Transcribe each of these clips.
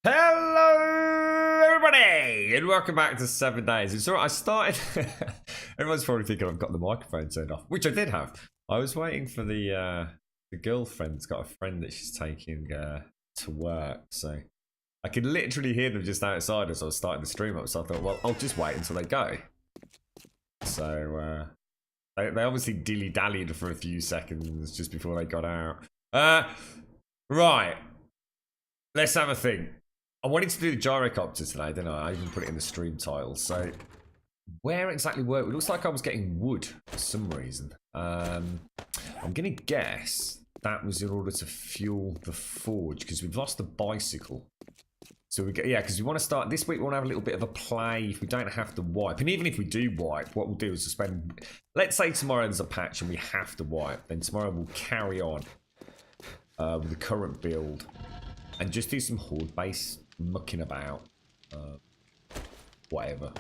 Hello, everybody, and welcome back to 7 Days. It's alright, I started... Everyone's probably thinking I've got the microphone turned off, which I did have. I was waiting for the girlfriend's got a friend that she's taking to work, so I could literally hear them just outside as I was starting the stream up, so I thought, well, I'll just wait until they go. So, they obviously dilly-dallied for a few seconds just before they got out. Right. Let's have a think. I wanted to do the gyrocopter today, didn't I? I even put it in the stream title. So, where exactly were we? It looks like I was getting wood for some reason. I'm going to guess that was in order to fuel the forge, because we've lost the bicycle. So, because we want to start... This week, we want to have a little bit of a play if we don't have to wipe. And even if we do wipe, what we'll do is to spend... Let's say tomorrow there's a patch and we have to wipe. Then tomorrow we'll carry on with the current build. And just do some horde base mucking about. Whatever.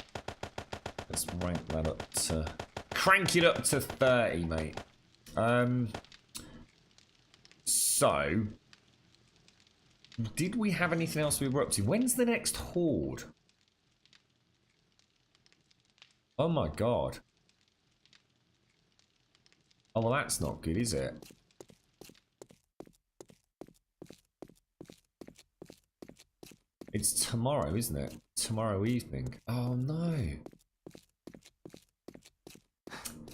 Let's rank that up to... Crank it up to 30, mate. So... Did we have anything else we were up to? When's the next horde? Oh my god. Oh, well that's not good, is it? It's tomorrow, isn't it? Tomorrow evening. Oh no.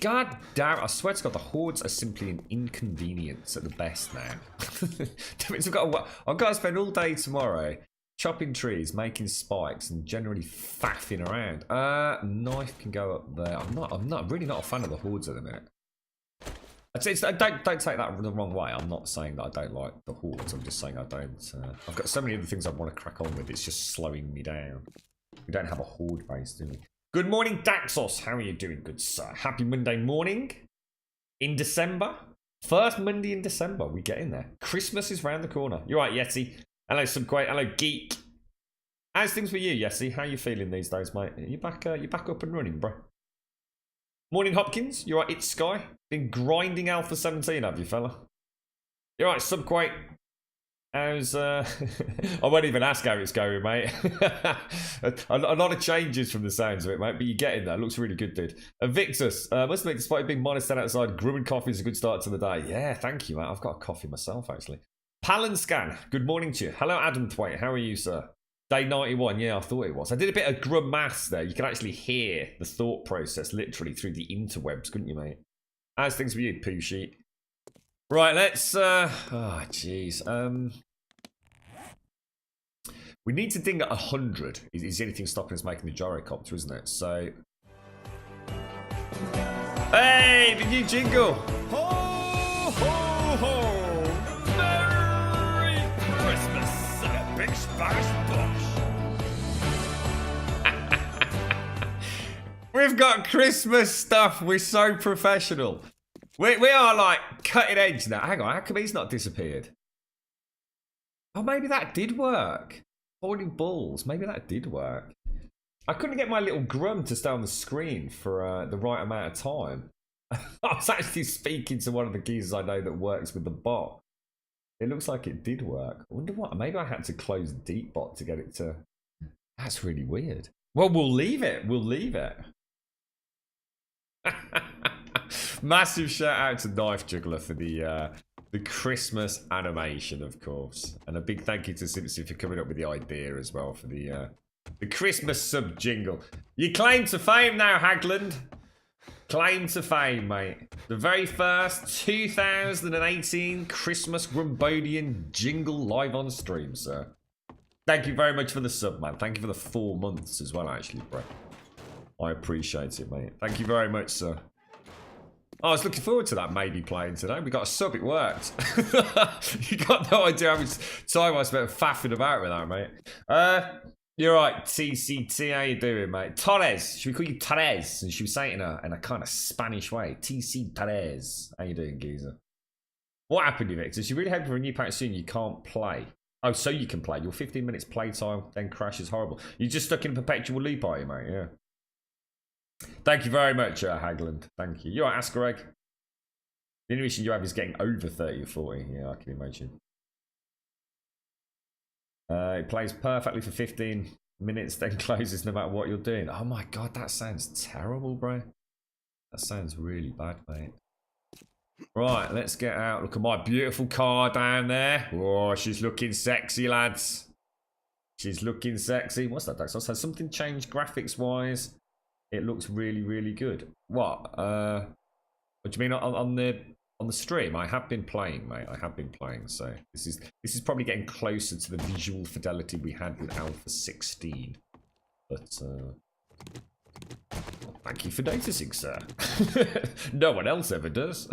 God damn, I swear to God, the hordes are simply an inconvenience at the best now. I've got to spend all day tomorrow chopping trees, making spikes, and generally faffing around. Knife can go up there. I'm really not a fan of the hordes at the minute. Don't take that the wrong way. I'm not saying that I don't like the hordes. I'm just saying I don't. I've got so many other things I want to crack on with. It's just slowing me down. We don't have a horde base, do we? Good morning, Daxos. How are you doing, good sir? Happy Monday morning in December. First Monday in December. We get in there. Christmas is round the corner. You're right, Yeti. Hello, Subquake. Hello, Geek. How's things with you, Yeti? How are you feeling these days, mate? You back up and running, bro? Morning, Hopkins. You right, it's Sky. Been grinding Alpha 17, have you, fella? You right, Subquake. How's I won't even ask how it's going, mate. a lot of changes from the sounds of it, mate, but you're getting there. It looks really good, dude. Victus, must admit, despite being -10 outside, Grumman coffee is a good start to the day. Yeah, thank you, mate. I've got a coffee myself, actually. Palanscan, good morning to you. Hello, Adam Thwaite. How are you, sir? Day 91, yeah, I thought it was. I did a bit of grum maths there. You can actually hear the thought process literally through the interwebs, couldn't you, mate? How's things with you, poo sheet? Right, let's... oh, jeez. We need to ding at 100. Is anything stopping us making the gyrocopter, isn't it? So... Hey, the new jingle! Ho, ho, ho! Merry Christmas and a big splash bosh! We've got Christmas stuff. We're so professional. We are like cutting edge now. Hang on, how come he's not disappeared? Oh, maybe that did work. Holding balls. Maybe that did work. I couldn't get my little grum to stay on the screen for the right amount of time. I was actually speaking to one of the geezers I know that works with the bot. It looks like it did work. I wonder what. Maybe I had to close Deepbot to get it to... That's really weird. Well, we'll leave it. We'll leave it. Massive shout out to Knife Juggler for the Christmas animation, of course, and a big thank you to Simpson for coming up with the idea as well for the Christmas sub jingle. You claim to fame now, Hagland. Claim to fame, mate. The very first 2018 Christmas Grumbodian jingle live on stream, sir. Thank you very much for the sub, man. Thank you for the 4 months as well, actually, bro. I appreciate it, mate. Thank you very much, sir. I was looking forward to that maybe playing today. We got a sub, it worked. You got no idea how much time I spent faffing about with that, mate. You're right, TCT, how you doing, mate? Torres, should we call you Torres? And she was saying it in a kind of Spanish way. TC Torres. How you doing, geezer? What happened to you, Victor? She really hoping for a new patch soon. You can't play. Oh, so you can play. Your 15 minutes playtime then crashes horrible. You're just stuck in a perpetual loop, are you, mate? Yeah. Thank you very much, Hagland. Thank you. You're right, Askereg. The only issue you have is getting over 30 or 40. Yeah, I can imagine. It plays perfectly for 15 minutes, then closes no matter what you're doing. Oh my god, that sounds terrible, bro. That sounds really bad, mate. Right, let's get out. Look at my beautiful car down there. Oh, she's looking sexy, lads. She's looking sexy. What's that, Dax? So something changed graphics-wise. It looks really, really good. What? What do you mean on the stream? I have been playing, mate. I have been playing. So this is probably getting closer to the visual fidelity we had with Alpha 16. But well, thank you for noticing, sir. No one else ever does.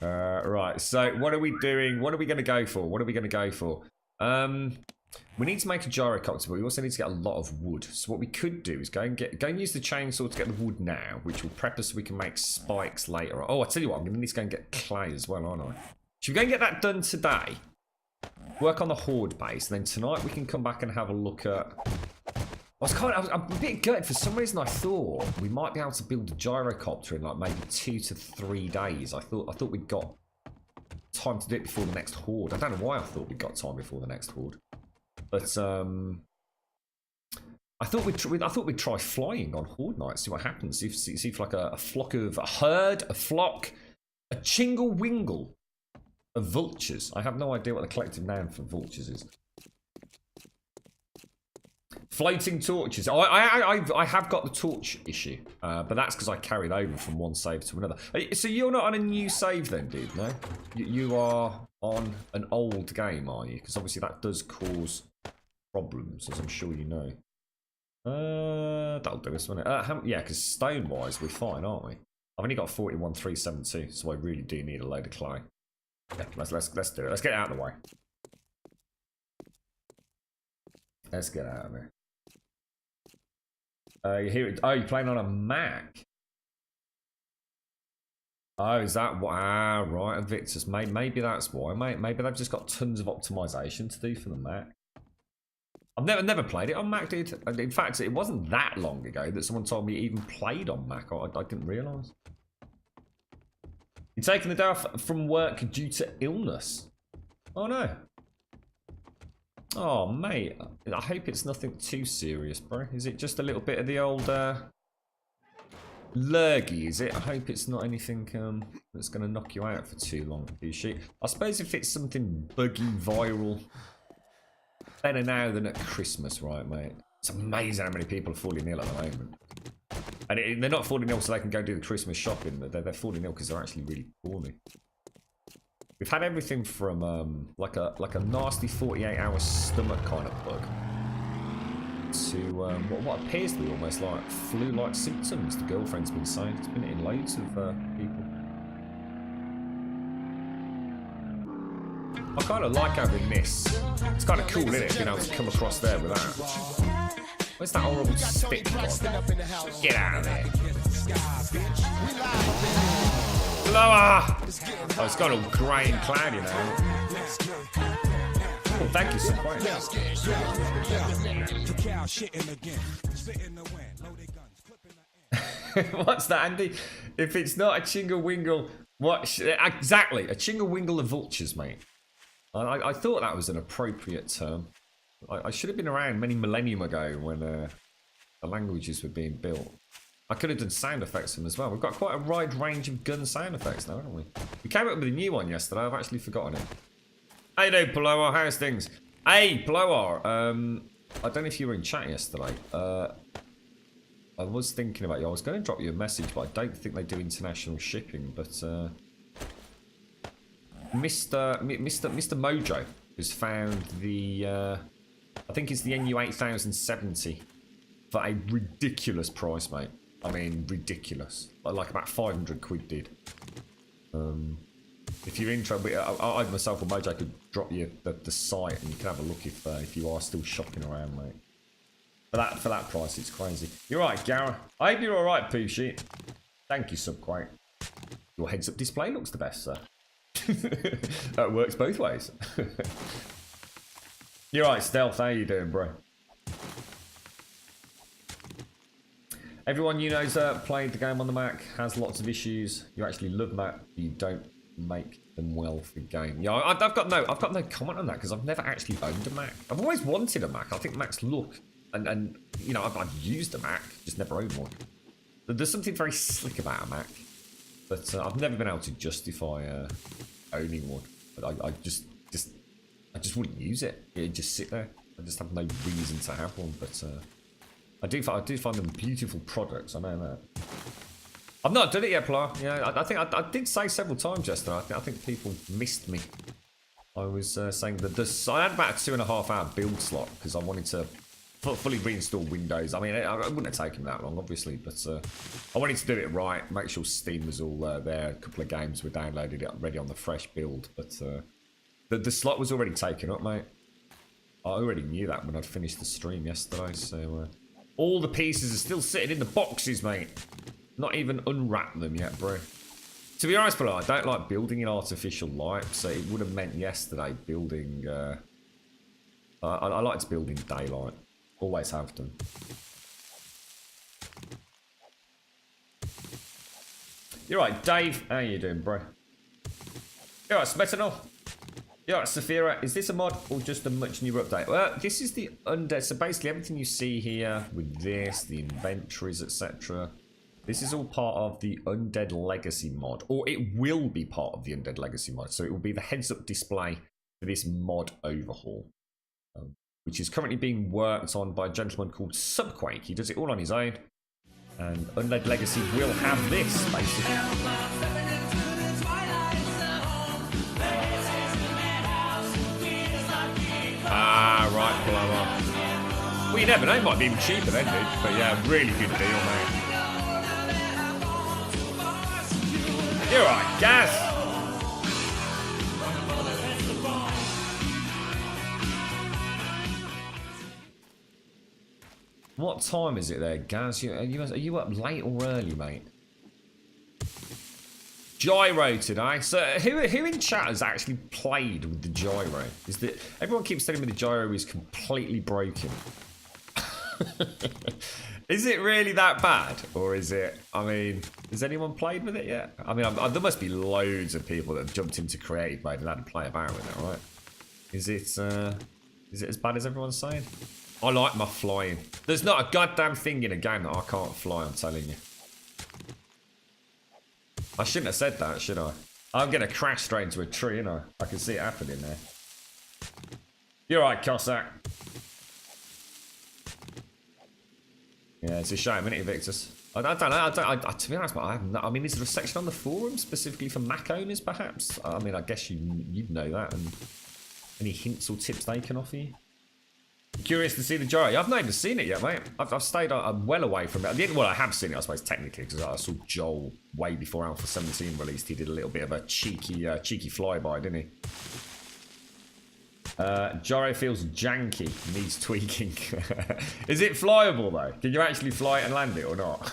Right. So what are we doing? What are we going to go for? What are we going to go for? We need to make a gyrocopter, but we also need to get a lot of wood. So what we could do is go and use the chainsaw to get the wood now, which will prep us so we can make spikes later on. Oh, I tell you what, I'm going to need to go and get clay as well, aren't I? Should we go and get that done today? Work on the horde base, and then tonight we can come back and have a look at. I'm a bit gutted. For some reason, I thought we might be able to build a gyrocopter in like maybe 2 to 3 days. I thought we'd got time to do it before the next horde. I don't know why I thought we'd got time before the next horde. But I thought we'd try flying on horde night, see what happens. See if like a flock of a flock, a chingle wingle of vultures. I have no idea what the collective noun for vultures is. Floating torches. I have got the torch issue, but that's because I carried over from one save to another. So you're not on a new save then, dude? No, you are on an old game, are you? Because obviously that does cause problems, as I'm sure you know. That'll do us, won't it? Yeah, because stone-wise we're fine, aren't we? I've only got 41,372, so I really do need a load of clay. Yeah, let's do it. Let's get it out of the way. Let's get out of there. You hear it? Oh, you're playing on a Mac. Oh, is that what? Ah, right, Invictus. Maybe that's why, mate. Maybe they've just got tons of optimization to do for the Mac. I've never played it on Mac, dude. In fact, it wasn't that long ago that someone told me it even played on Mac. I didn't realise. You're taking the day off from work due to illness. Oh no. Oh, mate. I hope it's nothing too serious, bro. Is it just a little bit of the old lurgy, is it? I hope it's not anything that's going to knock you out for too long, Pushy. I suppose if it's something buggy, viral, better now than at Christmas, right, mate? It's amazing how many people are falling ill at the moment. And they're not falling ill so they can go do the Christmas shopping. They're falling ill because they're actually really poorly. We've had everything from like a nasty 48-hour stomach kind of bug to what appears to be almost like flu-like symptoms. The girlfriend's been saying it's been hitting loads of people. I kind of like having this. It's kind of cool, isn't it? Being able to come across there with that. Where's that horrible stick gone? Get out of there. Lower! Oh, it's got all grey and cloudy now. Oh, thank you so much. What's that, Andy? If it's not a chingle wingle, what? Exactly, a chingle wingle of vultures, mate. I thought that was an appropriate term. I should have been around many millennium ago when the languages were being built. I could have done sound effects for them as well. We've got quite a wide range of gun sound effects now, haven't we? We came up with a new one yesterday. I've actually forgotten it. Hey there, Paloar. How's things? Hey, Paloar. I don't know if you were in chat yesterday. I was thinking about you. I was going to drop you a message, but I don't think they do international shipping. But Mr. Mojo has found the I think it's the NU 8070 for a ridiculous price, mate. I mean, ridiculous. Like about 500 quid, dude. If you're interested, I myself or Mojo could drop you the site and you can have a look if you are still shopping around, mate. For that price, it's crazy. You're right, Gara. I hope you're all right, Pushy. Thank you, Subquake. Your heads-up display looks the best, sir. That works both ways. You're right, Stealth. How you doing, bro? Everyone you know's played the game on the Mac has lots of issues. You actually love Mac, you don't make them well for game. Yeah, I've got no comment on that because I've never actually owned a Mac. I've always wanted a Mac. I think Macs look and you know I've used a Mac, just never owned one. There's something very slick about a Mac, but I've never been able to justify owning one. But I just wouldn't use it. It'd just sit there. I just have no reason to have one. But I do find them beautiful products. I know that. I've not done it yet, Plar. Yeah, I think I did say several times yesterday. I think people missed me. I was saying that I had about a 2.5 hour build slot because I wanted to fully reinstall Windows. I mean, it wouldn't have taken that long, obviously, but I wanted to do it right, make sure Steam was all there. A couple of games were downloaded, ready on the fresh build, but the slot was already taken up, mate. I already knew that when I'd finished the stream yesterday, so all the pieces are still sitting in the boxes, mate. Not even unwrapped them yet, bro. To be honest, I don't like building in artificial light, so it would have meant yesterday building... I like to build in daylight. Always have done. You're right, Dave. How you doing, bro? You're right, Smetanol. You're right, Saphira. Is this a mod or just a much newer update? Well, this is the Undead. So basically everything you see here with this, the inventories, etc. This is all part of the Undead Legacy mod, or it will be part of the Undead Legacy mod. So it will be the heads-up display for this mod overhaul, which is currently being worked on by a gentleman called Subquake. He does it all on his own, and Undead Legacy will have this, basically. Ah, right, blower. Well, you never know, it might be even cheaper then, dude. But yeah, really good deal, mate. You're right, Gaz. What time is it there, Gaz? Are you up late or early, mate? Gyro today. So who in chat has actually played with the gyro? Is that everyone keeps telling me the gyro is completely broken? Is it really that bad, or is it? I mean, has anyone played with it yet? I mean, there must be loads of people that have jumped into creative mode and had to play about with it, right? Is it as bad as everyone's saying? I like my flying. There's not a goddamn thing in a game that I can't fly. I'm telling you. I shouldn't have said that, should I? I'm gonna crash straight into a tree, you know. I can see it happening there. You're right, Cossack. Yeah, it's a shame, isn't it, Victus? I don't know. To be honest, I mean, is there a section on the forum specifically for Mac owners, perhaps? I mean, I guess you'd know that. And any hints or tips they can offer you? Curious to see the gyro. I've not even seen it yet, mate. I've stayed well away from it. Well, I have seen it, I suppose, technically, because I saw Joel way before Alpha 17 released. He did a little bit of a cheeky flyby, didn't he? Gyro feels janky, needs tweaking. Is it flyable though? Can you actually fly it and land it or not?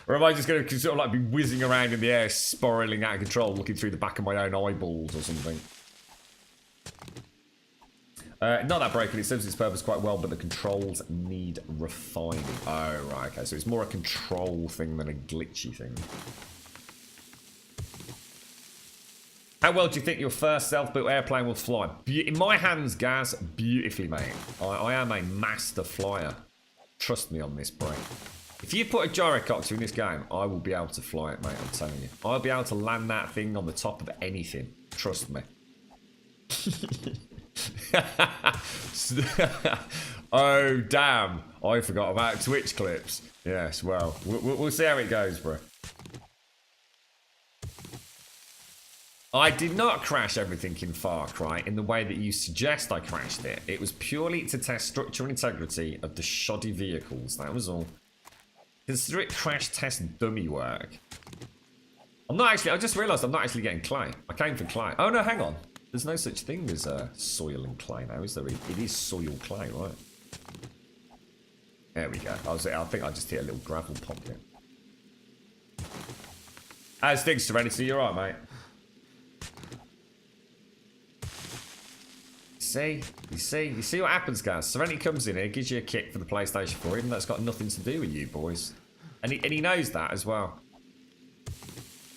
Or am I just going to sort of like be whizzing around in the air, spiraling out of control, looking through the back of my own eyeballs or something? Not that broken, it serves its purpose quite well, but the controls need refining. Oh, right, okay, so it's more a control thing than a glitchy thing. How well do you think your first self-built airplane will fly? In my hands, Gaz, beautifully, mate. I am a master flyer. Trust me on this, bro. If you put a gyrocopter in this game, I will be able to fly it, mate, I'm telling you. I'll be able to land that thing on the top of anything. Trust me. Oh, damn. I forgot about Twitch clips. Yes, well, we'll see how it goes, bro. I did not crash everything in Far Cry in the way that you suggest I crashed it. It was purely to test structural integrity of the shoddy vehicles. That was all. Consider it crash test dummy work. I'm not actually... I just realised I'm not actually getting clay. I came for clay. Oh, no, hang on. There's no such thing as soil and clay now, is there? It is soil clay, right? There we go. I think I just hit a little gravel pocket. How's things, Serenity? You alright, mate? You see what happens, guys. Serenity comes in here, gives you a kick for the PlayStation 4, even though it's got nothing to do with you boys. And he knows that as well.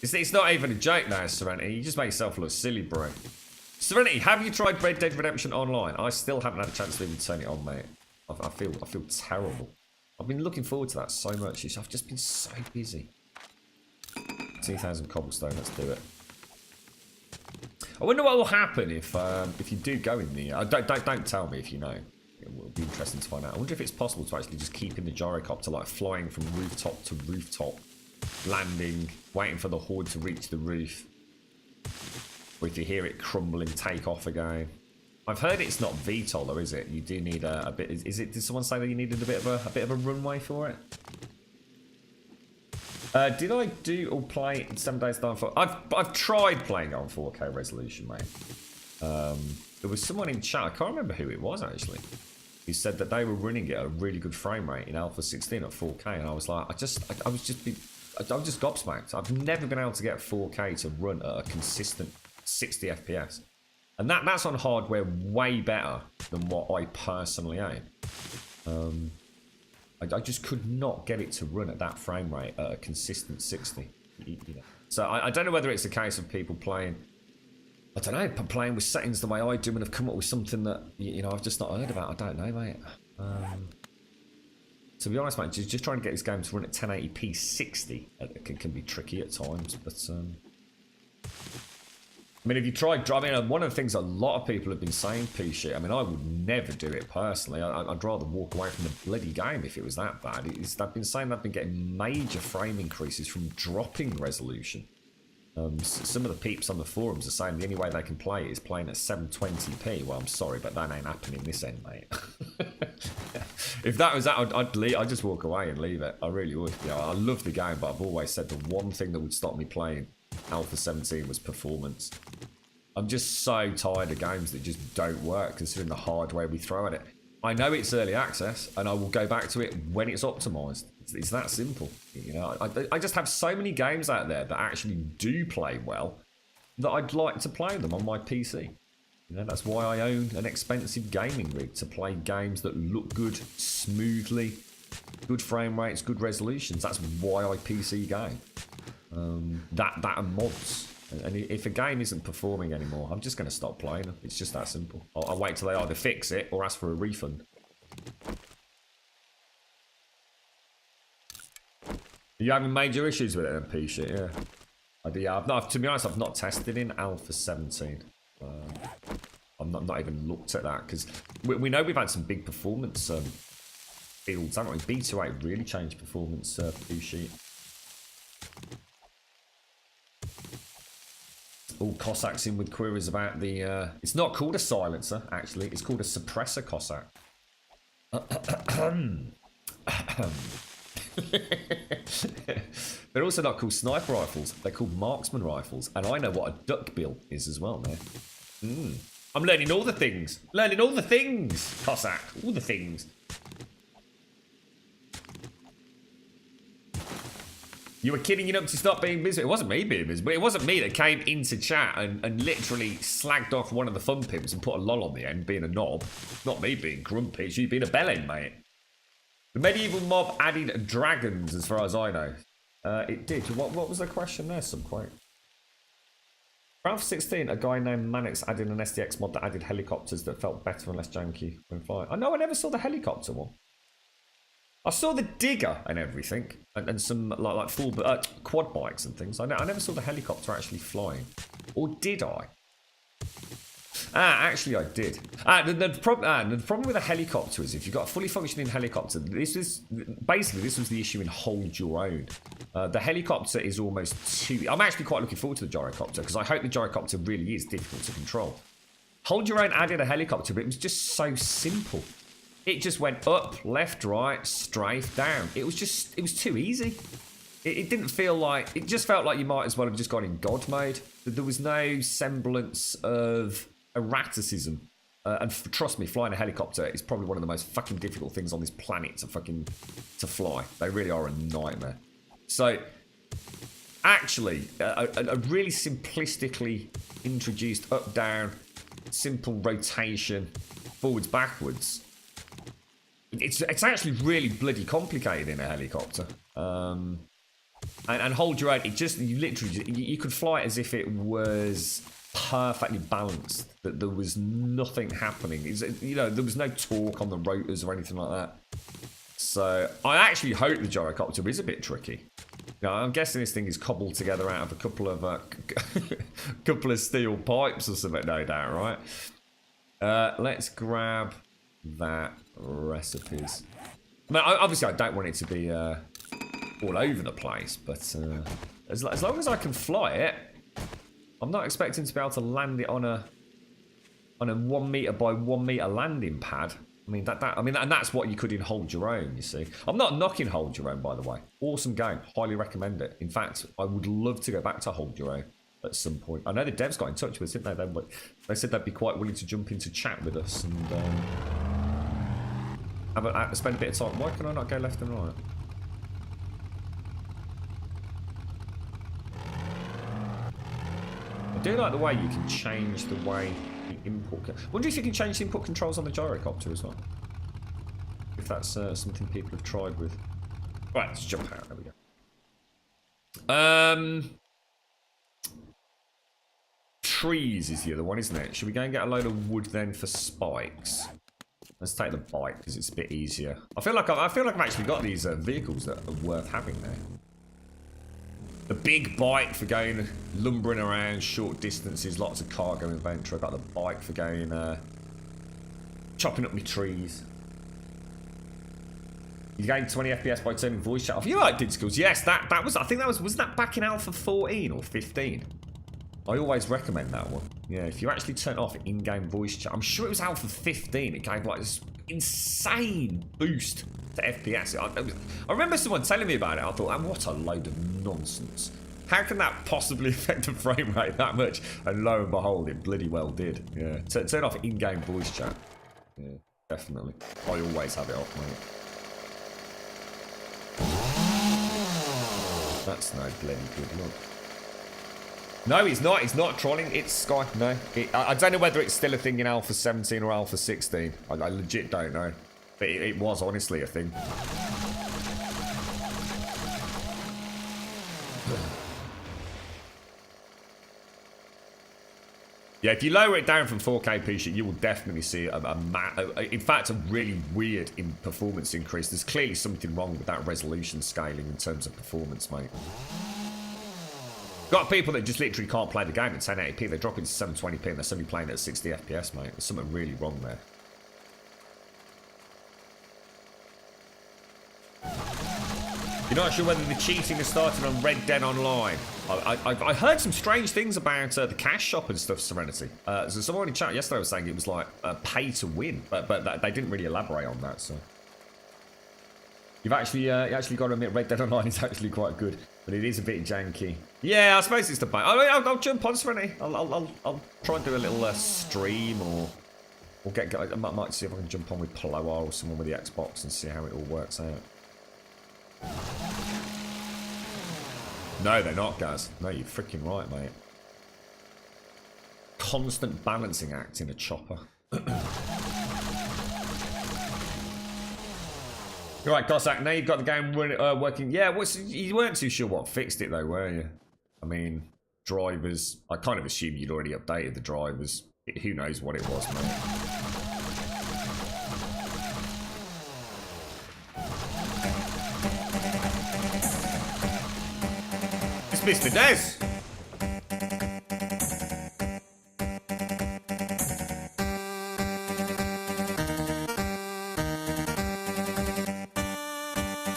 It's not even a joke now, Serenity. You just make yourself look silly, bro. Serenity, have you tried Red Dead Redemption Online? I still haven't had a chance to even turn it on, mate. I feel terrible. I've been looking forward to that so much. I've just been so busy. 2,000 cobblestone. Let's do it. I wonder what will happen if you do go in the. Don't tell me if you know. It will be interesting to find out. I wonder if it's possible to actually just keep in the gyrocopter, like flying from rooftop to rooftop, landing, waiting for the horde to reach the roof. Or if you hear it crumbling, take off again. I've heard it's not VTOL though, is it? You do need a bit. Is it? Did someone say that you needed a bit of a runway for it? Did I do or play 7 Days to Die? I've tried playing it on 4K resolution, mate. There was someone in chat. I can't remember who it was actually. Who said that they were running it at a really good frame rate in Alpha 16 at 4K, and I was like, I was just gobsmacked. I've never been able to get 4K to run at a consistent 60 FPS. And that's on hardware way better than what I personally own. I just could not get it to run at that frame rate at a consistent 60. You know. So I don't know whether it's a case of people playing, I don't know, playing with settings the way I do and have come up with something that, you know, I've just not heard about. I don't know, mate. To be honest, mate, just trying to get this game to run at 1080p 60 can be tricky at times, but I mean, if you tried driving, one of the things a lot of people have been saying, P-shit, I mean, I would never do it personally. I'd rather walk away from the bloody game if it was that bad. They've been saying they've been getting major frame increases from dropping resolution. Some of the peeps on the forums are saying the only way they can play it is playing at 720p. Well, I'm sorry, but that ain't happening this end, mate. If that was that, I'd just walk away and leave it. I really would. You know, I love the game, but I've always said the one thing that would stop me playing Alpha 17 was performance. I'm just so tired of games that just don't work considering the hardware we throw at it. I know it's early access and I will go back to it when it's optimized. It's that simple. You know, I just have so many games out there that actually do play well that I'd like to play them on my PC. You know, that's why I own an expensive gaming rig, to play games that look good, smoothly, good frame rates, good resolutions. That's why I PC game. That and mods. And if a game isn't performing anymore, I'm just going to stop playing them. It's just that simple. I'll wait till they either fix it or ask for a refund. You having major issues with it, MP shit? Yeah. I do. Yeah. To be honest, I've not tested in Alpha 17. I've not even looked at that because we know we've had some big performance fields, haven't we? B28 really changed performance sheet. All Cossacks in with queries about the... it's not called a silencer, actually. It's called a suppressor Cossack. They're also not called sniper rifles. They're called marksman rifles. And I know what a duckbill is as well, man. I'm learning all the things. Learning all the things, Cossack. All the things. You were kidding up to stop being busy. It wasn't me being busy, but it wasn't me that came into chat and literally slagged off one of the fun pimps and put a lol on the end, being a knob. Not me being grumpy, it's you being a bellend, mate. The medieval mob added dragons, as far as I know. It did. What was the question there, subquote? For Alpha 16, a guy named Manix added an SDX mod that added helicopters that felt better and less janky when flying. I know, I never saw the helicopter one. I saw the digger and everything, and some like full quad bikes and things. I never saw the helicopter actually flying, or did I? Actually, I did. The problem with a helicopter is if you've got a fully functioning helicopter, this was the issue in Hold Your Own. The helicopter is almost too... I'm actually quite looking forward to the gyrocopter because I hope the gyrocopter really is difficult to control. Hold Your Own added a helicopter, but it was just so simple. It just went up, left, right, strafe, down. It was too easy. It didn't feel like... It just felt like you might as well have just gone in God mode. There was no semblance of erraticism. And trust me, flying a helicopter is probably one of the most fucking difficult things on this planet to fly. They really are a nightmare. So, actually, a really simplistically introduced up-down, simple rotation, forwards-backwards. It's actually really bloody complicated in a helicopter. and hold your own. It just, you literally, you could fly it as if it was perfectly balanced. That there was nothing happening. You know, there was no torque on the rotors or anything like that. So I actually hope the gyrocopter is a bit tricky. Now, I'm guessing this thing is cobbled together out of a couple of steel pipes or something, no doubt, right? Let's grab that recipes. I mean, obviously, I don't want it to be all over the place, but as long as I can fly it, I'm not expecting to be able to land it on a 1 meter by 1 meter landing pad. I mean and that's what you could in Hold Your Own, you see. I'm not knocking Hold Your Own, by the way. Awesome game. Highly recommend it. In fact, I would love to go back to Hold Your Own at some point. I know the devs got in touch with us, didn't they? They said they'd be quite willing to jump into chat with us and spend a bit of time. Why can I not go left and right? I do like the way you can change the way the input. Wonder if you can change the input controls on the gyrocopter as well. If that's something people have tried with. Right, let's jump out. There we go. Trees is the other one, isn't it? Should we go and get a load of wood then for spikes? Let's take the bike because it's a bit easier. I feel like I've actually got these vehicles that are worth having there. The big bike for going lumbering around short distances, lots of cargo inventory. I've got the bike for going chopping up my trees. You gain 20 FPS by turning voice chat off. You like Didscles? Yes, that was. I think that wasn't that back in Alpha 14 or 15? I always recommend that one. Yeah, if you actually turn off in-game voice chat, I'm sure it was Alpha 15. It gave like this insane boost to FPS. I remember someone telling me about it. I thought, what a load of nonsense. How can that possibly affect the frame rate that much? And lo and behold, it bloody well did. Yeah, turn off in-game voice chat. Yeah, definitely. I always have it off, mate. That's no bloody good look. No, he's not. He's not trolling. It's Sky. No. I don't know whether it's still a thing in Alpha 17 or Alpha 16. I legit don't know. But it was honestly a thing. Yeah, if you lower it down from 4K PC, you will definitely see in fact, a really weird performance increase. There's clearly something wrong with that resolution scaling in terms of performance, mate. Got people that just literally can't play the game at 1080p. They drop into 720p and they're suddenly playing at 60 FPS, mate. There's something really wrong there. You're not sure whether the cheating has started on Red Dead Online. I heard some strange things about the cash shop and stuff, Serenity. So someone in chat yesterday was saying it was like pay to win, but they didn't really elaborate on that. So you actually got to admit Red Dead Online is actually quite good, but it is a bit janky. Yeah, I suppose it's the point. I'll jump on, Serenity. I'll try and do a little stream or I might see if I can jump on with Paloa or someone with the Xbox and see how it all works out. No, they're not, Gaz. No, you're freaking right, mate. Constant balancing act in a chopper. Right, Cossack, now you've got the game working. Yeah, you weren't too sure what fixed it, though, were you? I mean, drivers. I kind of assumed you'd already updated the drivers. Who knows what it was, mate. Mr. Des!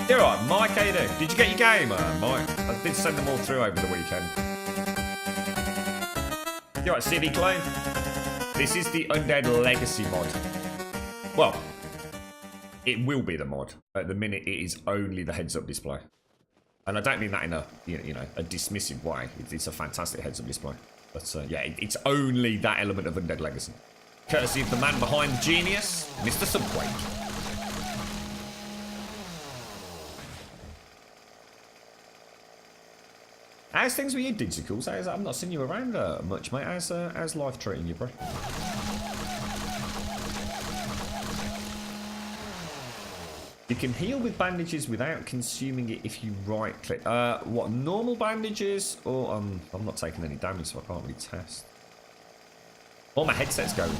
You're right, Mike, how you doing? Did you get your game, Mike? I did send them all through over the weekend. You're right, CD Clone? This is the Undead Legacy mod. Well, it will be the mod. At the minute, it is only the heads-up display. And I don't mean that in a a dismissive way. It's a fantastic heads-up display. But yeah, it's only that element of Undead Legacy. Courtesy of the man behind the genius, Mr. Subquake. How's things with you, Digicals? I've not seen you around much, mate. How's life treating you, bro? You can heal with bandages without consuming it if you right click. What, normal bandages? Or I'm not taking any damage, so I can't really test. Oh, my headset's going.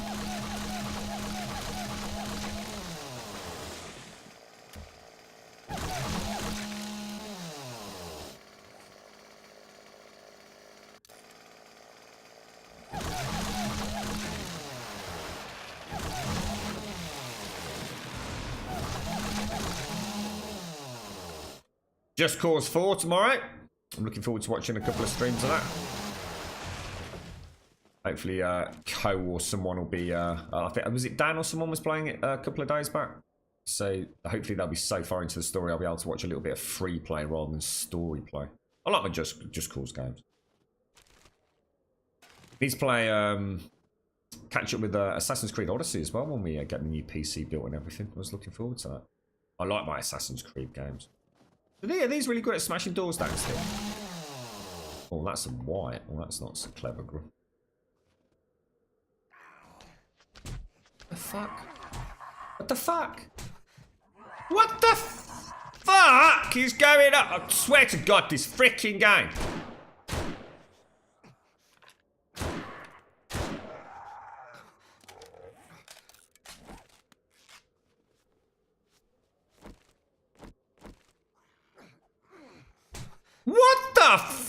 Just Cause 4 tomorrow. I'm looking forward to watching a couple of streams of that. Hopefully, Co or someone will be. I think was it Dan or someone was playing it a couple of days back. So hopefully they'll be so far into the story I'll be able to watch a little bit of free play rather than story play. I like my Just Cause games. Need to play catch up with Assassin's Creed Odyssey as well when we get the new PC built and everything. I was looking forward to that. I like my Assassin's Creed games. Are these really good at smashing doors down still? Oh, that's a white. Well, that's not so clever, bro. The fuck? What the fuck? What the fuck is going on? I swear to God, this freaking game. What the f...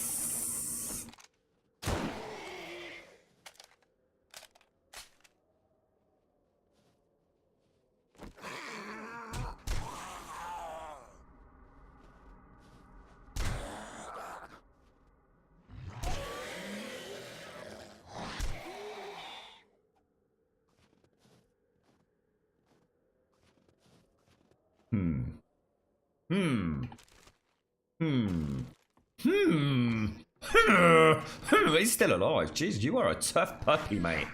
He's still alive. Jeez, you are a tough puppy, mate.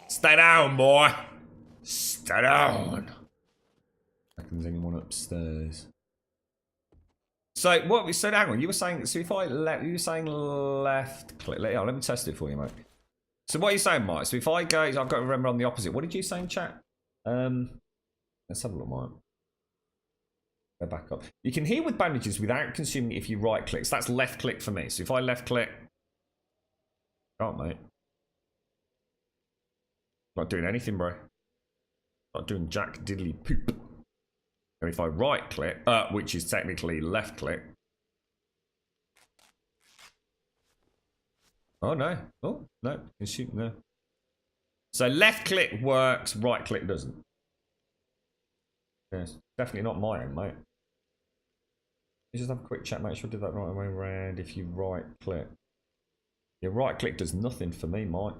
Stay down, boy. Stay down. Reckons anyone upstairs. So what we said, hang on, you were saying, so if I left, you were saying left click. Let me test it for you, mate. So what are you saying, Mike? So if I go, I've got to remember on the opposite. What did you say in chat? Let's have a look, Mike. Go back up. You can heal with bandages without consuming it if you right click. So that's left click for me. So if I left click, can't, mate. Not doing anything, bro. Not doing jack diddly poop. And if I right click, which is technically left click. Oh no. Oh no. Consume no. So left click works, right click doesn't. Yes, definitely not mine, mate. You just have a quick check, make sure I did that right way around. If you right click, your right click does nothing for me, Mike.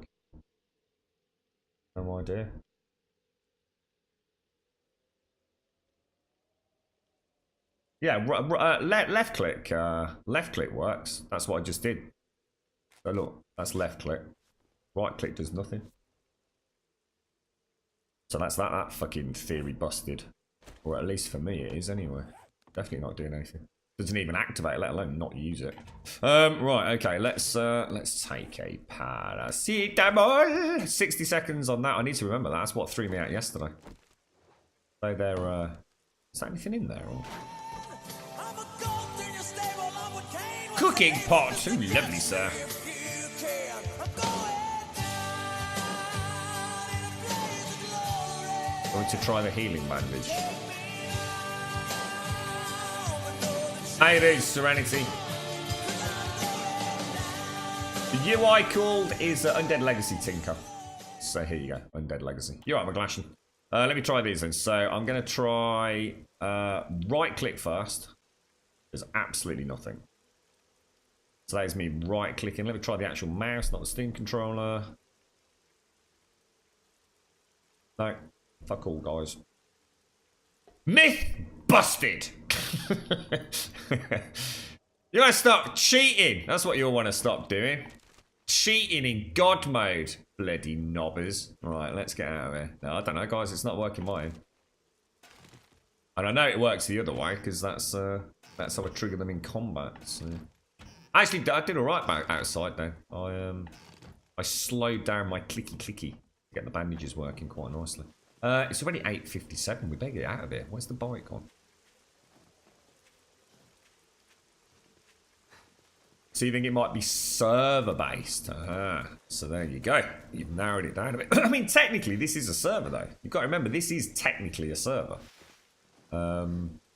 No idea. Yeah, left click works. That's what I just did. So look, that's left click. Right click does nothing. So that's that fucking theory busted. Or at least for me it is anyway. Definitely not doing anything. Doesn't even activate, let alone not use it. Right, okay, let's take a paracetamol. 60 seconds on that. I need to remember that. That's what threw me out yesterday. So there, is there anything in there? Or... Cooking pots. Ooh, lovely, sir. Going to try the healing bandage. Hey, it is Serenity. The UI called is Undead Legacy Tinker. So here you go, Undead Legacy. You're right, McGlashan. Let me try these then. So I'm going to try right click first. There's absolutely nothing. So that is me right clicking. Let me try the actual mouse, not the Steam controller. No, fuck all, guys. Myth busted. You want to stop cheating. That's what you'll want to stop doing. Cheating in God mode. Bloody knobbers. Right, let's get out of here. No, I don't know, guys. It's not working mine. And I know it works the other way because that's how I trigger them in combat. So. Actually, I did all right back outside though. I slowed down my clicky to get the bandages working quite nicely. It's already 8:57. We better get out of here. Where's the bike gone? So you think it might be server-based? So there you go. You've narrowed it down a bit. I mean, technically, this is a server, though. You've got to remember, this is technically a server.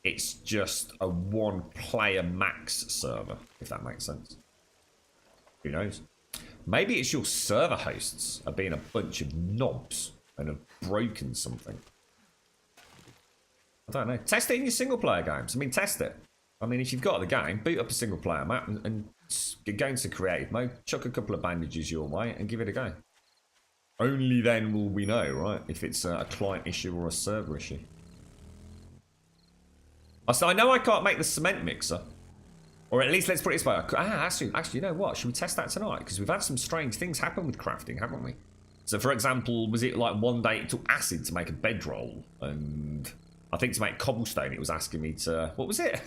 It's just a one-player max server, if that makes sense. Who knows? Maybe it's your server hosts are being a bunch of knobs and have broken something. I don't know. Test it in your single-player games. I mean, test it. I mean, if you've got the game, boot up a single-player map and go into creative mode, chuck a couple of bandages your way and give it a go. Only then will we know, right, if it's a client issue or a server issue. So I know I can't make the cement mixer. Or at least let's put it this way. Actually, you know what? Should we test that tonight? Because we've had some strange things happen with crafting, haven't we? So, for example, was it like one day it took acid to make a bedroll? And I think to make cobblestone, it was asking me to... What was it?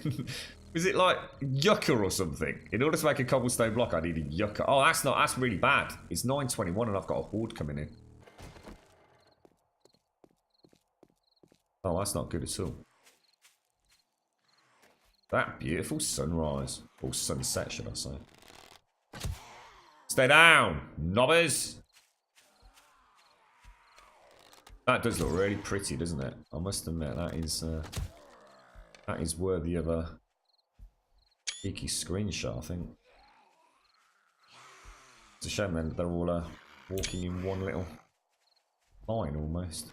Was it like yucca or something? In order to make a cobblestone block, I needed yucca. Oh, that's really bad. It's 9:21 and I've got a horde coming in. Oh, that's not good at all. That beautiful sunrise. Or sunset, should I say. Stay down, knobbers. That does look really pretty, doesn't it? I must admit, that is worthy of a cheeky screenshot, I think. It's a shame then they're all walking in one little line almost.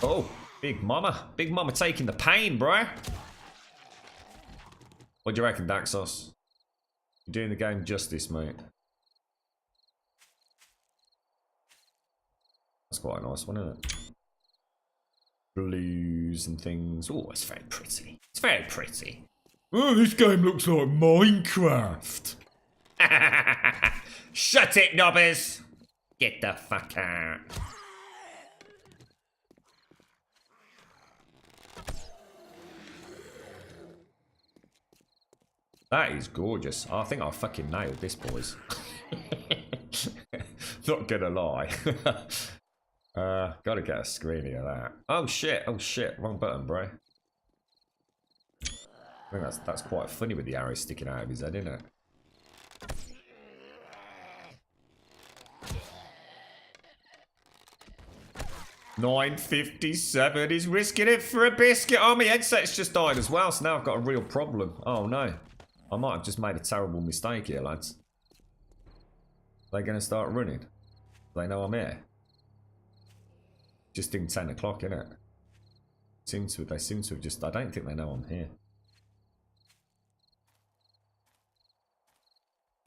Oh, Big Mama. Big Mama taking the pain, bro. What do you reckon, Daxos? You're doing the game justice, mate. That's quite a nice one, isn't it? Blues and things. Oh, it's very pretty. It's very pretty. Oh, this game looks like Minecraft. Shut it, knobbers. Get the fuck out. That is gorgeous. I think I fucking nailed this, boys. Not gonna lie. Gotta get a screening of that. Oh shit, wrong button, bro. I think that's quite funny with the arrow sticking out of his head, isn't it? $9.57, he's risking it for a biscuit. Oh, my headset's just died as well, so now I've got a real problem. Oh no. I might have just made a terrible mistake here, lads. Are they going to start running? They know I'm here. Just in 10 o'clock, innit? They seem to have just... I don't think they know I'm here.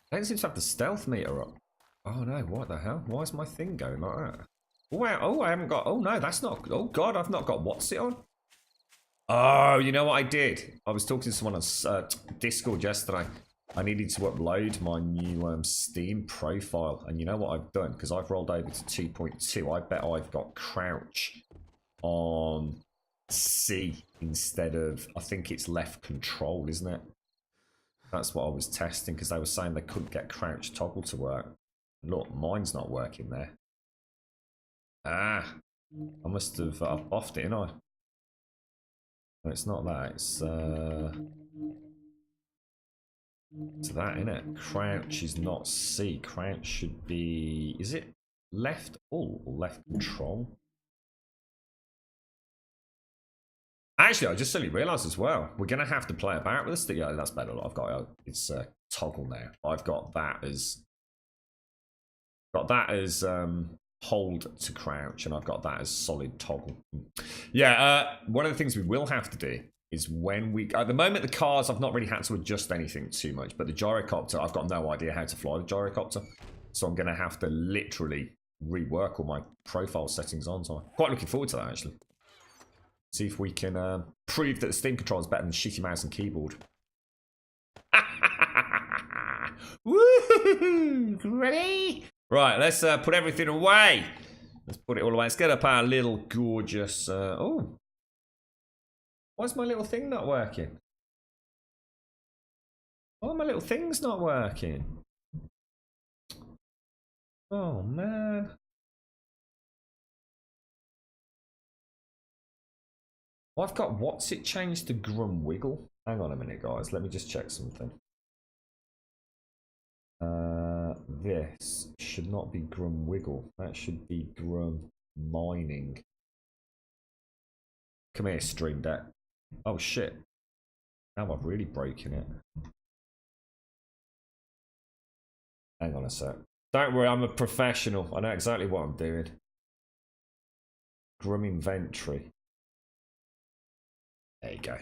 They don't seem to have the stealth meter up. Oh no, what the hell? Why is my thing going like that? Oh, I haven't got... Oh no, that's not... Oh god, I've not got what's it on? Oh, you know what I did? I was talking to someone on Discord yesterday. I needed to upload my new Steam profile. And you know what I've done? Because I've rolled over to 2.2. I bet I've got crouch on C instead of... I think it's left control, isn't it? That's what I was testing because they were saying they couldn't get crouch toggle to work. Look, mine's not working there. Ah, I must have I've buffed it, didn't I? No, it's not that. It's that, innit? Crouch is not C. Crouch should be... Is it left all or left control? Actually, I just suddenly realised as well. We're going to have to play about with this. Yeah, that's better. I've got it's toggle now. I've got that as... hold to crouch, and I've got that as solid toggle. Yeah, one of the things we will have to do is when we... At the moment, the cars, I've not really had to adjust anything too much, but the gyrocopter, I've got no idea how to fly the gyrocopter, so I'm going to have to literally rework all my profile settings on, so I'm quite looking forward to that, actually. See if we can prove that the Steam controller is better than shitty mouse and keyboard. Woohoo! Ready? Right, let's put everything away. Let's put it all away. Let's get up our little gorgeous... oh. Why's my little thing not working? Why are my little things not working? Oh, man. Well, I've got what's it changed to Grum Wiggle? Hang on a minute, guys. Let me just check something. This should not be Grum Wiggle. That should be Grum Mining. Come here, Stream Deck. Oh, shit. Now I've really broken it. Hang on a sec. Don't worry, I'm a professional. I know exactly what I'm doing. Grum Inventory. There you go.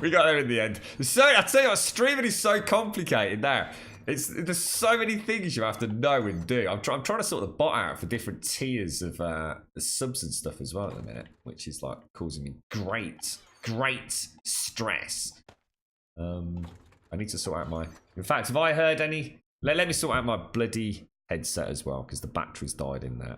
We got there in the end. So I tell you what, streaming is so complicated now. There's so many things you have to know and do. I'm trying to sort the bot out for different tiers of the subs and stuff as well at the minute, which is like causing me great stress. I need to sort out my. In fact, have I heard any? Let me sort out my bloody headset as well because the battery's died in there.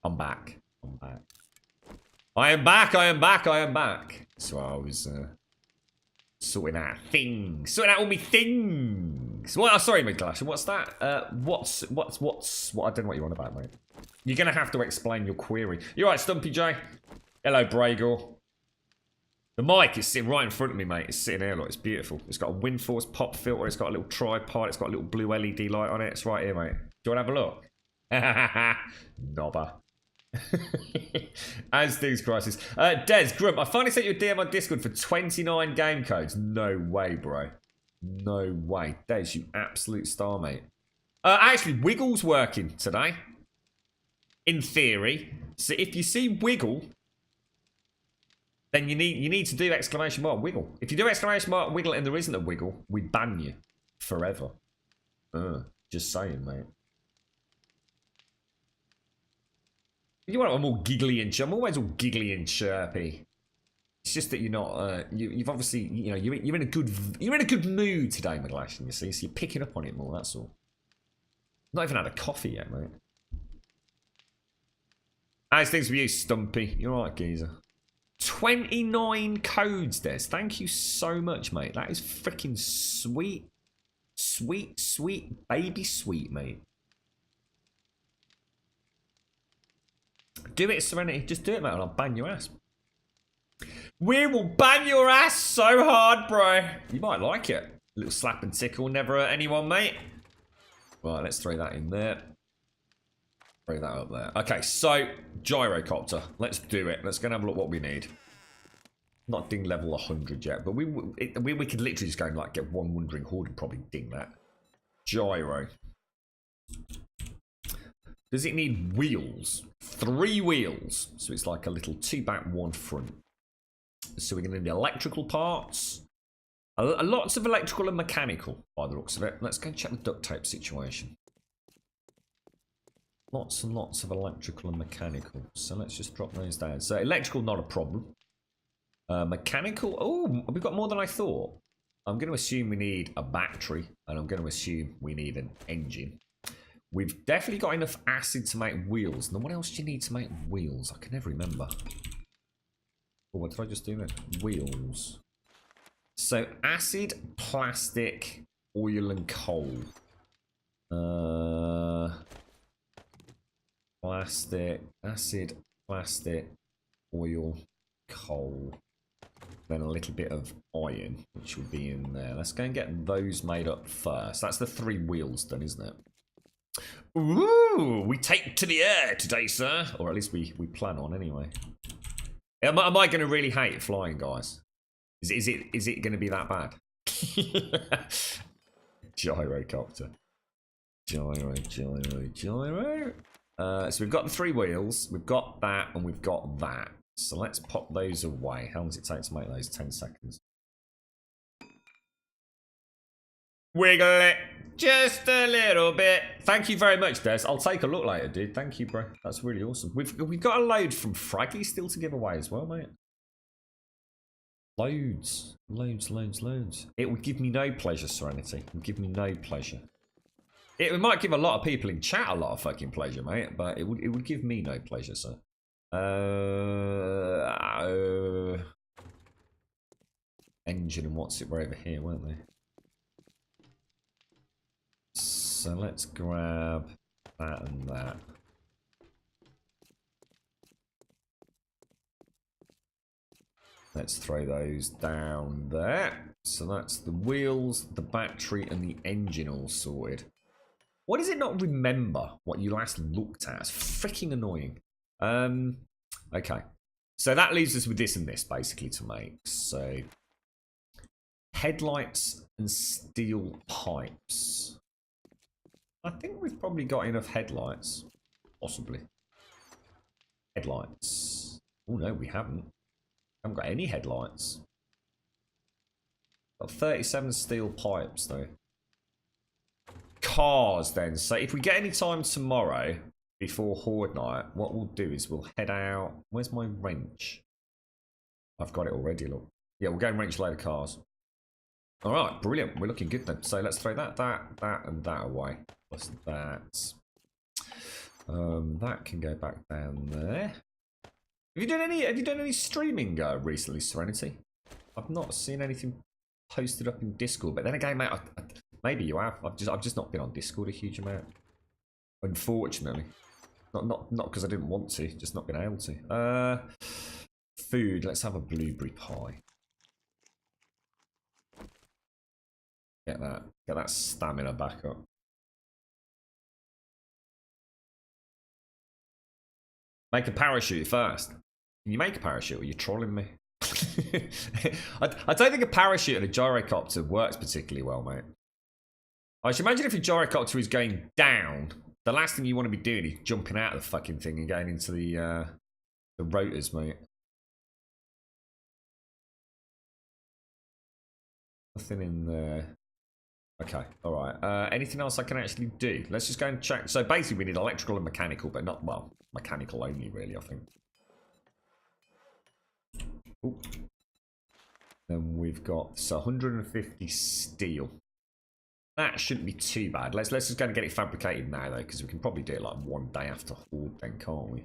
I'm back. I am back. So I was sorting out all my things. What? Oh, sorry, McGlash. What's that? What? I don't know what you're on about, mate. You're gonna have to explain your query. You're right, Stumpy J. Hello, Bragor. The mic is sitting right in front of me, mate. It's sitting here, look. It's beautiful. It's got a wind force pop filter. It's got a little tripod. It's got a little blue LED light on it. It's right here, mate. Do you want to have a look? Nobber. As things crisis. Des, Grump, I finally sent you a DM on Discord for 29 game codes. No way, bro. No way. Des, you absolute star, mate. Actually, Wiggle's working today. In theory. So if you see Wiggle, then you need to do exclamation mark Wiggle. If you do exclamation mark Wiggle and there isn't a Wiggle, we ban you. Forever. Just saying, mate. You want I'm all giggly and I'm always all giggly and chirpy. It's just that you're not. You've obviously, you know, you're in a good mood today, McGlashan. You see, so you're picking up on it more. That's all. Not even had a coffee yet, mate. How's things with you, Stumpy? You're right, geezer. 29 codes, Des. Thank you so much, mate. That is freaking sweet, baby sweet, mate. Do it, Serenity. Just do it, mate, and I'll ban your ass. We will ban your ass so hard, bro. You might like it. A little slap and tickle never hurt anyone, mate. Right, let's throw that in there. Throw that up there. Okay, so gyrocopter. Let's do it. Let's go and have a look what we need. Not ding level 100 yet, but we could literally just go and like get one wandering horde and probably ding that. Gyro. Does it need wheels? 3 wheels. So it's like a little 2 back, 1 front. So we're going to need electrical parts. Lots of electrical and mechanical by the looks of it. Let's go and check the duct tape situation. Lots and lots of electrical and mechanical. So let's just drop those down. So electrical, not a problem. Mechanical, oh, we've got more than I thought. I'm going to assume we need a battery, and I'm going to assume we need an engine. We've definitely got enough acid to make wheels. Now, what else do you need to make wheels? I can never remember. Oh, what did I just do then? Wheels. So, acid, plastic, oil, and coal. Plastic, acid, plastic, oil, coal. Then a little bit of iron, which will be in there. Let's go and get those made up first. That's the 3 wheels done, isn't it? Ooh, we take to the air today, sir. Or at least we plan on anyway. Am I going to really hate flying, guys? Is it going to be that bad? Gyrocopter. Gyro. So we've got the 3 wheels. We've got that and we've got that. So let's pop those away. How long does it take to make those? 10 seconds. Wiggle it just a little bit. Thank you very much, Des. I'll take a look later, dude. Thank you, bro. That's really awesome. We've got a load from Fraggy still to give away as well, mate. Loads. It would give me no pleasure, Serenity. It would give me no pleasure. It might give a lot of people in chat a lot of fucking pleasure, mate, but it would give me no pleasure, sir. Engine and what's it were over here, weren't they? So let's grab that and that. Let's throw those down there. So that's the wheels, the battery, and the engine all sorted. Why does it not remember what you last looked at? It's freaking annoying. Okay. So that leaves us with this and this, basically, to make. So, headlights and steel pipes. I think we've probably got enough headlights. Possibly. Headlights. Oh, no, we haven't. Haven't got any headlights. Got 37 steel pipes, though. Cars, then. So, if we get any time tomorrow before Horde Night, what we'll do is we'll head out. Where's my wrench? I've got it already, look. Yeah, we'll go and wrench a load of cars. Alright, brilliant. We're looking good then. So let's throw that, and that away. Plus that. That can go back down there. Have you done any streaming recently, Serenity? I've not seen anything posted up in Discord, but then again, mate, maybe you have. I've just not been on Discord a huge amount. Unfortunately. Not because I didn't want to, just not been able to. Food, let's have a blueberry pie. Get that stamina back up. Make a parachute first. Can you make a parachute? Or are you trolling me? I don't think a parachute and a gyrocopter works particularly well, mate. I should imagine if your gyrocopter is going down, the last thing you want to be doing is jumping out of the fucking thing and going into the rotors, mate. Nothing in there. Okay, alright. Anything else I can actually do? Let's just go and check. So basically we need electrical and mechanical, but not, well, mechanical only really, I think. Ooh. Then we've got, so 150 steel. That shouldn't be too bad. Let's just go and get it fabricated now though, because we can probably do it like one day after Horde then, can't we?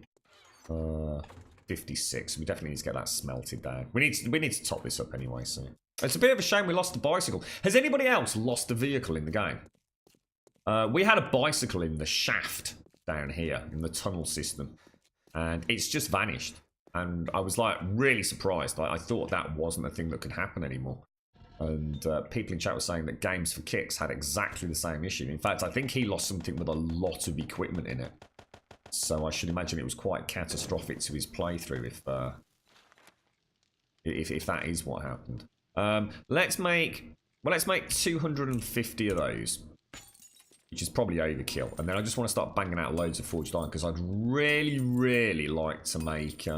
56. We definitely need to get that smelted down. We need to top this up anyway, so. It's a bit of a shame we lost the bicycle. Has anybody else lost a vehicle in the game? We had a bicycle in the shaft down here, in the tunnel system. And it's just vanished. And I was like really surprised. I thought that wasn't a thing that could happen anymore. And people in chat were saying that Games for Kicks had exactly the same issue. In fact, I think he lost something with a lot of equipment in it. So I should imagine it was quite catastrophic to his playthrough if that is what happened. Let's make 250 of those, which is probably overkill. And then I just want to start banging out loads of forged iron because I'd really, really like to make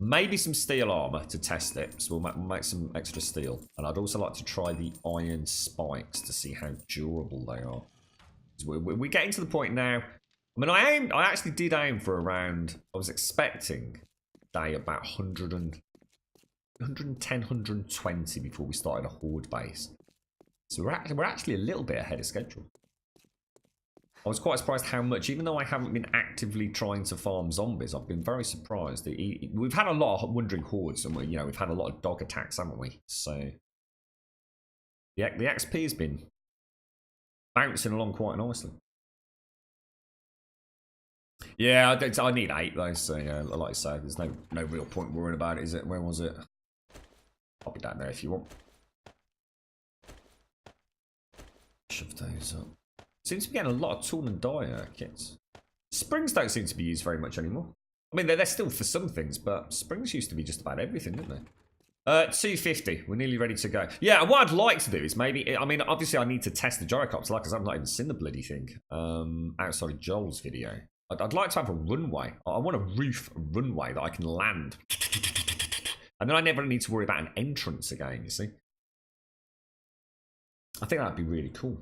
maybe some steel armor to test it. So we'll make some extra steel. And I'd also like to try the iron spikes to see how durable they are. We're getting to the point now. I mean, I actually did aim for around, I was expecting day about 110, 120 before we started a horde base. So we're actually a little bit ahead of schedule. I was quite surprised how much, even though I haven't been actively trying to farm zombies, I've been very surprised. We've had a lot of wandering hordes, and we've had a lot of dog attacks, haven't we? So the XP has been bouncing along quite nicely. Yeah, I need 8 though, so yeah, like I say, there's no real point worrying about it, is it? Where was it? I'll be down there if you want. Shove those up. Seems to be getting a lot of tool and die kits. Springs don't seem to be used very much anymore. I mean, they're still for some things, but springs used to be just about everything, didn't they? 250. We're nearly ready to go. Yeah, what I'd like to do is maybe... I mean, obviously I need to test the gyrocopter, like, because I've not even seen the bloody thing outside of Joel's video. I'd like to have a runway. I want a roof runway that I can land. And then I never need to worry about an entrance again, you see? I think that'd be really cool.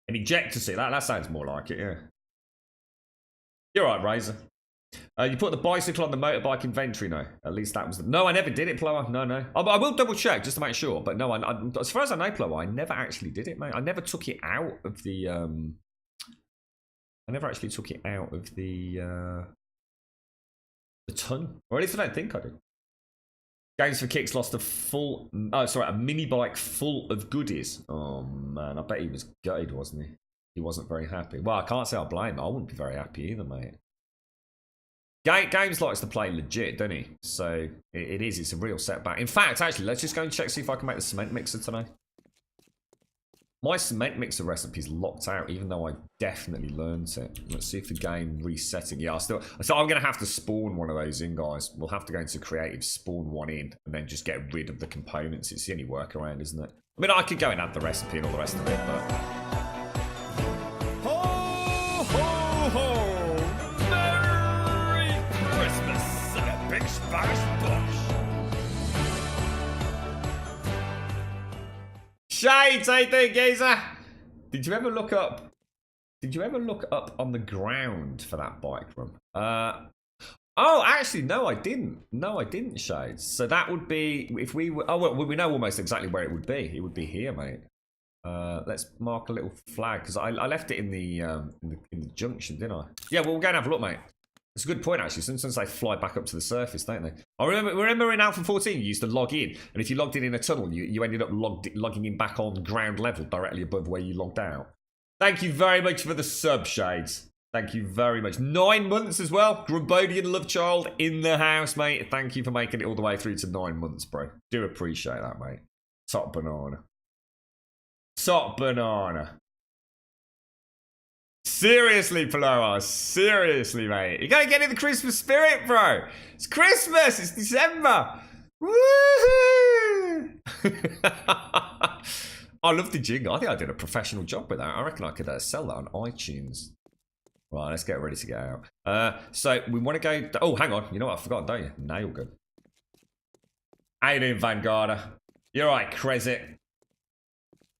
An ejector seat. That sounds more like it, yeah. You're right, Razor. You put the bicycle on the motorbike inventory, no. At least that was the... No, I never did it, Plower. No. I will double check just to make sure. But no, as far as I know, Plower, I never actually did it, mate. I never took it out of the... I never actually took it out of the ton. Or at least I don't think I did. Games for Kicks lost a mini bike full of goodies. Oh, man. I bet he was gutted, wasn't he? He wasn't very happy. Well, I can't say I blame him. I wouldn't be very happy either, mate. Games likes to play legit, doesn't he? So it is. It's a real setback. In fact, actually, let's just go and check, see if I can make the cement mixer today. My cement mixer recipe's locked out, even though I definitely learned it. Let's see if the game resetting. Yeah, so I'm going to have to spawn one of those in, guys. We'll have to go into creative, spawn one in, and then just get rid of the components. It's the only workaround, isn't it? I mean, I could go and add the recipe and all the rest of it, but... Ho, ho, ho! Merry Christmas and a big splash bush! Shades, how you doing, geezer? Did you ever look up on the ground for that bike run? Oh, actually, no, I didn't. No, I didn't, Shades. So that would be if we were. Oh, well, we know almost exactly where it would be. It would be here, mate. Let's mark a little flag because I left it in the junction, didn't I? Yeah, well, we'll go and have a look, mate. It's a good point, actually. Sometimes they fly back up to the surface, don't they? I remember in Alpha 14, you used to log in, and if you logged in a tunnel, you ended up logging in back on ground level, directly above where you logged out. Thank you very much for the sub, Shades. Thank you very much. 9 months as well. Grumbodian love child in the house, mate. Thank you for making it all the way through to 9 months, bro. Do appreciate that, mate. Top banana. Top banana. Seriously, Paloa. Seriously, mate. You gotta get in the Christmas spirit, bro. It's Christmas. It's December. Woohoo! I love the jingle. I think I did a professional job with that. I reckon I could sell that on iTunes. Right, let's get ready to get out. So we want to go... Oh, hang on. You know what? I forgot, don't you? Nail gun. How you doing, Vanguarder? You're right, Crescit.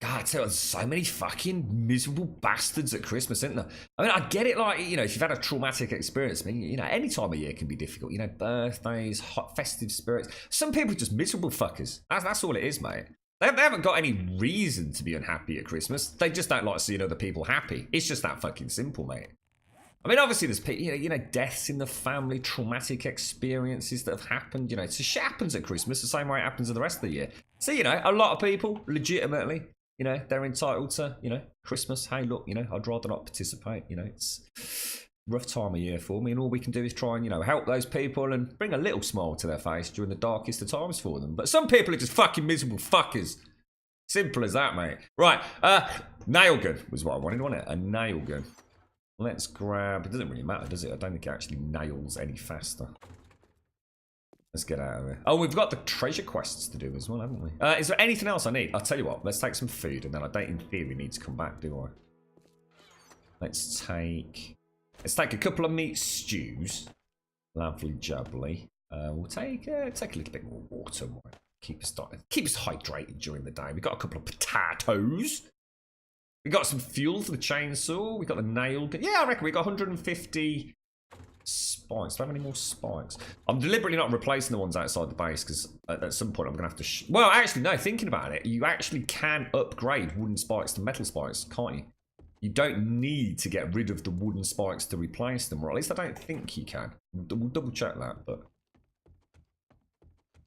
God, I tell you, there's so many fucking miserable bastards at Christmas, isn't there? I mean, I get it, like, you know, if you've had a traumatic experience, I mean, you know, any time of year can be difficult. You know, birthdays, hot festive spirits. Some people are just miserable fuckers. That's all it is, mate. They haven't got any reason to be unhappy at Christmas. They just don't like seeing other people happy. It's just that fucking simple, mate. I mean, obviously, there's people, you know, deaths in the family, traumatic experiences that have happened. You know, so shit happens at Christmas the same way it happens in the rest of the year. So, you know, a lot of people, legitimately, you know, they're entitled to, you know, Christmas. Hey, look, you know, I'd rather not participate. You know, it's a rough time of year for me, and all we can do is try and, you know, help those people and bring a little smile to their face during the darkest of times for them. But some people are just fucking miserable fuckers. Simple as that, mate. Right, nail gun was what I wanted, wasn't it? A nail gun. Let's grab... It doesn't really matter, does it? I don't think it actually nails any faster. Let's get out of there. Oh, we've got the treasure quests to do as well, haven't we? Is there anything else I need? I'll tell you what. Let's take some food, and then I don't, in theory, need to come back, do I? Let's take a couple of meat stews. Lovely jubbly. We'll take a little bit more water. Keep us hydrated during the day. We've got a couple of potatoes. We got some fuel for the chainsaw. We got the nail gun. Yeah, I reckon we got 150 spikes. Do I have any more spikes? I'm deliberately not replacing the ones outside the base because at some point I'm going to have to... Well, actually, no, thinking about it, you actually can upgrade wooden spikes to metal spikes, can't you? You don't need to get rid of the wooden spikes to replace them, or at least I don't think you can. We'll double check that, but...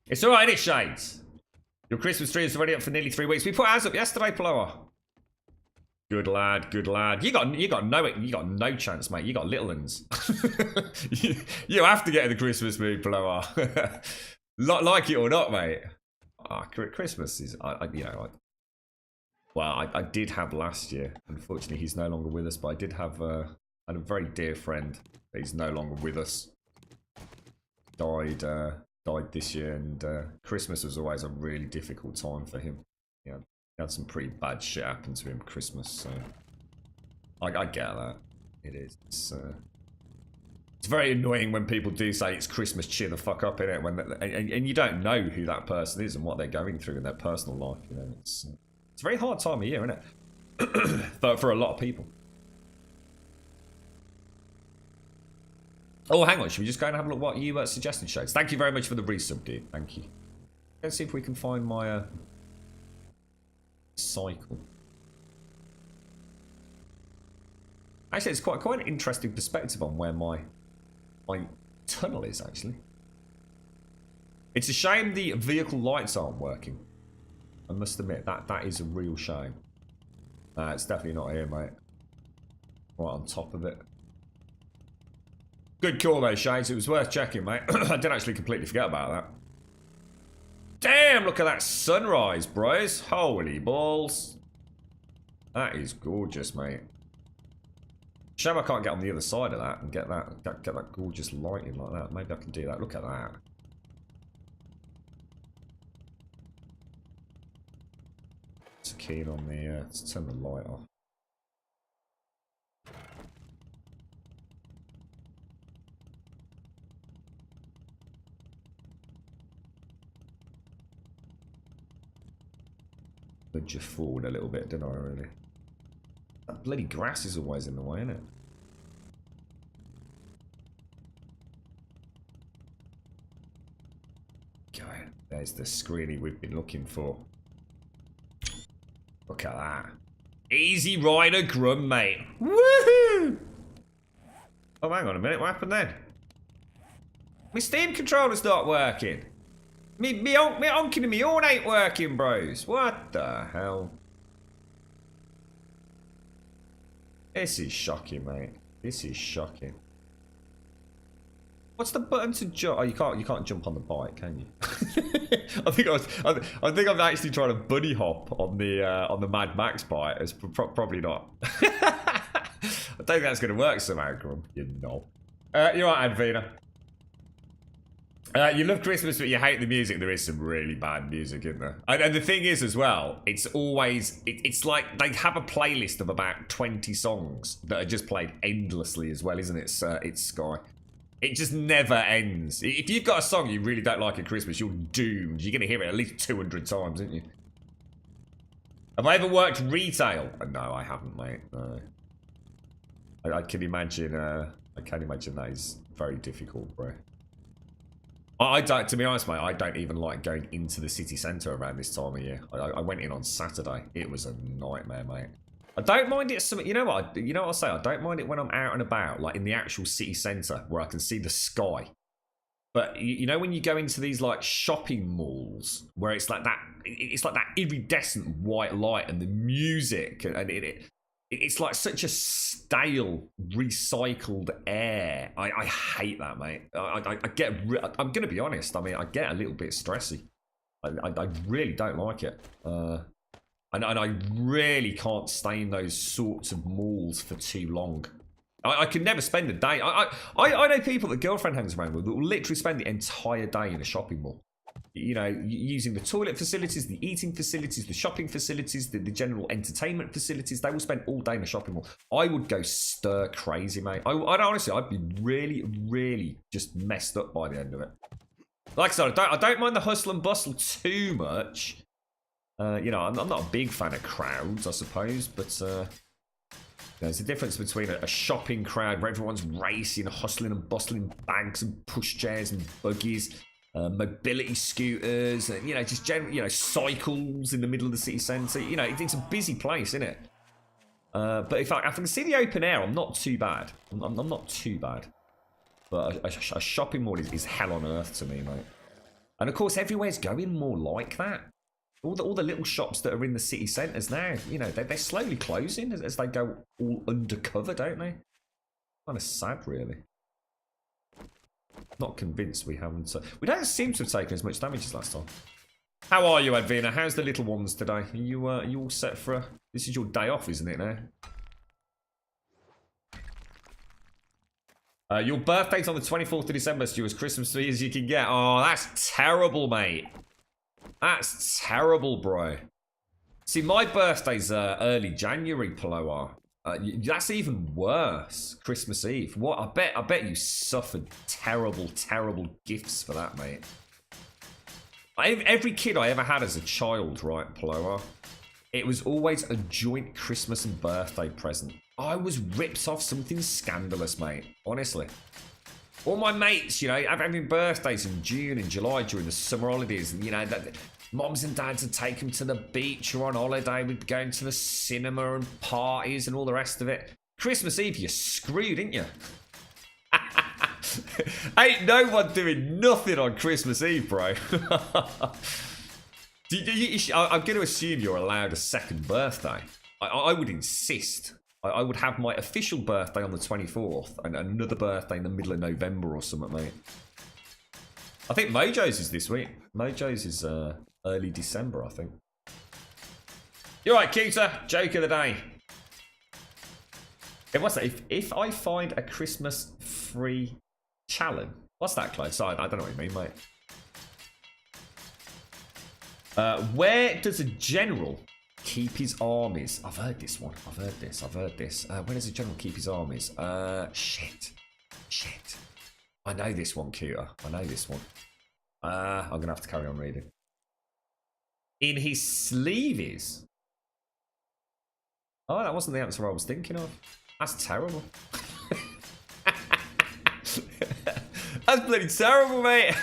It's alright, it's Shades. Your Christmas tree is already up for nearly 3 weeks. We put ours up yesterday, Plower. Good lad, good lad. You got no chance, mate. You got little uns. you have to get in the Christmas mood, Plower. Like it or not, mate. Christmas is, I did have last year. Unfortunately, he's no longer with us. But I did have a very dear friend. He's no longer with us. Died this year, and Christmas was always a really difficult time for him. Yeah, he had some pretty bad shit happen to him Christmas, so I get that. It is. It's very annoying when people do say it's Christmas, cheer the fuck up, innit? And you don't know who that person is and what they're going through in their personal life. You know, it's a very hard time of year, isn't it? for a lot of people. Oh, hang on. Should we just go and have a look what you suggested, Shades? Thank you very much for the resub, dude. Thank you. Let's see if we can find my cycle. Actually, it's quite an interesting perspective on where my tunnel is, actually. It's a shame the vehicle lights aren't working. I must admit, that is a real shame. It's definitely not here, mate. Right on top of it. Good call though, Shades. It was worth checking, mate. I did actually completely forget about that. Damn, look at that sunrise, bros. Holy balls. That is gorgeous, mate. Shame I can't get on the other side of that and get that gorgeous lighting like that. Maybe I can do that. Look at that. It's keen on the... let's turn the light off. Nudge you forward a little bit, didn't I, really? That bloody grass is always in the way, isn't it? God, there's the screeny we've been looking for. Look at that. Easy Rider Grum, mate. Woohoo! Oh, hang on a minute. What happened then? My Steam controller's not working. Me honking and me horn ain't working, bros. What the hell? This is shocking, mate. This is shocking. What's the button to jump? Oh, you can't jump on the bike, can you? I think I'm actually trying to bunny hop on the Mad Max bike. It's probably not. I don't think that's going to work somehow, Grum. You know. You're right, Advina. You love Christmas, but you hate the music. There is some really bad music in there. And the thing is, as well, it's always... It's like they have a playlist of about 20 songs that are just played endlessly as well, isn't it? It's Sky. It just never ends. If you've got a song you really don't like at Christmas, you're doomed. You're going to hear it at least 200 times, aren't you? Have I ever worked retail? No, I haven't, mate. No. I can imagine... I can imagine that is very difficult, bro. I don't, to be honest, mate, I don't even like going into the city centre around this time of year. I went in on Saturday. It was a nightmare, mate. I don't mind it. You know what? You know what I'll say? I don't mind it when I'm out and about, like in the actual city centre where I can see the sky. But you know when you go into these like shopping malls where it's like that iridescent white light and the music and it's like such a stale, recycled air. I hate that, mate. I'm gonna be honest. I mean, I get a little bit stressy. I really don't like it. And I really can't stay in those sorts of malls for too long. I could never spend a day. I know people that girlfriend hangs around with that will literally spend the entire day in a shopping mall. You know, using the toilet facilities, the eating facilities, the shopping facilities, the general entertainment facilities. They will spend all day in a shopping mall. I would go stir crazy, mate. I'd honestly, I'd be really, really just messed up by the end of it. Like I said, I don't mind the hustle and bustle too much. You know, I'm not a big fan of crowds, I suppose, but there's a difference between a shopping crowd where everyone's racing, hustling and bustling, bags and pushchairs and buggies, mobility scooters, and, you know, just general, you know, cycles in the middle of the city centre. You know, it's a busy place, isn't it? But if I can see the open air, I'm not too bad. I'm not too bad. But a shopping mall is hell on earth to me, mate. And of course, everywhere's going more like that. All the little shops that are in the city centres now, you know, they're slowly closing as they go all undercover, don't they? Kind of sad, really. Not convinced we haven't. We don't seem to have taken as much damage as last time. How are you, Edwina? How's the little ones today? Are you all set for this is your day off, isn't it now? Your birthday's on the 24th of December, Stu, as Christmas tree as you can get. Oh, that's terrible, mate. That's terrible, bro. See, my birthday's early January, Paloa. That's even worse. Christmas Eve. What? I bet you suffered terrible, terrible gifts for that, mate. Every kid I ever had as a child, right, Paloa, it was always a joint Christmas and birthday present. I was ripped off something scandalous, mate. Honestly. All my mates, you know, having birthdays in June and July during the summer holidays, and, you know, moms and dads would take them to the beach or on holiday. We'd go to the cinema and parties and all the rest of it. Christmas Eve, you're screwed, ain't you? Ain't no one doing nothing on Christmas Eve, bro. I'm going to assume you're allowed a second birthday. I would insist. I would have my official birthday on the 24th and another birthday in the middle of November or something, mate. I think Mojo's is this week. Mojo's is early December, I think. You're right, Cuter. Joke of the day. What's that? If I find a Christmas-free challenge. What's that, Close? I don't know what you mean, mate. Where does a general keep his armies? I've heard this one. I've heard this. Where does a general keep his armies? Shit. I know this one, Cuter. I know this one. I'm going to have to carry on reading. In his sleeves. Oh, that wasn't the answer I was thinking of. That's terrible. That's bloody terrible, mate.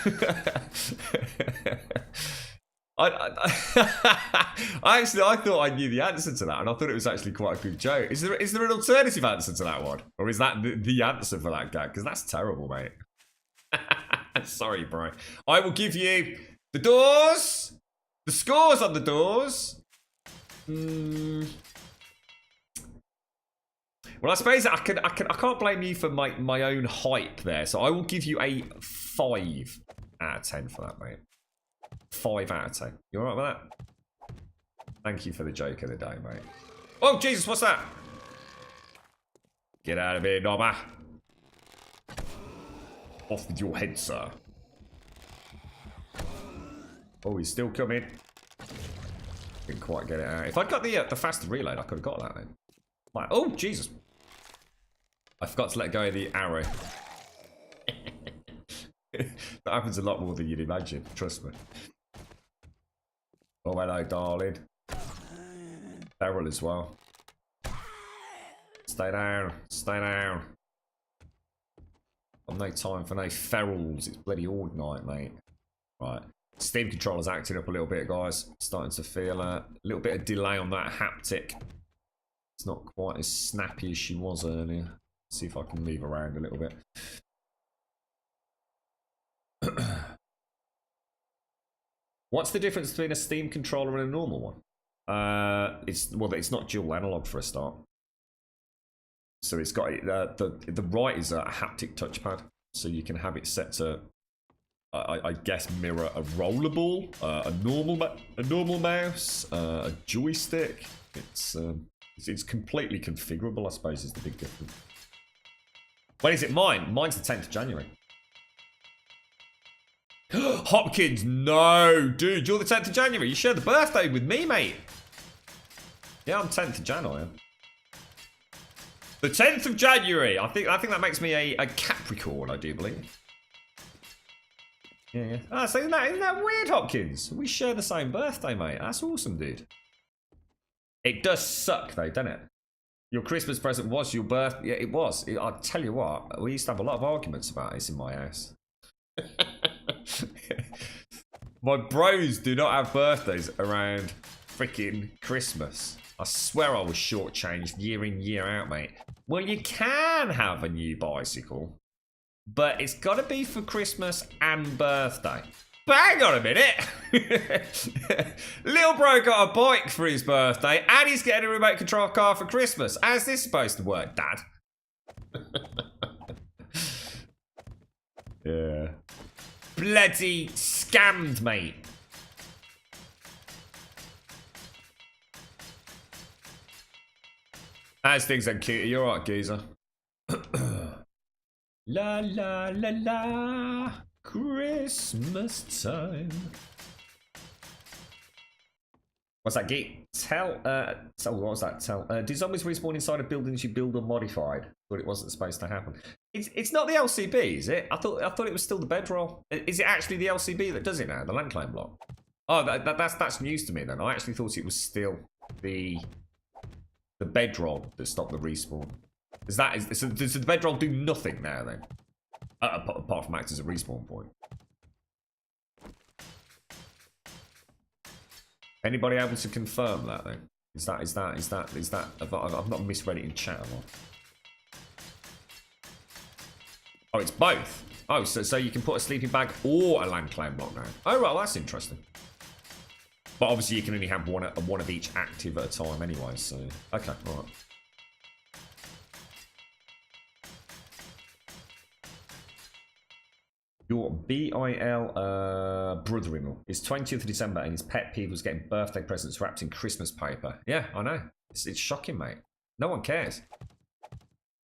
I thought I knew the answer to that, and I thought it was actually quite a good joke. Is there an alternative answer to that one, or is that the answer for that gag? Because that's terrible, mate. Sorry, bro. I will give you the doors, the scores on the doors. Well, I suppose I can't blame you for my own hype there. So I will give you a 5 out of 10 for that, mate. 5 out of 10. You alright with that? Thank you for the joke of the day, mate. Oh, Jesus, what's that? Get out of here, Nobber. Off with your head, sir. Oh, he's still coming. Didn't quite get it out. If I'd got the faster reload, I could have got that, then. Like, oh, Jesus. I forgot to let go of the arrow. That happens a lot more than you'd imagine, trust me. Oh, hello, darling. Feral as well. Stay down. Stay down. I've no time for no ferals. It's bloody all night, mate. Right. Steam controller's acting up a little bit, guys. Starting to feel a little bit of delay on that haptic. It's not quite as snappy as she was earlier. Let's see if I can move around a little bit. What's the difference between a Steam controller and a normal one? It's not dual analog for a start. So it's got the right is a haptic touchpad, so you can have it set to I guess mirror a rollerball, a normal mouse, a joystick. It's completely configurable, I suppose, is the big difference. When is it mine? Mine's the 10th of January. Hopkins, no, dude, you're the 10th of January. You share the birthday with me, mate. Yeah, I'm 10th of January. The 10th of January. I think that makes me a Capricorn, I do believe. Yeah. Ah, so isn't that weird, Hopkins? We share the same birthday, mate. That's awesome, dude. It does suck, though, doesn't it? Your Christmas present was your birthday. Yeah, it was. I'll tell you what, we used to have a lot of arguments about this in my house. My bros do not have birthdays around freaking Christmas. I swear I was shortchanged year in, year out, mate. Well, you can have a new bicycle, but it's got to be for Christmas and birthday. But hang on a minute. Little bro got a bike for his birthday and he's getting a remote control car for Christmas. How's this supposed to work, Dad? Yeah. Bloody scammed, mate. How's things then, cutie? You alright, geezer? La la la la. Christmas time. What's that, Geek? What was that? Do zombies respawn inside of buildings you build or modified? But it wasn't supposed to happen. It's not the LCB, is it? I thought it was still the bedroll. Is it actually the LCB that does it now? The land claim block? Oh, that's news to me then. I actually thought it was still the bedroll that stopped the respawn. Does the bedroll do nothing now then? Apart from act as a respawn point. Anybody able to confirm that then? Is that I've not misread it in chat or not? Oh, it's both. Oh, so you can put a sleeping bag or a land claim block now. Oh, right, well, that's interesting. But obviously you can only have one of each active at a time anyway, so okay, all right. Your BIL brother-in-law is 20th of December and his pet peeve was getting birthday presents wrapped in Christmas paper. Yeah, I know. It's shocking, mate. No one cares.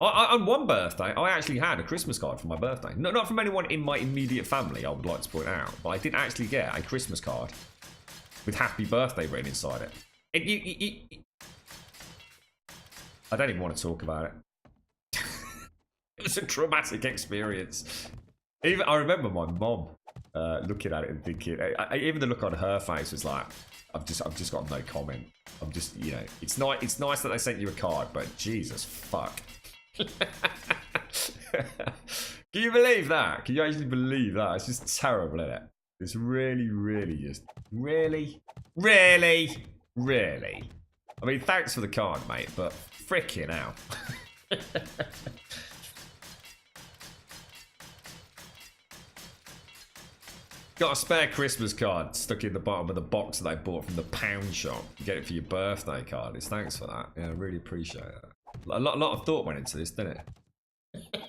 On one birthday, I actually had a Christmas card for my birthday. Not from anyone in my immediate family, I would like to point out. But I did actually get a Christmas card with happy birthday written inside it. I don't even want to talk about it. It was a traumatic experience. I remember my mom looking at it and thinking, even the look on her face was like, I've just got no comment. I'm just, you know, it's nice that they sent you a card, but Jesus fuck. Can you believe that? Can you actually believe that? It's just terrible, isn't it? It's really just really. I mean, thanks for the card, mate, but frickin' hell. Got a spare Christmas card stuck in the bottom of the box that I bought from the pound shop. You get it for your birthday card. It's thanks for that. Yeah, I really appreciate that. A lot of thought went into this, didn't it?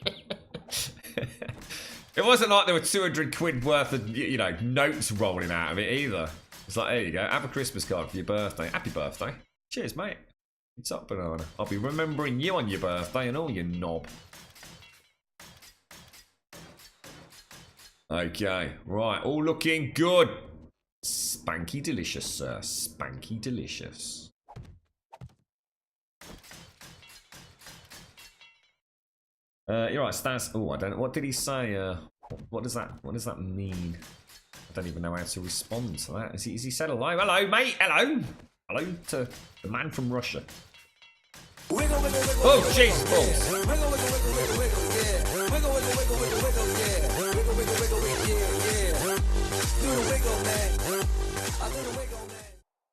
It wasn't like there were 200 quid worth of, you know, notes rolling out of it either. It's like, there you go. Have a Christmas card for your birthday. Happy birthday. Cheers, mate. What's up, banana? I'll be remembering you on your birthday and all, you knob. Okay, right, all looking good. Spanky delicious, sir. Spanky delicious. You're right, Stas. Oh, I don't know. What did he say? What does that mean? I don't even know how to respond to that. Has he said hello? Hello, mate. Hello. Hello to the man from Russia. Oh, jeez.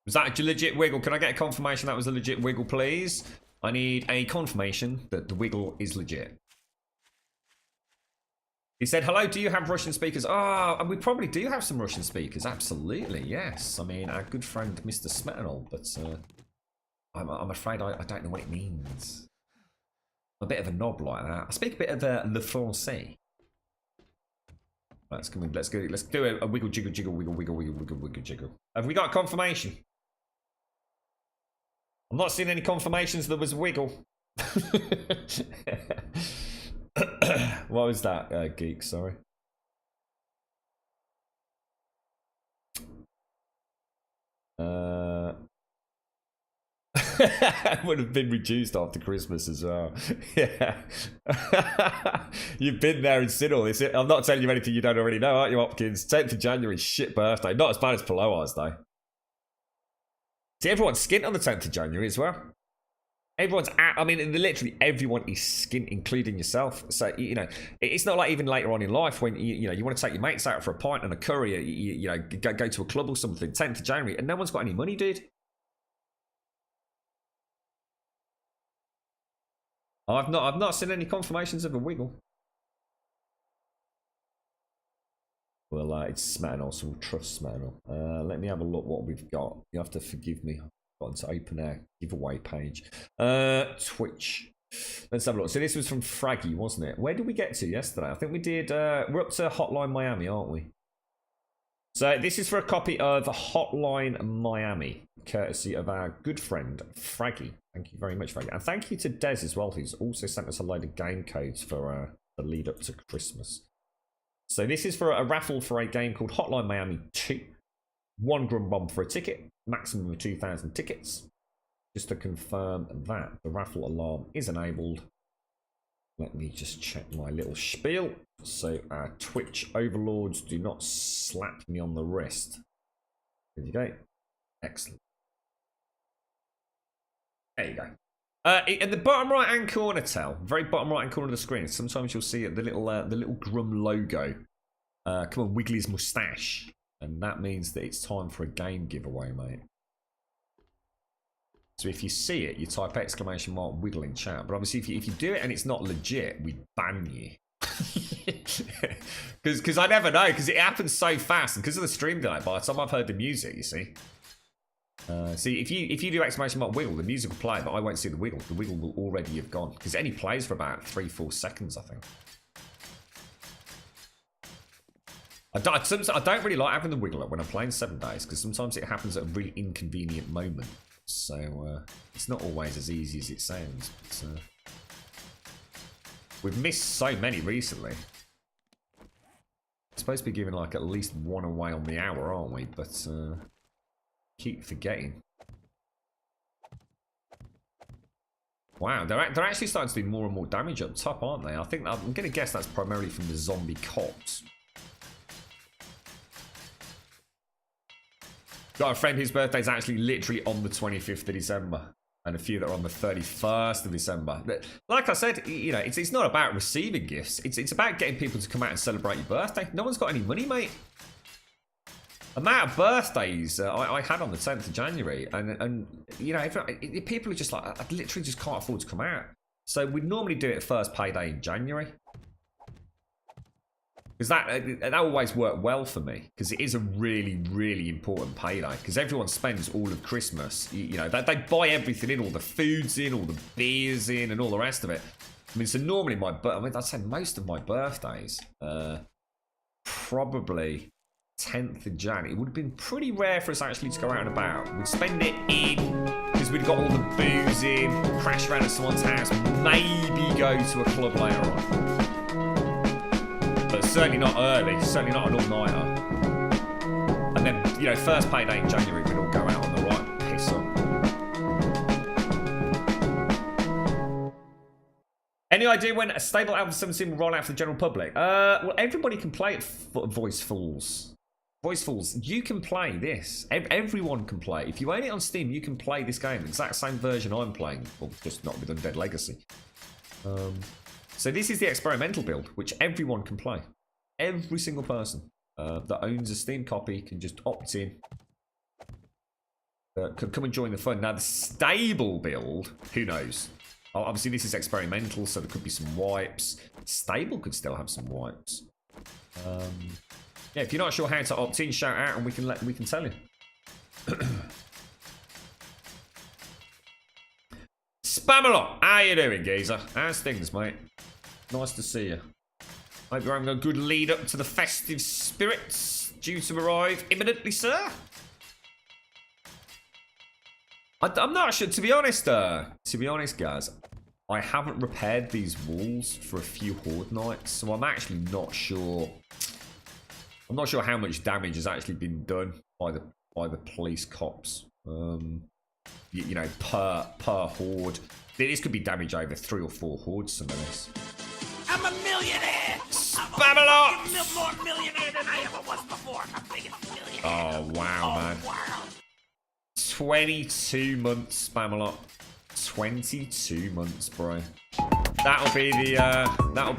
Was that a legit wiggle? Can I get a confirmation that was a legit wiggle, please? I need a confirmation that the wiggle is legit. He said, hello, do you have Russian speakers? Oh, and we probably do have some Russian speakers. Absolutely, yes. I mean, our good friend, Mr. Smetanol, but I'm afraid I don't know what it means. I'm a bit of a knob like that. I speak a bit of le français. Let's come in. Let's go. Let's do a wiggle, jiggle, jiggle, wiggle, wiggle, wiggle, wiggle, wiggle, jiggle. Have we got confirmation? I'm not seeing any confirmations there was a wiggle. What was that, geek? Sorry. Would have been reduced after Christmas as well. Yeah. You've been there and seen all this. I'm not telling you anything you don't already know, aren't you, Hopkins? 10th of January, shit birthday. Not as bad as Paloa's, though. See, everyone's skint on the 10th of January as well. Everyone's I mean, literally everyone is skint, including yourself. So, you know, it's not like even later on in life when, you know, you want to take your mates out for a pint and a curry, you know, go to a club or something, 10th of January, and no one's got any money, dude. I've not seen any confirmations of a wiggle. Well, it's Smatano, so we'll trust Smatano. Let me have a look what we've got. You have to forgive me. I've got to open our giveaway page. Twitch. Let's have a look. So this was from Fraggy, wasn't it? Where did we get to yesterday? I think we did... we're up to Hotline Miami, aren't we? So this is for a copy of Hotline Miami, courtesy of our good friend, Fraggy. Thank you very much, Fraggy. And thank you to Des as well, who's also sent us a load of game codes for the lead up to Christmas. So this is for a raffle for a game called Hotline Miami 2. 1 grum bomb for a ticket, maximum of 2,000 tickets. Just to confirm that the raffle alarm is enabled. Let me just check my little spiel. So our Twitch overlords do not slap me on the wrist. There you go. Excellent. There you go. In the bottom right hand corner, very bottom right hand corner of the screen, sometimes you'll see the little Grum logo. Come on, wiggle his moustache. And that means that it's time for a game giveaway, mate. So if you see it, you type exclamation mark wiggle in chat. But obviously, if you do it and it's not legit, we ban you. Because I never know, because it happens so fast, and because of the stream delay, by the time I've heard the music, you see. See, if you do exclamation mark wiggle, the music will play, but I won't see the wiggle. The wiggle will already have gone, because it only plays for about 3-4 seconds, I think. I don't really like having the wiggle up when I'm playing 7 days, because sometimes it happens at a really inconvenient moment. So it's not always as easy as it sounds. But, we've missed so many recently. We're supposed to be giving like at least one away on the hour, aren't we? But keep forgetting. Wow, they're actually starting to do more and more damage up top, aren't they? I'm going to guess that's primarily from the zombie cops. Got a friend whose birthday is actually literally on the 25th of December. And a few that are on the 31st of December. But like I said, you know, it's not about receiving gifts. It's about getting people to come out and celebrate your birthday. No one's got any money, mate. The amount of birthdays I had on the 10th of January. And you know, if people are just like, I literally just can't afford to come out. So we normally do it first payday in January. Because that always worked well for me. Because it is a really, really important payday. Because everyone spends all of Christmas. You know, they buy everything in. All the food's in, all the beer's in, and all the rest of it. I mean, so normally I'd say most of my birthdays, probably 10th of January. It would have been pretty rare for us actually to go out and about. We'd spend it in, because we'd got all the booze in, crash around at someone's house, maybe go to a club later on. But certainly not early, certainly not an all-nighter. And then, you know, first payday in January, we'd all go out on the right piss up. Any idea when a stable Alpha 17 will roll out for the general public? Well, everybody can play it. Voicefuls. Voicefuls, you can play this. Everyone can play. If you own it on Steam, you can play this game. The exact same version I'm playing. Well, just not with Undead Legacy. So this is the experimental build, which everyone can play. Every single person that owns a Steam copy can just opt in. Can come and join the fun. Now, the stable build, who knows? Obviously, this is experimental, so there could be some wipes. Stable could still have some wipes. Yeah, if you're not sure how to opt in, shout out and we can tell you. Spamalot, how you doing, geezer? How's things, mate? Nice to see you. Hope you're having a good lead up to the festive spirits due to arrive imminently, sir. I'm not sure, to be honest, guys. I haven't repaired these walls for a few Horde nights, so I'm actually not sure. I'm not sure how much damage has actually been done by the police cops. You know, per Horde. This could be damage over 3 or 4 Hordes, some of this. I'm a millionaire! Spam a lot! More millionaire than I ever was before. I'm the biggest millionaire. Oh, wow, man. World. 22 months, Spamalot. 22 months, bro. That'll be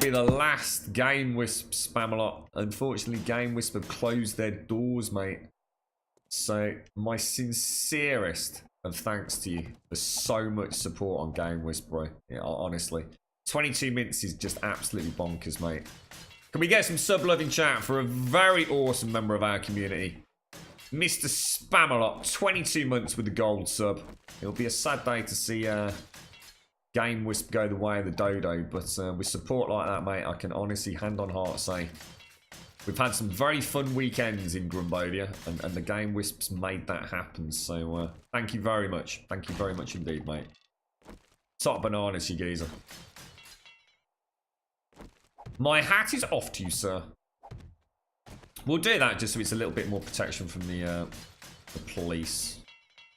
the last Game Wisp, Spamalot. Unfortunately, Game Wisp have closed their doors, mate. So, my sincerest of thanks to you for so much support on Game Wisp, bro. Yeah, honestly. 22 minutes is just absolutely bonkers, mate. Can we get some sub-loving chat for a very awesome member of our community? Mr. Spamalot, 22 months with the gold sub. It'll be a sad day to see Game Wisp go the way of the dodo, but with support like that, mate, I can honestly, hand on heart, say we've had some very fun weekends in Grumbovia, and the Game Wisps made that happen, so thank you very much. Thank you very much indeed, mate. Top bananas, you geezer. My hat is off to you, sir. We'll do that just so it's a little bit more protection from the police.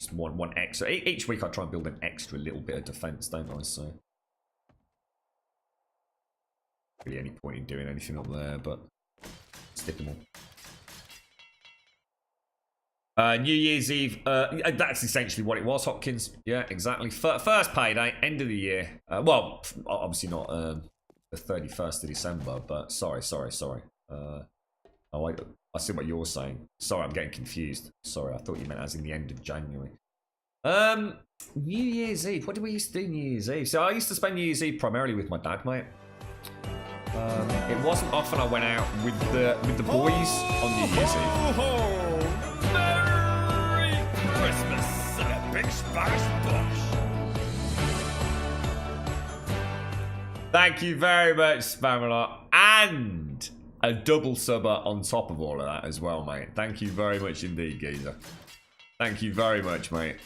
Just one extra. Each week I try and build an extra little bit of defense, don't I? So, really any point in doing anything up there, but stick them all. New Year's Eve. That's essentially what it was, Hopkins. Yeah, exactly. First payday, end of the year. Well, obviously not the 31st of December, but sorry. Oh, wait, I see what you're saying. Sorry, I'm getting confused. Sorry, I thought you meant as in the end of January. New Year's Eve. What did we used to do New Year's Eve? So I used to spend New Year's Eve primarily with my dad, mate. It wasn't often I went out with the boys on New Year's Eve. Merry Christmas and a big splash bosh. Thank you very much, Spamalot. And a double subber on top of all of that as well, mate. Thank you very much indeed, geezer. Thank you very much, mate.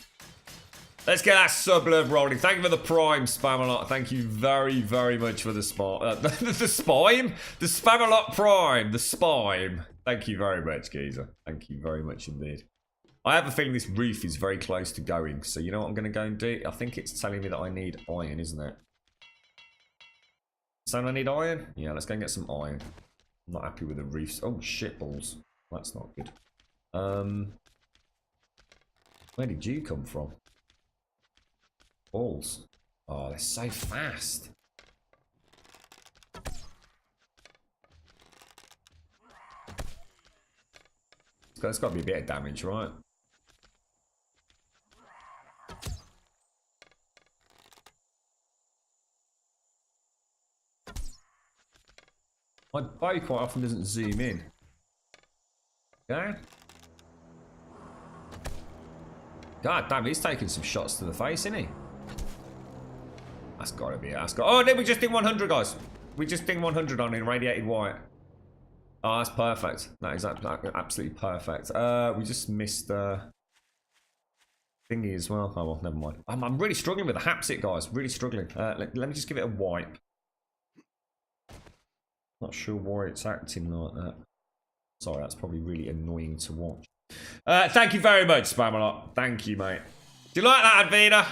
Let's get that sub love rolling. Thank you for the prime, Spamalot. Thank you very, very much for the spime. The spime? The Spamalot prime. The spime. Thank you very much, geezer. Thank you very much indeed. I have a feeling this roof is very close to going. So you know what I'm going to go and do? I think it's telling me that I need iron, isn't it? So I need iron? Yeah, let's go and get some iron. I'm not happy with the roofs. Oh, shit balls. That's not good. Where did you come from? Balls. Oh, they're so fast. It's got to be a bit of damage, right? My bow quite often doesn't zoom in. Okay. God damn, he's taking some shots to the face, isn't he? That's gotta be it. Oh, no, we just did 100, guys. We just did 100 on irradiated white. Oh, that's perfect. That is absolutely perfect. We just missed thingy as well. Oh, well, never mind. I'm really struggling with the Hapsit, guys. Really struggling. Let me just give it a wipe. Not sure why it's acting like that. Sorry, that's probably really annoying to watch. Thank you very much, Spamalot. Thank you, mate. Do you like that, Advina?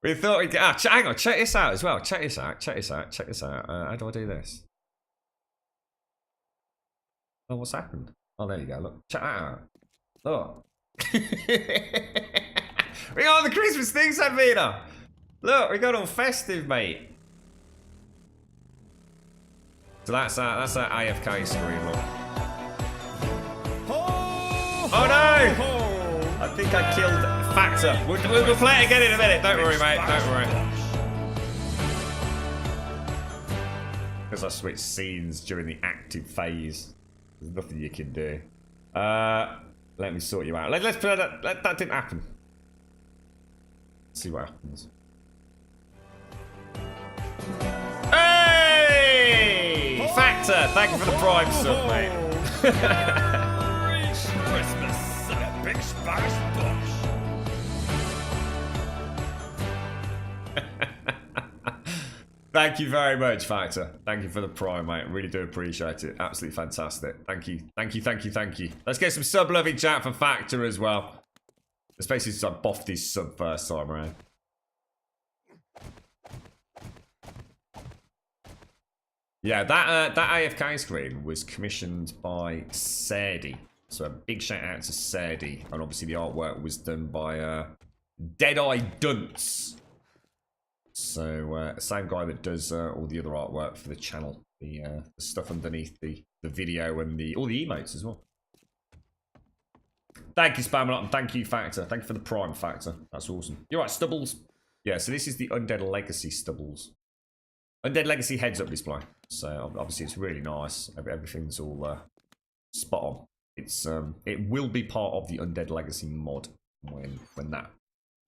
We thought we'd get... hang on, check this out as well. Check this out. How do I do this? Oh, what's happened? Oh, there you go. Look, check that out. Look. We got all the Christmas things, Advina. Look, we got all festive, mate. So that's our AFK screen, look. Oh no! I think I killed Factor. We'll play it again in a minute. Don't worry, mate. Don't worry. Because I switched scenes during the active phase. There's nothing you can do. Let me sort you out. Let's play that. That didn't happen. Let's see what happens. Factor, thank you for the Prime sub, mate. Merry Christmas and a big splash splash. Thank you very much, Factor. Thank you for the Prime, mate. Really do appreciate it. Absolutely fantastic. Thank you. Thank you, thank you, thank you. Let's get some sub-loving chat for Factor as well. Especially since I boffed his sub first time around. Yeah, that AFK screen was commissioned by Sadie. So a big shout out to Sadie. And obviously the artwork was done by Deadeye Dunce. So same guy that does all the other artwork for the channel, the stuff underneath the video and all the emotes as well. Thank you, Spamalot, and thank you, Factor. Thank you for the Prime, Factor. That's awesome. You're right, Stubbles. Yeah, so this is the Undead Legacy Stubbles. Undead Legacy heads-up display. So obviously it's really nice. Everything's all spot on. It's it will be part of the Undead Legacy mod when that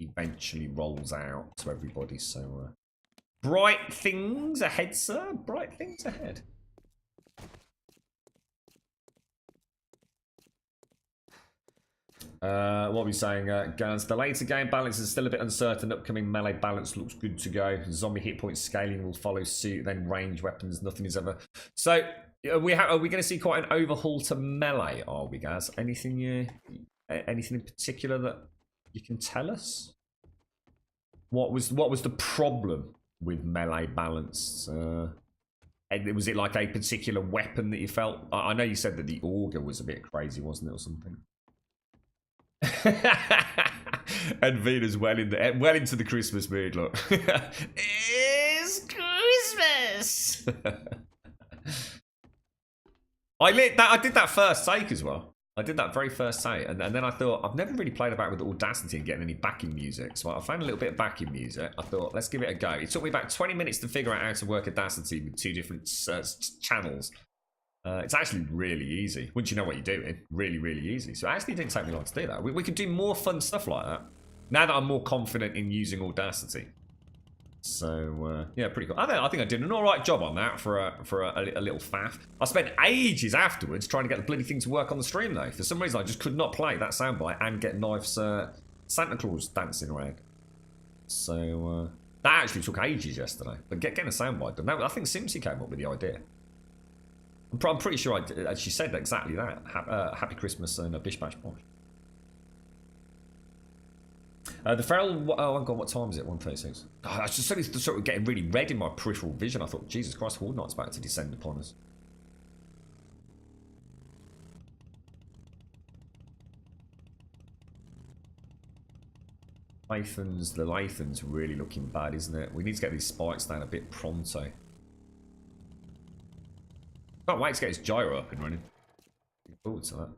eventually rolls out to everybody. So bright things ahead, sir. Bright things ahead. What are we saying, guys? The later game balance is still a bit uncertain. Upcoming melee balance looks good to go. Zombie hit point scaling will follow suit. Then range weapons, nothing is ever. So are we going to see quite an overhaul to melee? Are we, guys? Anything in particular that you can tell us? What was the problem with melee balance? Was it like a particular weapon that you felt? I know you said that the auger was a bit crazy, wasn't it, or something? And Vina's well into the Christmas mood. Look, it's Christmas. I did that first take as well. I did that very first take, and then I thought I've never really played about with Audacity and getting any backing music. So I found a little bit of backing music. I thought let's give it a go. It took me about 20 minutes to figure out how to work Audacity with two different channels. It's actually really easy once you know what you're doing. Really, really easy. So it actually didn't take me long to do that. We could do more fun stuff like that now that I'm more confident in using Audacity. So yeah, pretty cool. I think I did an all right job on that for a little faff. I spent ages afterwards trying to get the bloody thing to work on the stream though. For some reason, I just could not play that soundbite and get Knife's Santa Claus dancing around. So that actually took ages yesterday. But getting a soundbite done. I think Simsy came up with the idea. I'm pretty sure she said exactly that. Happy Christmas and a bish bash bosh. The feral. Oh my god, what time is it? 1:36. Oh, I was just sort of getting really red in my peripheral vision. I thought, Jesus Christ, Horde Knight's about to descend upon us. The Lathan's really looking bad, isn't it? We need to get these spikes down a bit pronto. Can't wait to get his gyro up and running. Looking forward to that.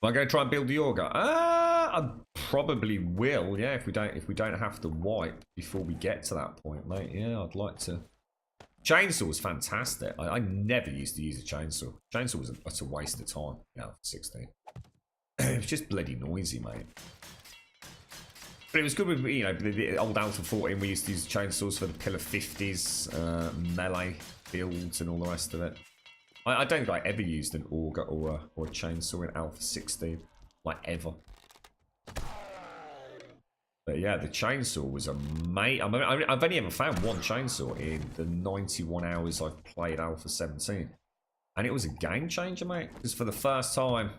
Am I going to try and build the auger? I probably will. Yeah, if we don't have to wipe before we get to that point, mate. Yeah, I'd like to. Chainsaw was fantastic. I never used to use a chainsaw. Chainsaw was an utter waste of time. Yeah, for 16. It was just bloody noisy, mate. But it was good with, you know, the old Alpha 14. We used to use chainsaws for the Pillar 50s, melee builds, and all the rest of it. I don't think I ever used an auger or a chainsaw in Alpha 16, like ever. But yeah, the chainsaw was amazing. I've only ever found one chainsaw in the 91 hours I've played Alpha 17, and it was a game changer, mate. Because for the first time,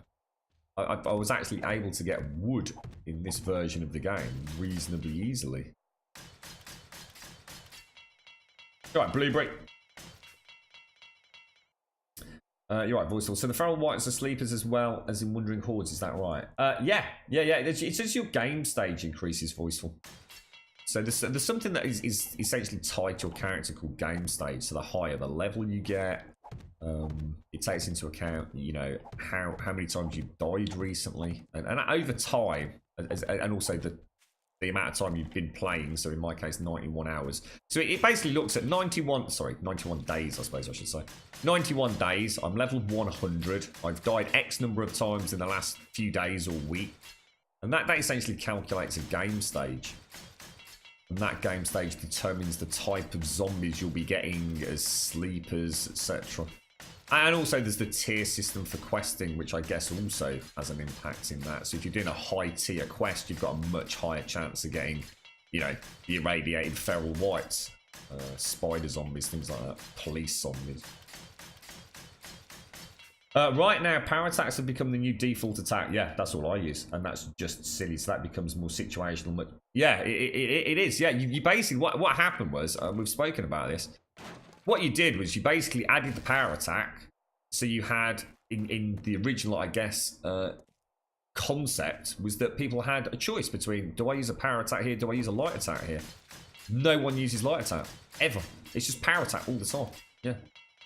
I was actually able to get wood in this version of the game reasonably easily. Alright, Blueberry. You're right, Voiceful. So the Feral Whites are sleepers as well as in Wandering Hordes, is that right? Yeah. It's just your game stage increases, Voiceful. So there's something that is essentially tied to your character called game stage. So the higher the level you get, it takes into account, you know, how many times you've died recently, and over time, and also the amount of time you've been playing. So in my case, 91 hours. So it basically looks at 91 days, I suppose I should say. 91 days. I'm level 100. I've died X number of times in the last few days or week, and that essentially calculates a game stage. And that game stage determines the type of zombies you'll be getting as sleepers, etc. And also there's the tier system for questing, which I guess also has an impact in that. So if you're doing a high tier quest, you've got a much higher chance of getting, you know, the irradiated feral whites, spider zombies, things like that, police zombies. Right now, power attacks have become the new default attack. Yeah, that's all I use, and that's just silly. So that becomes more situational. But yeah, it is. Yeah, you basically what happened was we've spoken about this. What you did was you basically added the power attack. So you had in the original, I guess, concept was that people had a choice between, do I use a power attack here? Do I use a light attack here? No one uses light attack ever. It's just power attack all the time. Yeah.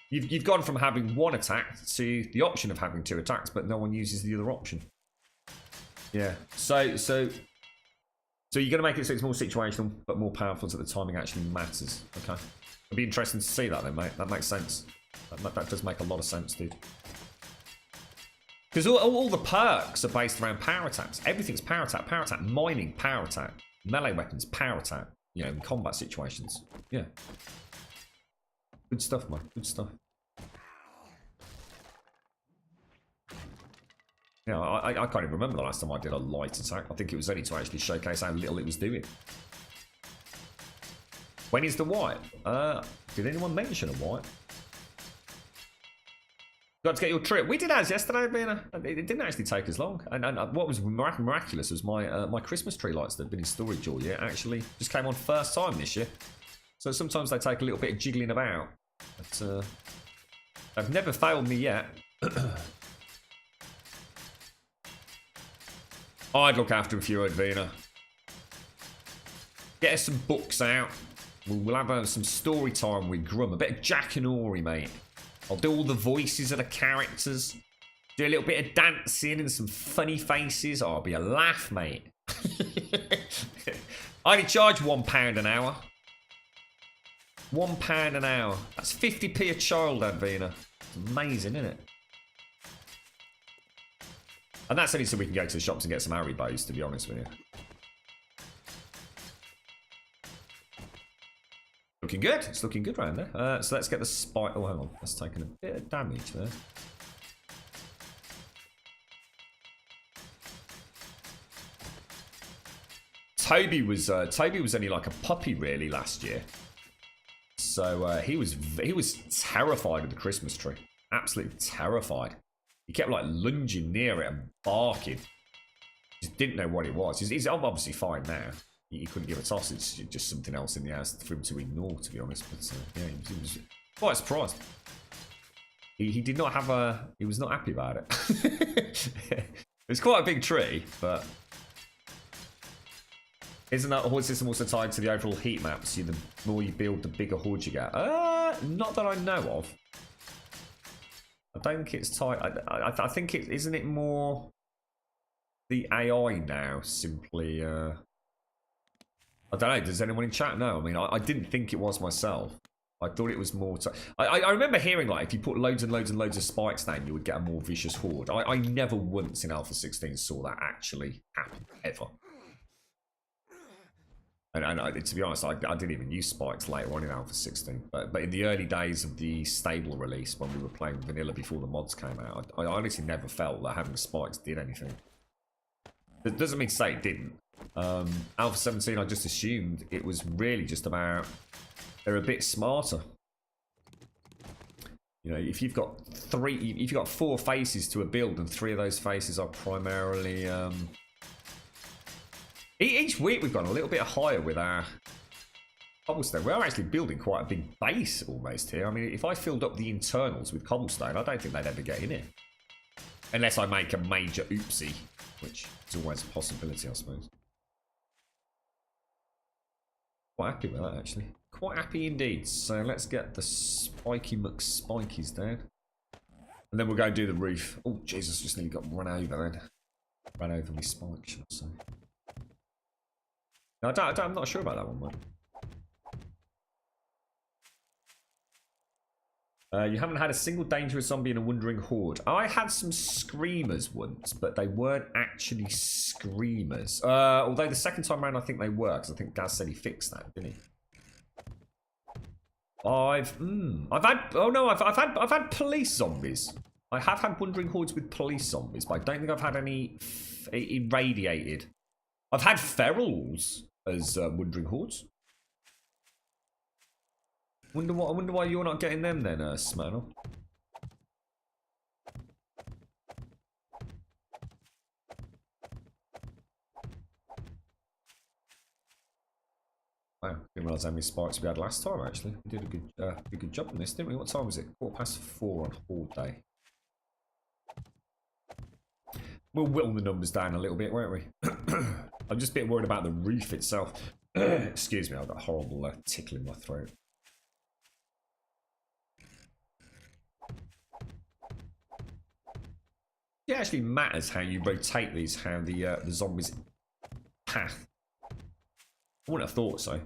You've gone from having one attack to the option of having two attacks, but no one uses the other option. Yeah. So you're going to make it so it's more situational, but more powerful, so the timing actually matters. Okay. It'd be interesting to see that then, mate. That makes sense. That does make a lot of sense, dude. Because all the perks are based around power attacks. Everything's power attack, mining, power attack, melee weapons, power attack. You know, in combat situations. Yeah. Good stuff, man. Good stuff. Yeah, I can't even remember the last time I did a light attack. I think it was only to actually showcase how little it was doing. When is the white? Did anyone mention a white? Got to get your trip. We did ours yesterday, Bina. It didn't actually take as long. And what was miraculous was my Christmas tree lights that had been in storage all year actually just came on first time this year. So sometimes they take a little bit of jiggling about. But they've never failed me yet. I'd look after him if you were Advina. Get us some books out. We'll have some story time with Grum. A bit of Jack and Ori, mate. I'll do all the voices of the characters. Do a little bit of dancing and some funny faces. Oh, it'll be a laugh, mate. I only charge £1 an hour. £1 an hour. That's 50p a child, Advina. It's amazing, isn't it? And that's only so we can go to the shops and get some Harry bows, to be honest with you. Looking good. It's looking good around there. So let's get the spike. Oh, hang on. That's taken a bit of damage there. Toby was only like a puppy really last year. So he was terrified of the Christmas tree. Absolutely terrified. He kept like lunging near it and barking. Just didn't know what it was. He's obviously fine now. He couldn't give a toss. It's just something else in the house for him to ignore, to be honest. But yeah, he was quite surprised. He did not have a. He was not happy about it. It's quite a big tree, but isn't that horde system also tied to the overall heat map? So the more you build, the bigger horde you get. Not that I know of. I don't think it's tied. I think it isn't it more the AI now simply. I don't know. Does anyone in chat know? I mean, I didn't think it was myself. I thought it was more. I remember hearing like if you put loads and loads and loads of spikes down, you would get a more vicious horde. I never once in Alpha 16 saw that actually happen ever. And to be honest, I didn't even use spikes later on in Alpha 16. But in the early days of the stable release, when we were playing vanilla before the mods came out, I honestly never felt that having spikes did anything. It doesn't mean to say it didn't. Alpha 17, I just assumed it was really just about they're a bit smarter. You know, if you've got 4 faces to a build and 3 of those faces are primarily each week we've gone a little bit higher with our cobblestone. We're actually building quite a big base almost here. I mean, if I filled up the internals with cobblestone, I don't think they'd ever get in it. Unless I make a major oopsie, which is always a possibility, I suppose. Quite happy with that, actually. Quite happy indeed. So let's get the spiky McSpikies down. And then we'll go and do the roof. Oh, Jesus, just nearly got run over then. Ran over me spike, should I say. No, I'm not sure about that one, man. You haven't had a single dangerous zombie in a wandering horde. I had some screamers once, but they weren't actually screamers. Although the second time around, I think they were, because I think Gaz said he fixed that, didn't he? I've had police zombies. I have had wandering hordes with police zombies, but I don't think I've had any irradiated. I've had ferals as wandering hordes. I wonder why you're not getting them then, Smano. Wow, didn't realise how many spikes we had last time. Actually, we did a good job on this, didn't we? What time was it? 4:15 on Horde Day. We'll whittle the numbers down a little bit, won't we? I'm just a bit worried about the reef itself. Excuse me, I've got a horrible tickle in my throat. It actually matters how you rotate these, how the zombies path. I wouldn't have thought so.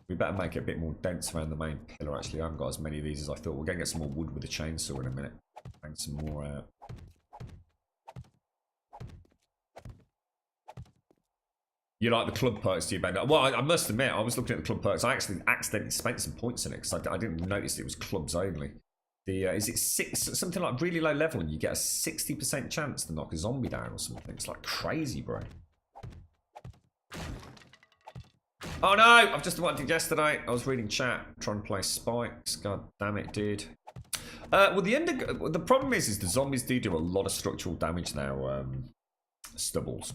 We better make it a bit more dense around the main pillar, actually. I haven't got as many of these as I thought. We're going to get some more wood with a chainsaw in a minute. Bang some more out. You like the club perks, do you, Ben? Well, I must admit, I was looking at the club perks. I actually accidentally spent some points in it because I didn't notice it was clubs only. Is it something like really low level and you get a 60% chance to knock a zombie down or something? It's like crazy, bro. Oh no! I've just what I did yesterday. I was reading chat, trying to play spikes. God damn it, dude. Well, the problem is the zombies do a lot of structural damage now. Stubbles.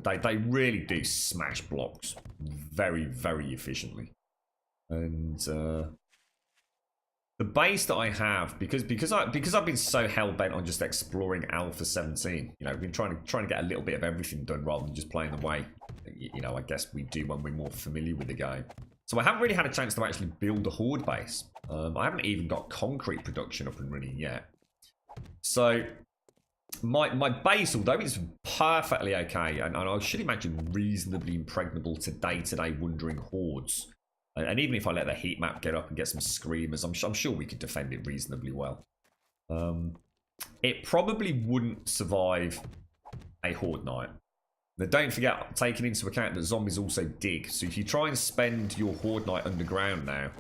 They really do smash blocks very, very efficiently. And the base that I have, because I've been so hell bent on just exploring Alpha 17, you know, I've been trying to get a little bit of everything done rather than just playing the way, you know, I guess we do when we're more familiar with the game. So I haven't really had a chance to actually build a horde base. I haven't even got concrete production up and running yet. So my base, although it's perfectly okay, and I should imagine reasonably impregnable to day-to-day wandering hordes. And even if I let the heat map get up and get some screamers, I'm sure we could defend it reasonably well. It probably wouldn't survive a horde night. Now, don't forget, taking into account that zombies also dig. So if you try and spend your horde night underground now...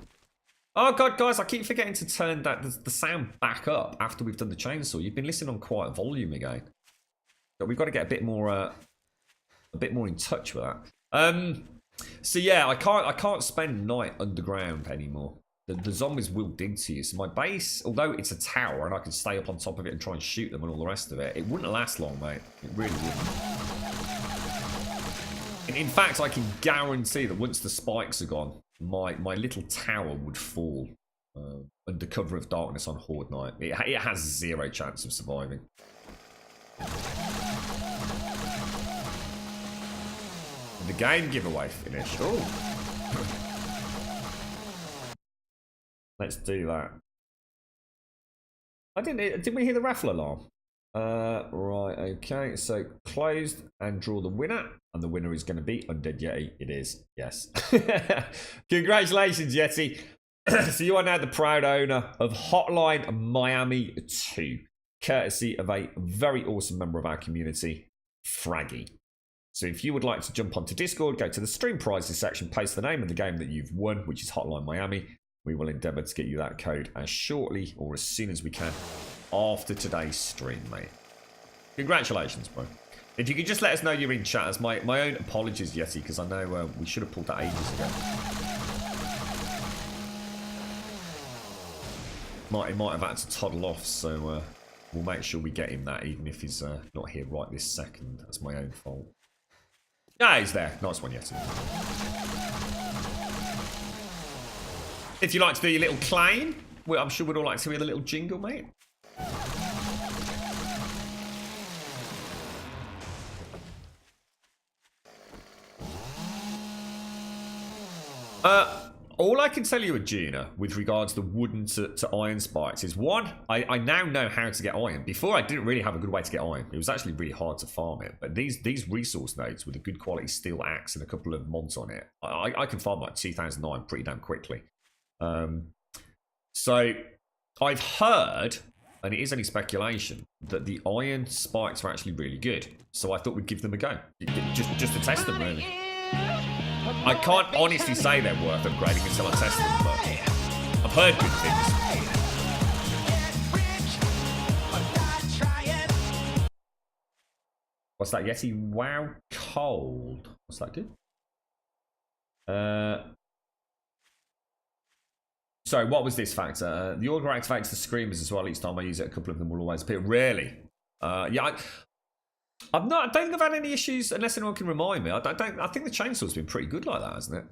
Oh god, guys, I keep forgetting to turn the sound back up after we've done the chainsaw. You've been listening on quiet volume again. But we've got to get a bit more in touch with that. So yeah, I can't spend night underground anymore. The zombies will dig to you. So my base, although it's a tower and I can stay up on top of it and try and shoot them and all the rest of it, it wouldn't last long, mate. It really wouldn't. In fact, I can guarantee that once the spikes are gone, my little tower would fall under cover of darkness on Horde Night. It has zero chance of surviving. The game giveaway finished. Oh, let's do that. Didn't we hear the raffle alarm? Right, okay. So closed and draw the winner, and the winner is going to be Undead Yeti. It is, yes. Congratulations, Yeti. So you are now the proud owner of Hotline Miami 2, courtesy of a very awesome member of our community, Fraggy. So if you would like to jump onto Discord, go to the stream prizes section, post the name of the game that you've won, which is Hotline Miami. We will endeavour to get you that code as shortly or as soon as we can after today's stream, mate. Congratulations, bro. If you could just let us know you're in chat, as my own apologies, Yeti, because I know we should have pulled that ages ago. He might have had to toddle off, so we'll make sure we get him that, even if he's not here right this second. That's my own fault. Ah, he's there. Nice one, Yeti. If you like to do your little claim, well, I'm sure we'd all like to hear the little jingle, mate. All I can tell you, Agena, with regards to wooden to iron spikes is one, I now know how to get iron. Before I didn't really have a good way to get iron. It was actually really hard to farm it. But these resource nodes with a good quality steel axe and a couple of mods on it, I can farm like 2009 pretty damn quickly. So I've heard, and it is only speculation, that the iron spikes are actually really good. So I thought we'd give them a go. Just to test them, really. I can't honestly say they're worth upgrading until I test them, but I've heard good things. What's that, Yeti? Wow, cold. What's that do? Sorry, what was this factor? The auger activates the screamers as well. Each time I use it, a couple of them will always appear. Really? Yeah, I don't think I've had any issues unless anyone can remind me. I think the chainsaw's been pretty good like that, hasn't it?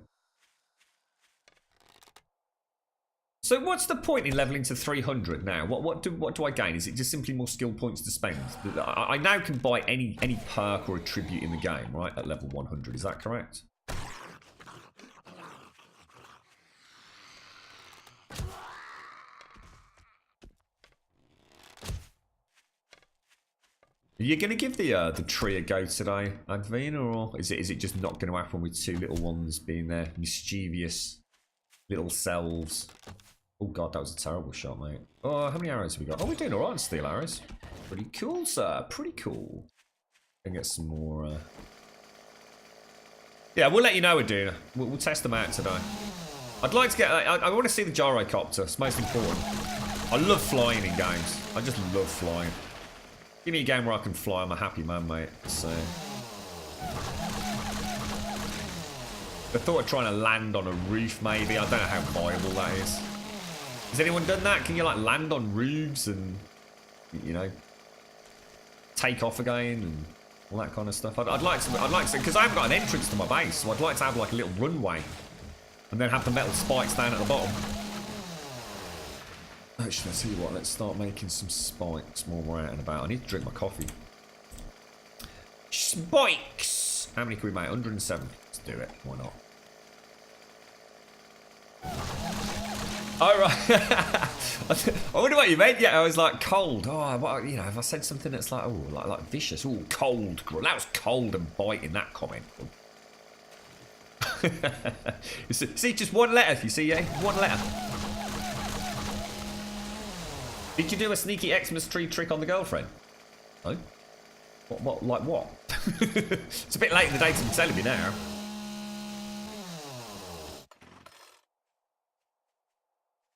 So what's the point in leveling to 300 now? What do I gain? Is it just simply more skill points to spend? I now can buy any perk or attribute in the game, right? At level 100, is that correct? Are you going to give the tree a go today, Advina, or is it just not going to happen with two little ones being there, mischievous little selves? Oh god, that was a terrible shot, mate. Oh, how many arrows have we got? Oh, we're doing alright on steel arrows. Pretty cool, sir. Pretty cool. Can get some more. Yeah, we'll let you know, Aduna. We'll test them out today. I'd like to get. I want to see the gyrocopter. It's most important. I love flying in games. I just love flying. Give me a game where I can fly, I'm a happy man, mate. So the thought of trying to land on a roof, maybe. I don't know how viable that is. Has anyone done that? Can you like land on roofs and, you know, take off again and all that kind of stuff? I'd like to, because I haven't got an entrance to my base, so I'd like to have like a little runway and then have the metal spikes down at the bottom. Actually, I'll tell you what, let's start making some spikes while we're out and about. I need to drink my coffee. Spikes! How many can we make? 107. Let's do it. Why not? Alright. I wonder what you meant. Yeah, I was like, cold. Oh, what, you know, if I said something that's like, oh, like vicious. Oh, cold. That was cold and biting, that comment. See, just one letter, you see, yeah? One letter. Did you do a sneaky Xmas tree trick on the girlfriend? Oh? What, like what? It's a bit late in the day to be telling me now.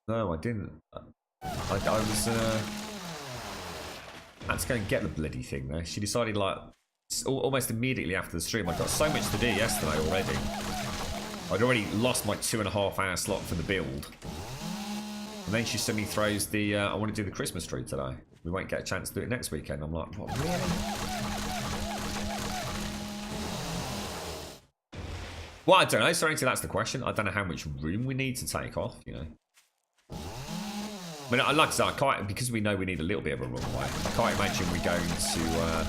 No, I didn't. I was, I had to go and get the bloody thing though. She decided like, almost immediately after the stream, I got so much to do yesterday already. I'd already lost my 2.5 hour slot for the build. And then she suddenly throws the, I want to do the Christmas tree today. We won't get a chance to do it next weekend. I'm like, what, really? Well, I don't know. So that's the question. I don't know how much room we need to take off, you know. I mean, like I said, I can't, because we know we need a little bit of a runway. I can't imagine we're going to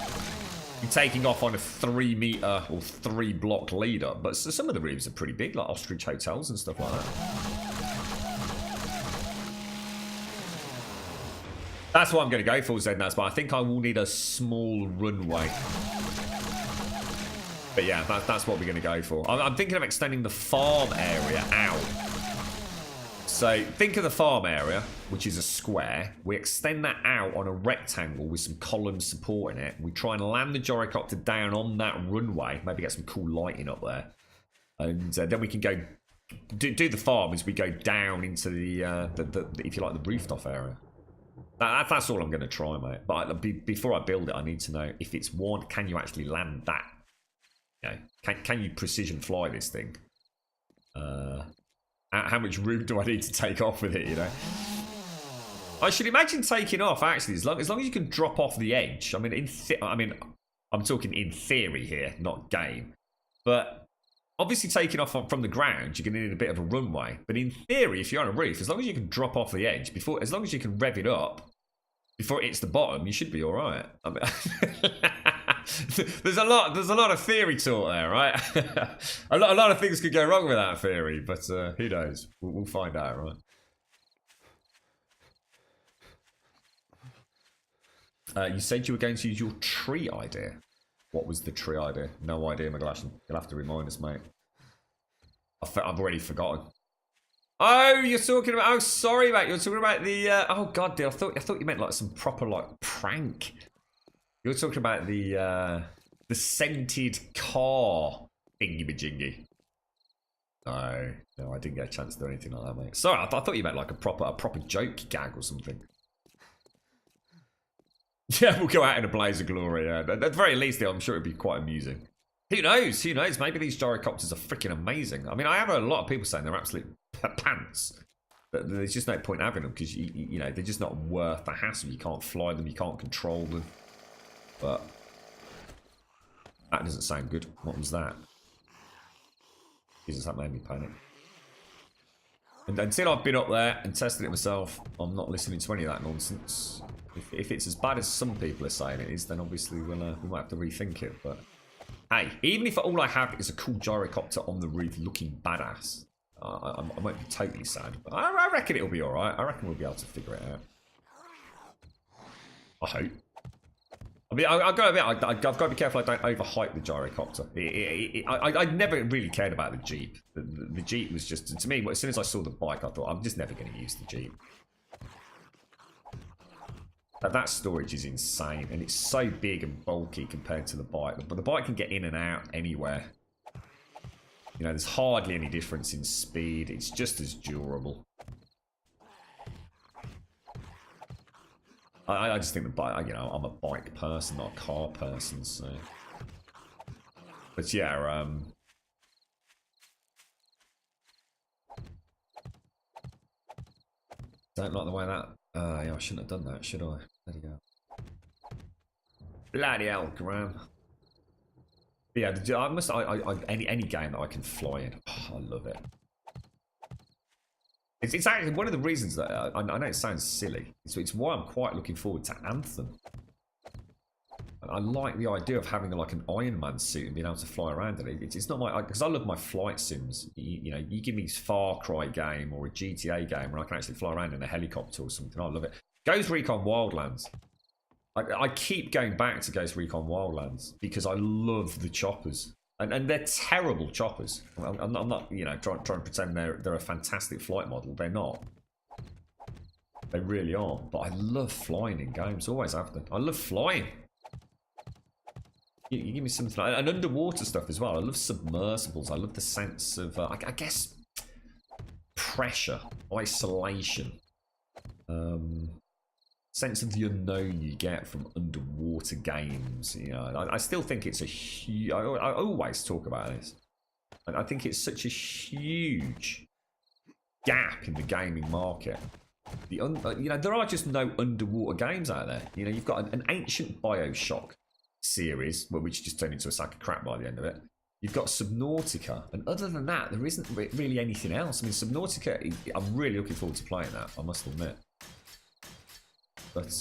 be taking off on a 3 meter or 3 block leader. But some of the rooms are pretty big, like ostrich hotels and stuff like that. That's what I'm going to go for, Zednaz, but I think I will need a small runway. But yeah, that's what we're going to go for. I'm thinking of extending the farm area out. So think of the farm area, which is a square. We extend that out on a rectangle with some columns supporting it. We try and land the gyrocopter down on that runway. Maybe get some cool lighting up there. And then we can go do the farm as we go down into the if you like, the roofed off area. That's all I'm going to try, mate. But before I build it, I need to know if it's one, can you actually land that? You know, can you precision fly this thing? How much room do I need to take off with it, you know? I should imagine taking off, actually, as long as you can drop off the edge. I mean, I'm talking in theory here, not game. But obviously taking off from the ground, you're going to need a bit of a runway. But in theory, if you're on a roof, as long as you can drop off the edge, as long as you can rev it up before it hits the bottom, you should be all right. I mean, There's a lot of theory taught there, right? a lot of things could go wrong with that theory, but who knows? We'll find out, right? You said you were going to use your tree idea. What was the tree idea? No idea, McGlashan. You'll have to remind us, mate. I've already forgotten. Oh, you're talking about... Oh, sorry, mate. You're talking about the... oh, God, dude, I thought you meant like some proper, like, prank. You're talking about the scented car thingy-majingy. No, I didn't get a chance to do anything like that, mate. Sorry, I thought you meant like a proper joke gag or something. Yeah, we'll go out in a blaze of glory. Yeah. At the very least, I'm sure it'd be quite amusing. Who knows? Who knows? Maybe these gyrocopters are freaking amazing. I mean, I have a lot of people saying they're absolute pants. But there's just no point having them because, you know, they're just not worth the hassle. You can't fly them. You can't control them. But that doesn't sound good. What was that? Jesus, that made me panic. And until I've been up there and tested it myself, I'm not listening to any of that nonsense. If it's as bad as some people are saying it is, then obviously we might have to rethink it. But hey, even if all I have is a cool gyrocopter on the roof looking badass, I won't be totally sad. But I reckon it'll be alright. I reckon we'll be able to figure it out. I hope. I mean, I've got to be careful I don't overhype the gyrocopter. I never really cared about the Jeep. The Jeep was just, to me, as soon as I saw the bike, I thought, I'm just never going to use the Jeep. That storage is insane, and it's so big and bulky compared to the bike. But the bike can get in and out anywhere. You know, there's hardly any difference in speed. It's just as durable. I just think the bike, you know, I'm a bike person, not a car person, so. But yeah, don't like the way that. Yeah, I shouldn't have done that, should I? There you go. Bloody hell, Graham. But yeah, any game that I can fly in, oh, I love it. It's actually one of the reasons that I know it sounds silly. It's why I'm quite looking forward to Anthem. I like the idea of having like an Iron Man suit and being able to fly around in it. It's not my, because I love my flight sims. You know, you give me a Far Cry game or a GTA game where I can actually fly around in a helicopter or something. I love it. Ghost Recon Wildlands. I keep going back to Ghost Recon Wildlands because I love the choppers. And they're terrible choppers. I'm not, you know, trying to pretend they're a fantastic flight model. They're not. They really aren't. But I love flying in games. Always have done. I love flying. You give me something like, and underwater stuff as well. I love submersibles. I love the sense of, I guess, pressure, isolation, sense of the unknown you get from underwater games. You know, I still think it's a huge. I always talk about this, and I think it's such a huge gap in the gaming market. You know, there are just no underwater games out there. You know, you've got an ancient BioShock series, which just turned into a sack of crap by the end of it. You've got Subnautica, and other than that, there isn't really anything else. I mean, Subnautica, I'm really looking forward to playing that, I must admit. But,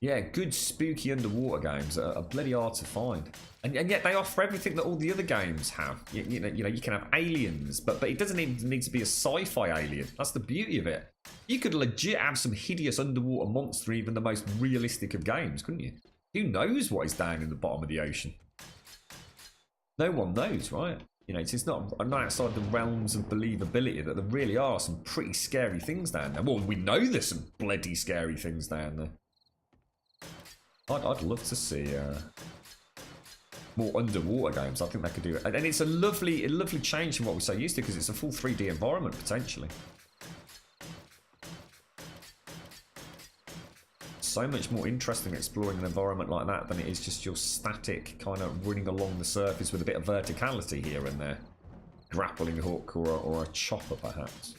yeah, good spooky underwater games are bloody hard to find. And yet they offer everything that all the other games have. You know, you can have aliens, but it doesn't even need to be a sci-fi alien. That's the beauty of it. You could legit have some hideous underwater monster, even the most realistic of games, couldn't you? Who knows what is down in the bottom of the ocean? No one knows, right? You know, it's not outside the realms of believability that there really are some pretty scary things down there. Well, we know there's some bloody scary things down there. I'd love to see more underwater games. I think they could do it. And it's a lovely change from what we're so used to, because it's a full 3D environment, potentially. So much more interesting exploring an environment like that than it is just your static kind of running along the surface with a bit of verticality here and there. Grappling hook or a chopper, perhaps.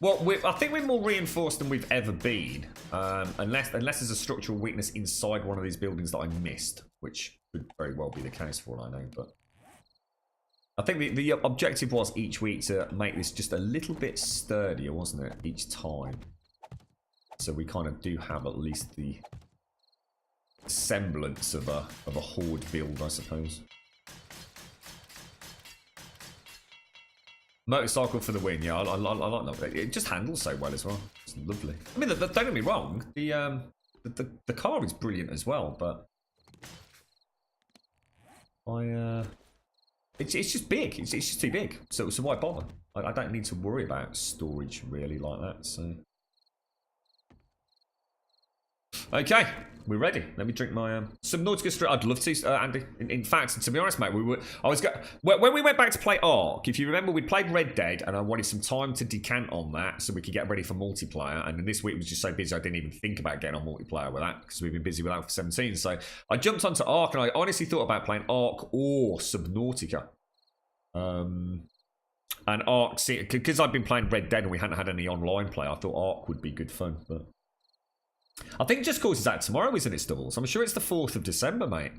Well, I think we're more reinforced than we've ever been. Unless there's a structural weakness inside one of these buildings that I missed, which could very well be the case for all I know. But I think the objective was each week to make this just a little bit sturdier, wasn't it? Each time. So we kind of do have at least the semblance of a horde build, I suppose. Motorcycle for the win, yeah, I like that. It just handles so well as well. It's lovely. I mean, don't get me wrong, the car is brilliant as well, but it's just big. It's just too big. So why bother? I don't need to worry about storage really like that. So okay, we're ready. Let me drink my Subnautica straight. I'd love to, Andy. In fact, to be honest, mate, when we went back to play Ark. If you remember, we'd played Red Dead, and I wanted some time to decant on that so we could get ready for multiplayer. And then this week was just so busy, I didn't even think about getting on multiplayer with that because we've been busy with that for 17. So I jumped onto Ark, and I honestly thought about playing Ark or Subnautica. And Ark, because I've been playing Red Dead and we hadn't had any online play, I thought Ark would be good fun, but I think Just Cause is out tomorrow, isn't it, Stubbles? I'm sure it's the 4th of December, mate.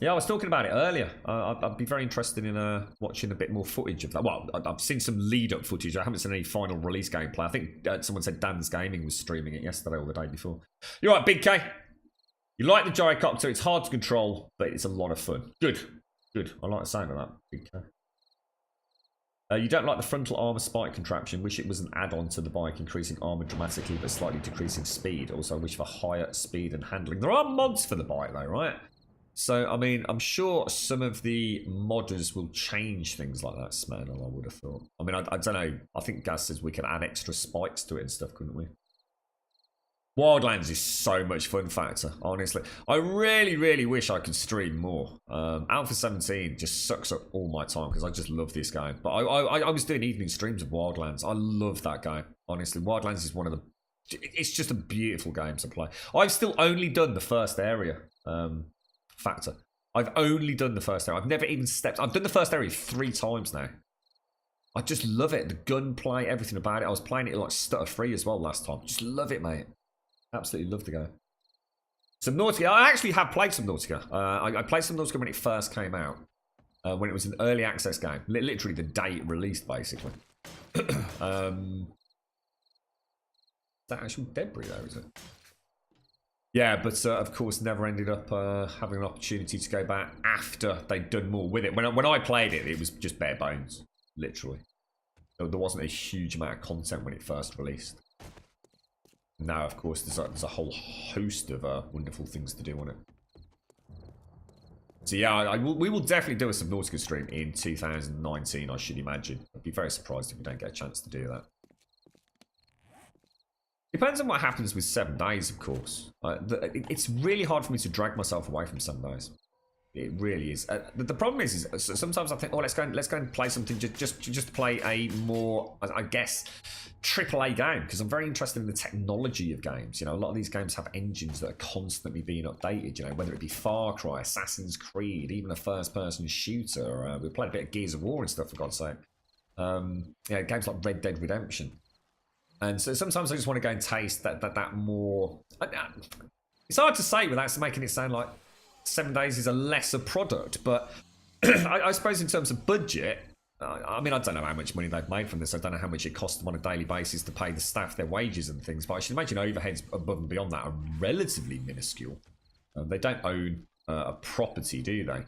Yeah, I was talking about it earlier. I'd be very interested in watching a bit more footage of that. Well, I've seen some lead-up footage. I haven't seen any final release gameplay. I think someone said Dan's Gaming was streaming it yesterday or the day before. You're right, Big K. You like the gyrocopter. It's hard to control, but it's a lot of fun. Good. Good. I like the sound of that, Big K. You don't like the frontal armor spike contraption. Wish it was an add-on to the bike, increasing armor dramatically but slightly decreasing speed. Also, wish for higher speed and handling. There are mods for the bike, though, right? So, I mean, I'm sure some of the modders will change things like that, Smanel, I would have thought. I mean, I don't know. I think Gaz says we could add extra spikes to it and stuff, couldn't we? Wildlands is so much fun factor, honestly. I really, really wish I could stream more. Alpha 17 just sucks up all my time because I just love this game. But I was doing evening streams of Wildlands. I love that game, honestly. Wildlands is one of the... It's just a beautiful game to play. I've still only done the first area factor. I've only done the first area. I've never even stepped... I've done the first area 3 times now. I just love it. The gunplay, everything about it. I was playing it like stutter-free as well last time. Just love it, mate. Absolutely love the game. Subnautica. I actually have played Subnautica. I played Subnautica when it first came out. When it was an early access game. Literally the day it released, basically. Is that actual debris there, is it? Yeah, but of course never ended up having an opportunity to go back after they'd done more with it. When I played it, it was just bare bones. Literally. There wasn't a huge amount of content when it first released. Now, of course, there's a whole host of wonderful things to do on it. So yeah, we will definitely do a Subnautica stream in 2019, I should imagine. I'd be very surprised if we don't get a chance to do that. Depends on what happens with 7 days, of course. It's really hard for me to drag myself away from 7 days. It really is. The problem is sometimes I think, oh, let's go and play something. Just play a more, I guess, AAA game, because I'm very interested in the technology of games. You know, a lot of these games have engines that are constantly being updated. You know, whether it be Far Cry, Assassin's Creed, even a first-person shooter. We played a bit of Gears of War and stuff, for God's sake. Yeah, games like Red Dead Redemption. And so sometimes I just want to go and taste that more. It's hard to say without making it sound like 7 days is a lesser product, but I suppose in terms of budget, I mean, I don't know how much money they've made from this. I don't know how much it costs them on a daily basis to pay the staff their wages and things, but I should imagine overheads above and beyond that are relatively minuscule. They don't own a property, do they?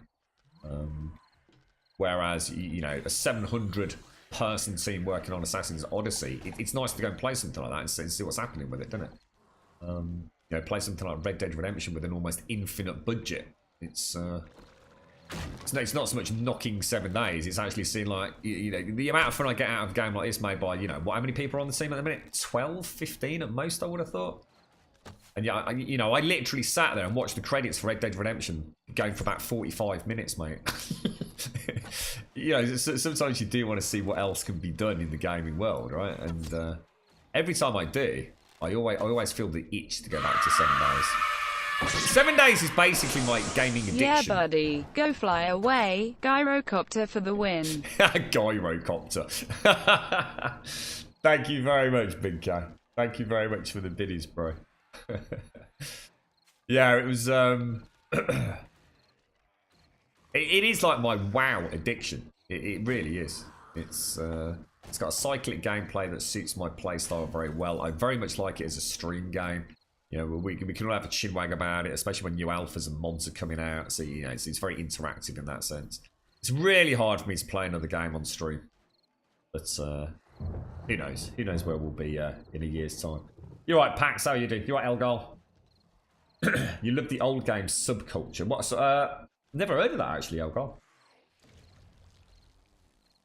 Whereas, you know, a 700-person team working on Assassin's Odyssey, it's nice to go and play something like that and see what's happening with it, doesn't it? You know, play something like Red Dead Redemption with an almost infinite budget. It's not so much knocking 7 days. It's actually seeing, like, you know, the amount of fun I get out of a game like this made by, you know, how many people are on the team at the minute? 12, 15 at most, I would have thought. And yeah, I literally sat there and watched the credits for Red Dead Redemption going for about 45 minutes, mate. You know, sometimes you do want to see what else can be done in the gaming world, right? And every time I do, I always feel the itch to go back to 7 days. 7 days is basically my gaming addiction. Yeah, buddy. Go fly away. Gyrocopter for the win. Gyrocopter. Thank you very much, Big K. Thank you very much for the biddies, bro. Yeah, it was... It is like my WoW addiction. It really is. It's got a cyclic gameplay that suits my playstyle very well. I very much like it as a stream game. You know, we can all have a chinwag about it, especially when new alphas and mods are coming out. So, you know, it's very interactive in that sense. It's really hard for me to play another game on stream. But, who knows? Who knows where we'll be in a year's time. You're right, Pax, how you doing? You're right, Elgar? You love the old game subculture. What? Never heard of that, actually, Elgar.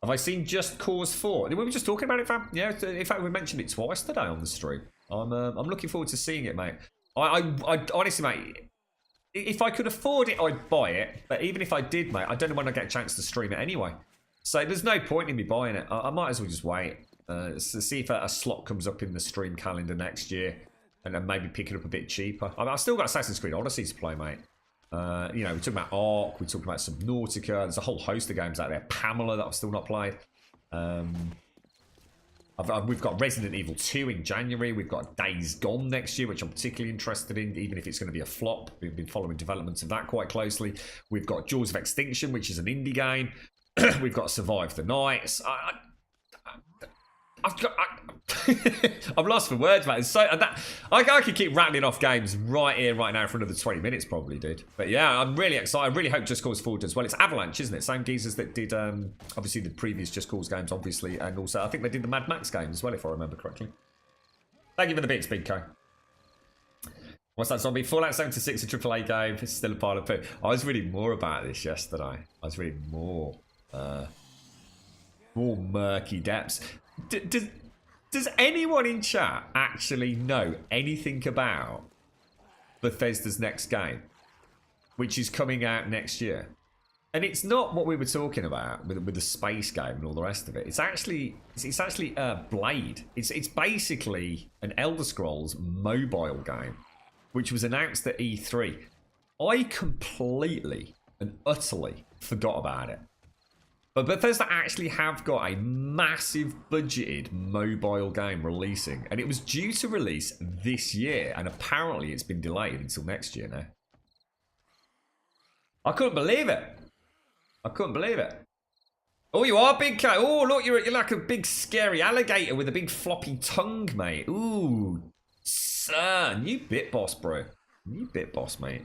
Have I seen Just Cause 4? We were just talking about it, fam. Yeah, in fact, we mentioned it twice today on the stream. I'm looking forward to seeing it, mate. I honestly, mate, if I could afford it, I'd buy it. But even if I did, mate, I don't know when I get a chance to stream it anyway. So there's no point in me buying it. I might as well just wait. To see if a slot comes up in the stream calendar next year. And then maybe pick it up a bit cheaper. I've still got Assassin's Creed Odyssey to play, mate. You know, we talked about Ark, we talked about Subnautica. There's a whole host of games out there. Pamela that I've still not played. We've got Resident Evil 2 in January. We've got Days Gone next year, which I'm particularly interested in, even if it's going to be a flop. We've been following developments of that quite closely. We've got Jaws of Extinction, which is an indie game. We've got Survive the Nights. I'm lost for words, man. So I could keep rattling off games right here, right now for another 20 minutes, probably, dude. But yeah, I'm really excited. I really hope Just Cause 4 does well. It's Avalanche, isn't it? Same geezers that did, obviously, the previous Just Cause games, obviously, and also I think they did the Mad Max game as well, if I remember correctly. Thank you for the bits, Big Co. What's that zombie? Fallout 76, a AAA game. It's still a pile of poo. I was reading more about this yesterday. I was reading more murky depths. Does anyone in chat actually know anything about Bethesda's next game, which is coming out next year? And it's not what we were talking about with the space game and all the rest of it. It's actually Blade. It's basically an Elder Scrolls mobile game, which was announced at E3. I completely and utterly forgot about it. But Bethesda actually have got a massive budgeted mobile game releasing. And it was due to release this year. And apparently it's been delayed until next year now. I couldn't believe it. I couldn't believe it. Oh, you are, Big Cat. Oh, look, you're like a big scary alligator with a big floppy tongue, mate. Ooh, son. You bit boss, bro. You bit boss, mate.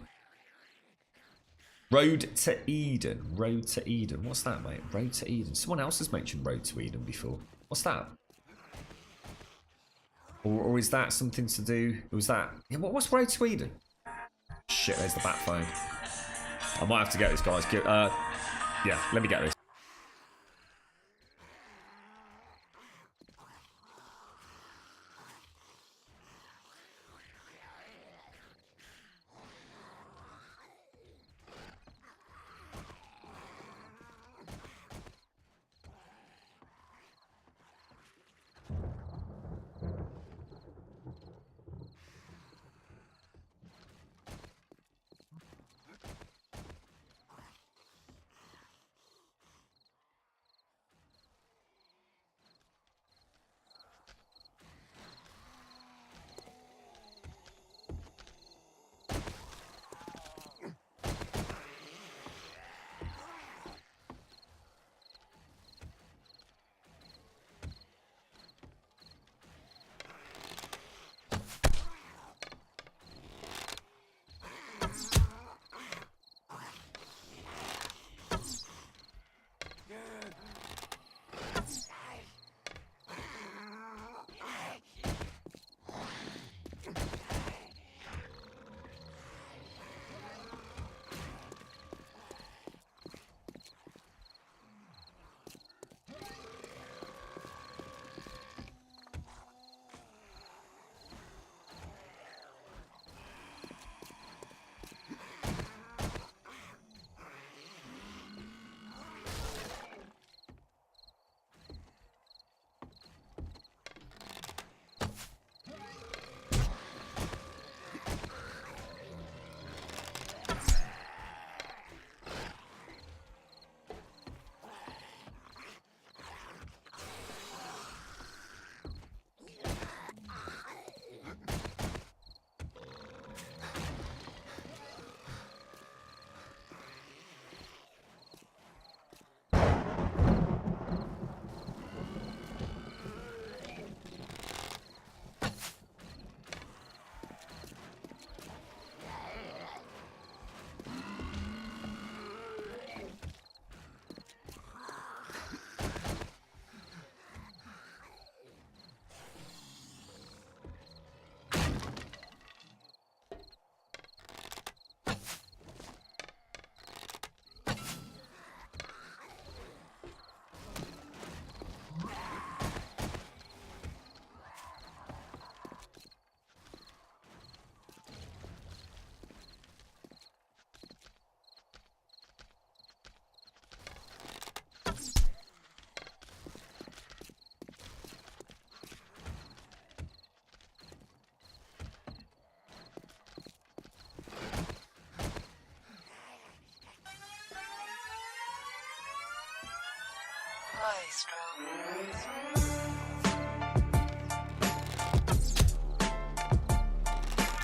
Road to Eden. Road to Eden. What's that, mate? Road to Eden. Someone else has mentioned Road to Eden before. What's that? Or is that something to do... Was that... Yeah, what's Road to Eden? Shit, there's the bat phone. I might have to get this, guys. Yeah, let me get this.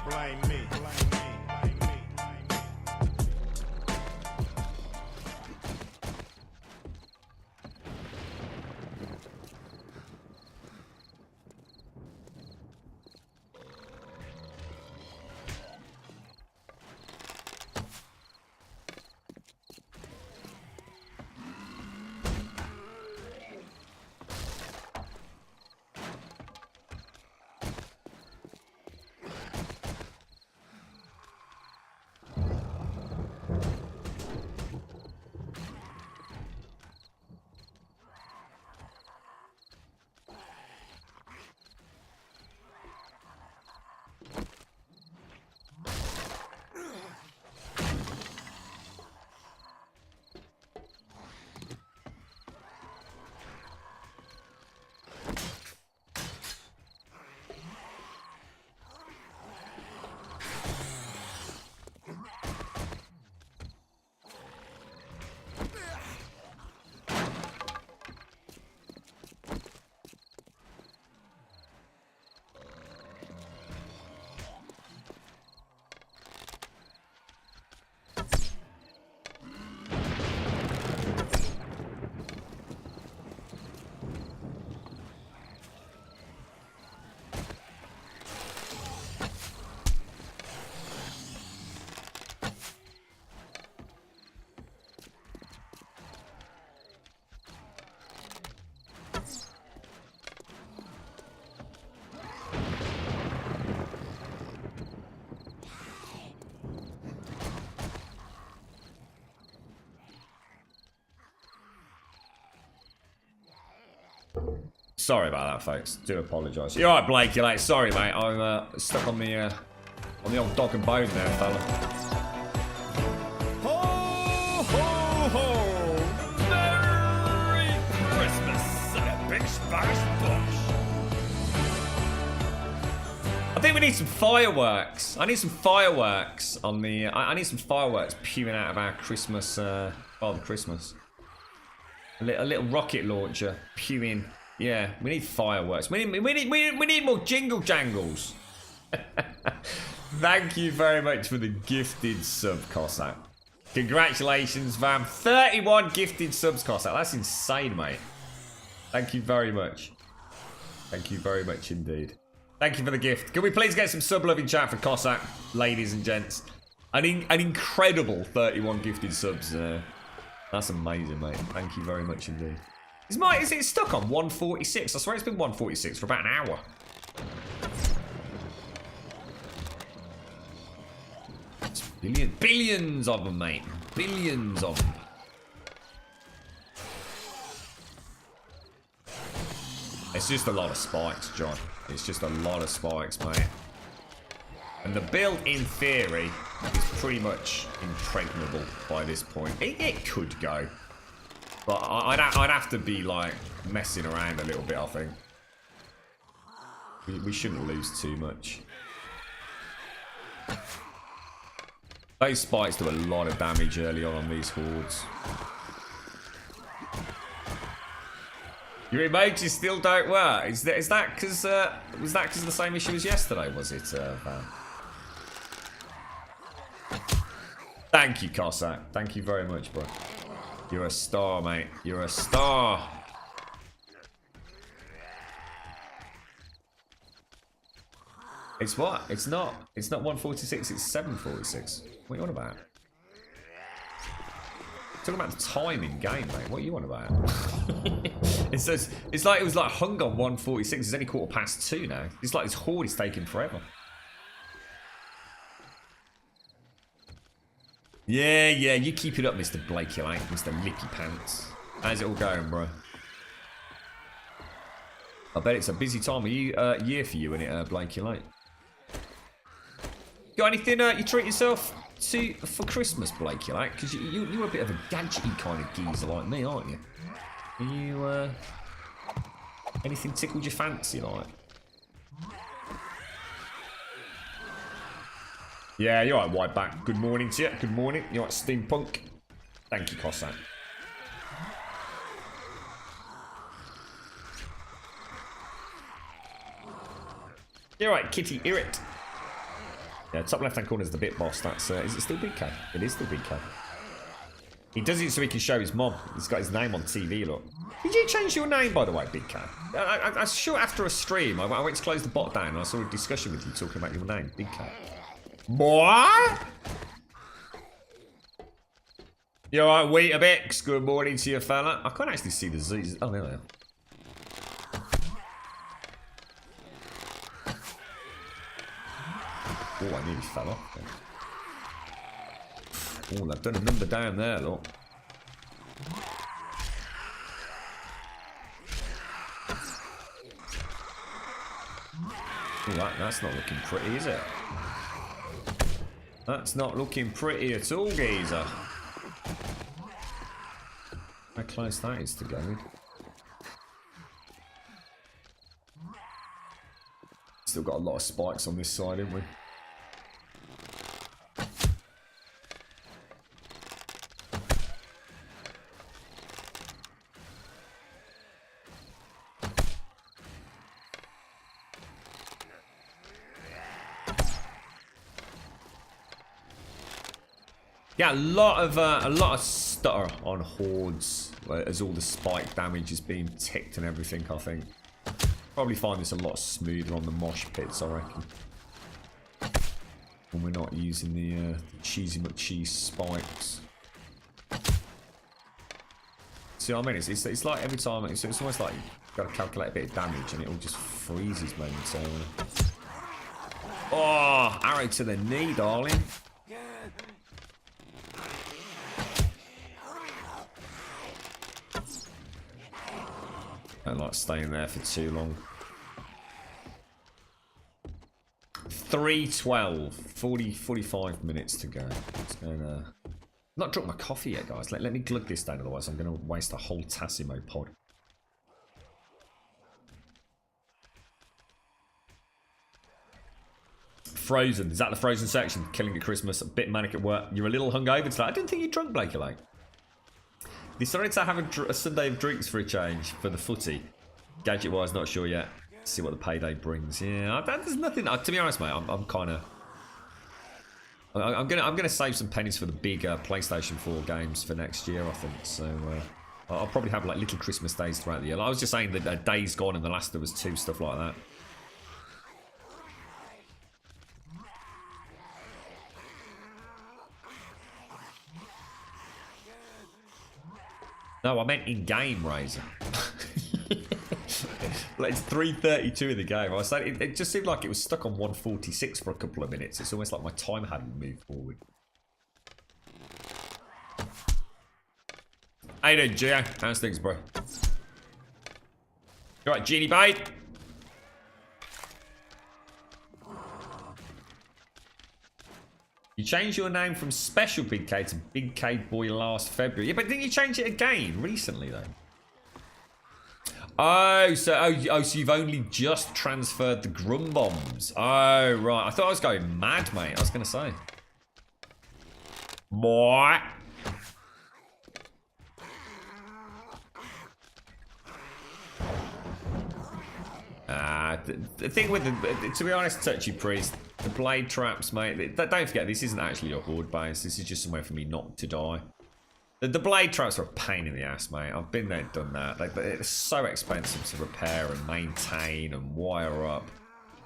Blame me, blame me, blame me, blame me. Sorry about that, folks. Do apologise. You're right, Blake. You're like, sorry, mate. I'm stuck on the old dog and bone there, fella. Ho, ho, ho! Merry Christmas, big splash bush. I think we need some fireworks. I need some fireworks on the. I need some fireworks peering out of our Christmas. Father Christmas. A little rocket launcher peering. Yeah, we need fireworks. We need more jingle jangles. Thank you very much for the gifted sub, Cossack. Congratulations, fam. 31 gifted subs, Cossack. That's insane, mate. Thank you very much. Thank you very much indeed. Thank you for the gift. Can we please get some sub love in chat for Cossack, ladies and gents? An incredible 31 gifted subs. That's amazing, mate. Thank you very much indeed. Is it stuck on 146? I swear it's been 146 for about an hour. It's billions of them, mate. Billions of them. It's just a lot of spikes, John. It's just a lot of spikes, mate. And the build, in theory, is pretty much impregnable by this point. It could go. But I'd have to be, like, messing around a little bit, I think. We shouldn't lose too much. Those spikes do a lot of damage early on these hordes. Your emojis still don't work. Is that because was that because of the same issue as yesterday? Was it, Van? Thank you, Cossack. Thank you very much, bro. You're a star, mate. You're a star. It's what? It's not 146. It's 746. What are you on about? Talking about the time in game, mate. What are you on about? It's like it was like hung on 146. It's only 2:15 now. It's like this horde is taking forever. Yeah, you keep it up, Mr. Blake, you like, Mr. Lippy Pants. How's it all going, bro? I bet it's a busy time of year for you, isn't it, Blake, you like? Got anything you treat yourself to for Christmas, Blake, you like? Because you're a bit of a gadgety kind of geezer like me, aren't you? Are you, anything tickled your fancy, like? Yeah, you're right, Whiteback. Good morning to you. Good morning. You're right, Steampunk. Thank you, Cossack. You're right, Kitty, hear it. Yeah, top left-hand corner is the bit boss. That's is it still Big K? It is still Big K. He does it so he can show his mom. He's got his name on TV, look. Did you change your name, by the way, Big K? I'm sure after a stream, I went to close the bot down and I saw a discussion with you talking about your name, Big K. Boy! You alright, Weetabix? Good morning to you, fella. I can't actually see the Z's. Oh, there they are. Oh, I nearly fell off there. Oh, they've done a number down there, look. Oh, that's not looking pretty, is it? That's not looking pretty at all, geezer. How close that is to going. Still got a lot of spikes on this side, haven't we? Yeah, a lot of stutter on hordes as all the spike damage is being ticked and everything. I think probably find this a lot smoother on the mosh pits, I reckon, when we're not using the cheesy McCheese spikes. See what I mean? It's like every time it's almost like you've got to calculate a bit of damage and it all just freezes momentarily. Oh, arrow to the knee, darling. I don't like staying there for too long. 3:12, 45 minutes to go. It's gonna... Not drunk my coffee yet, guys. Let me glug this down, otherwise I'm going to waste a whole Tassimo pod. Frozen. Is that the Frozen section? Killing at Christmas. A bit manic at work. You're a little hungover today. I didn't think you drunk, Blakey Lake. Decided to have a Sunday of drinks for a change for the footy. Gadget-wise, not sure yet. See what the payday brings. Yeah, there's nothing. To be honest, mate, I'm kind of. I'm gonna save some pennies for the big PlayStation 4 games for next year, I think. So I'll probably have like little Christmas days throughout the year. Like, I was just saying that Days Gone and The Last of Us 2, stuff like that. No, I meant in-game, Razor. Like, it's 3:32 in the game. I was saying it just seemed like it was stuck on 146 for a couple of minutes. It's almost like my time hadn't moved forward. How you doing, Gio? How's things, bro? You alright, Genie Bait? You changed your name from Special Big K to Big K Boy last February. Yeah, but didn't you change it again recently, though? Oh, so you've only just transferred the Grum Bombs. Oh, right. I thought I was going mad, mate. I was going to say. Boy. The thing with the, to be honest, Touchy Priest, the blade traps, mate. Don't forget, this isn't actually a horde base. This is just somewhere for me not to die. The blade traps are a pain in the ass, mate. I've been there and done that. It's so expensive to repair and maintain and wire up.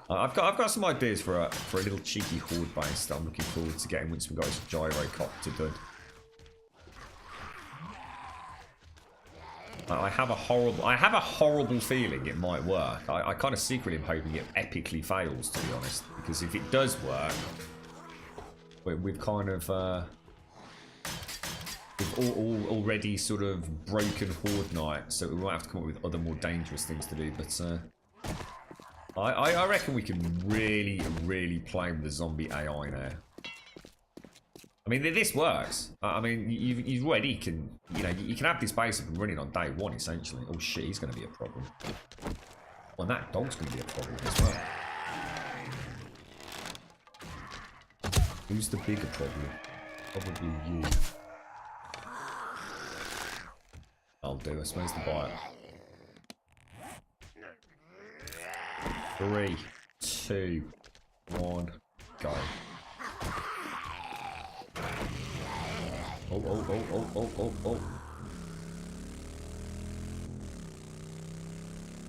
I've got some ideas for a little cheeky horde base that I'm looking forward to getting once we've got this gyrocopter done. I have a horrible feeling it might work. I kind of secretly am hoping it epically fails, to be honest, because if it does work, we've kind of we've already sort of broken Horde Knight, so we might have to come up with other more dangerous things to do. But I reckon we can really play with the zombie AI now. I mean, this works. I mean, you already can, you know, you can have this base up and running on day one, essentially. Oh shit, he's going to be a problem. Well, that dog's going to be a problem as well. Who's the bigger problem? Probably you. I'll do, I suppose, the bite. 3, 2, 1, go. Oh.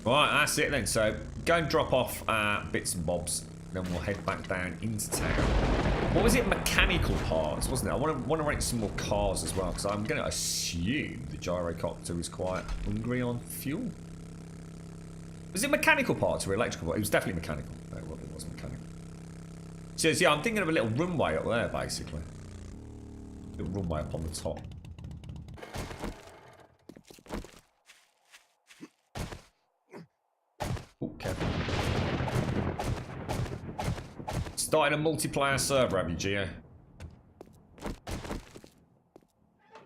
Right, that's it then. So go and drop off bits and bobs. Then we'll head back down into town. What was it? Mechanical parts, wasn't it? I want to rent some more cars as well, because I'm going to assume the gyrocopter is quite hungry on fuel. Was it mechanical parts or electrical? It was definitely mechanical. No, it was mechanical. So yeah, I'm thinking of a little runway up there, basically. A little runway up on the top. Oh, careful. Starting a multiplayer server, have you, Gio?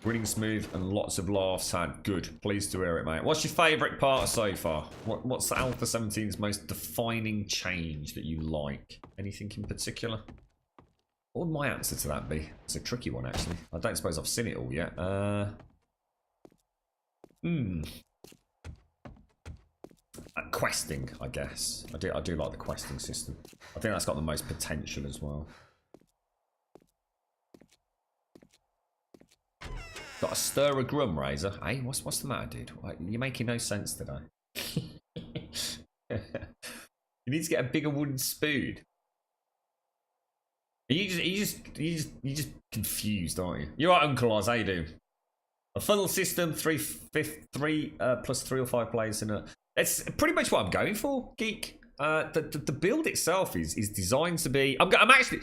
Running smooth and lots of laughs had. Good. Pleased to hear it, mate. What's your favourite part so far? What's Alpha 17's most defining change that you like? Anything in particular? What would my answer to that be? It's a tricky one, actually. I don't suppose I've seen it all yet. Questing, I guess. I do like the questing system. I think that's got the most potential as well. Got a stir of grum, Razor. Hey, what's the matter, dude? You're making no sense today. You need to get a bigger wooden spoon. You just confused, aren't you? You're right, Uncle Oz. How you doing? A funnel system, 3 plus 3 or 5 players in a. It's pretty much what I'm going for, Geek. The build itself is designed to be. I'm actually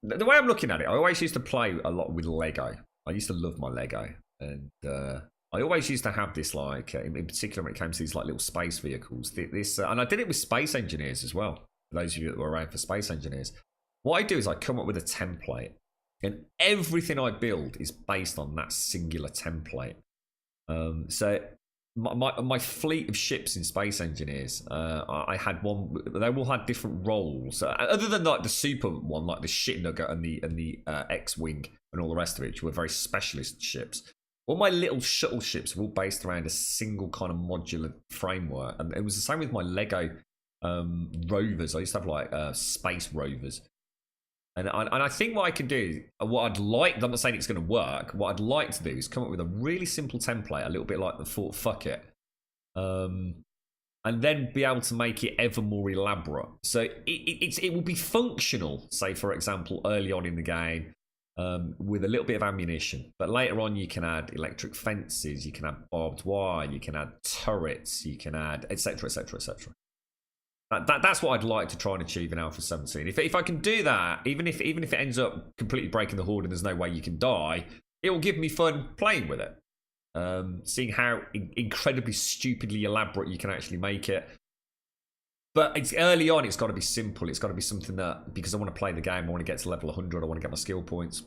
the way I'm looking at it. I always used to play a lot with Lego. I used to love my Lego, and I always used to have this, like in particular when it came to these like little space vehicles. And I did it with Space Engineers as well. For those of you that were around for Space Engineers, what I do is I come up with a template, and everything I build is based on that singular template. So my fleet of ships in Space Engineers, I had one. They all had different roles, other than like the super one, like the shit nugget and the X-wing and all the rest of it, which were very specialist ships. All my little shuttle ships were all based around a single kind of modular framework, and it was the same with my Lego rovers. I used to have like space rovers. And I think what I can do, what I'd like, I'm not saying it's going to work, what I'd like to do is come up with a really simple template, a little bit like the Fort Fuck It, and then be able to make it ever more elaborate. So it will be functional, say, for example, early on in the game, with a little bit of ammunition. But later on, you can add electric fences, you can add barbed wire, you can add turrets, you can add, etc., etc., etc. That's what I'd like to try and achieve in Alpha 17. If I can do that, even if it ends up completely breaking the horde and there's no way you can die, it will give me fun playing with it. Seeing how incredibly stupidly elaborate you can actually make it. But it's early on, it's got to be simple. It's got to be something that, because I want to play the game, I want to get to level 100, I want to get my skill points.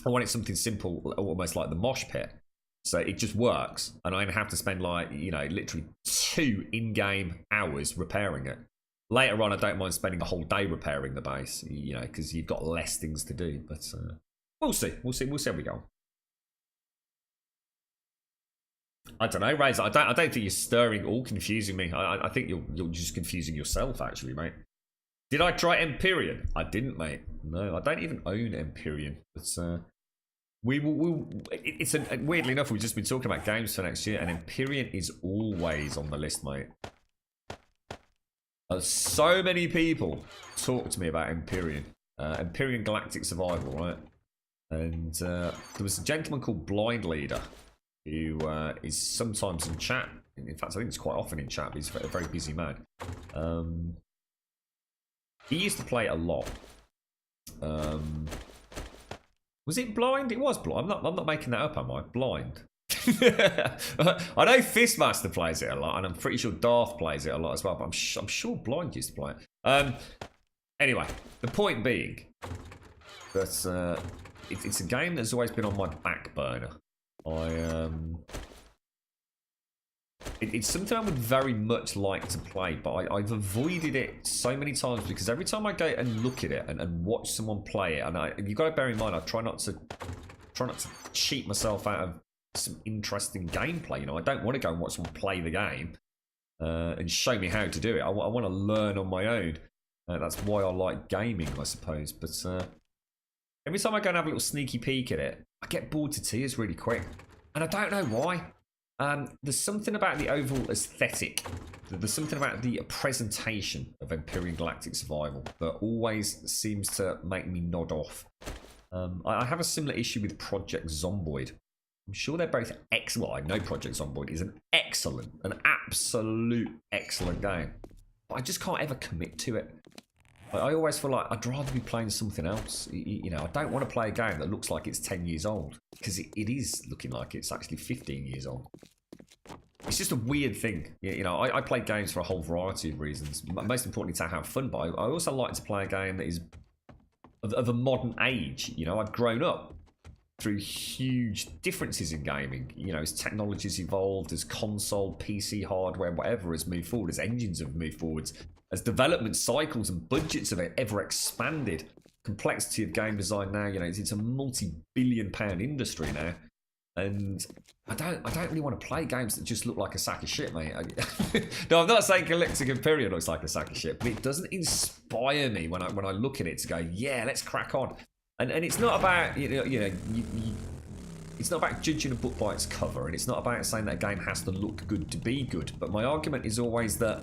I want it something simple, almost like the mosh pit. So it just works, and I have to spend like, literally 2 in-game hours repairing it. Later on, I don't mind spending a whole day repairing the base, because you've got less things to do. But we'll see how we go. I don't know, Razor. I don't think you're stirring or confusing me. I think you're just confusing yourself, actually, mate. Did I try Empyrean? I didn't, mate. No, I don't even own Empyrean. But weirdly enough, we've just been talking about games for next year, and Empyrean is always on the list, mate. So many people talk to me about Empyrean. Empyrean Galactic Survival, right? And there was a gentleman called Blind Leader who is sometimes in chat. In fact, I think he's quite often in chat, but he's a very busy man. He used to play it a lot. Was it Blind? It was Blind. I'm not making that up, am I? Blind. I know Fistmaster plays it a lot, and I'm pretty sure Darth plays it a lot as well, but I'm sure Blind used to play it. Anyway, the point being that it's a game that's always been on my back burner. It's something I would very much like to play, but I've avoided it so many times because every time I go and look at it and watch someone play it, and you've got to bear in mind, I try not to cheat myself out of some interesting gameplay. I don't want to go and watch someone play the game and show me how to do it. I want to learn on my own. That's why I like gaming, I suppose. But every time I go and have a little sneaky peek at it, I get bored to tears really quick. And I don't know why. There's something about the overall aesthetic. There's something about the presentation of Empyrean Galactic Survival that always seems to make me nod off. I have a similar issue with Project Zomboid. I'm sure they're both excellent. Well, I know Project Zomboid is an absolute excellent game. But I just can't ever commit to it. I always feel like I'd rather be playing something else. You know, I don't want to play a game that looks like it's 10 years old. Because it is looking like it's actually 15 years old. It's just a weird thing. You know, I play games for a whole variety of reasons. Most importantly, to have fun. But I also like to play a game that is of a modern age. You know, I've grown up through huge differences in gaming. You know, as technology's evolved, as console, PC hardware, whatever has moved forward, as engines have moved forwards, as development cycles and budgets have ever expanded. Complexity of game design now, you know, it's a multi-billion-pound industry now. And I don't really want to play games that just look like a sack of shit, mate. No, I'm not saying Galactic Imperium looks like a sack of shit, but it doesn't inspire me when I look at it to go, yeah, let's crack on. And it's not about it's not about judging a book by its cover, and it's not about saying that a game has to look good to be good. But my argument is always that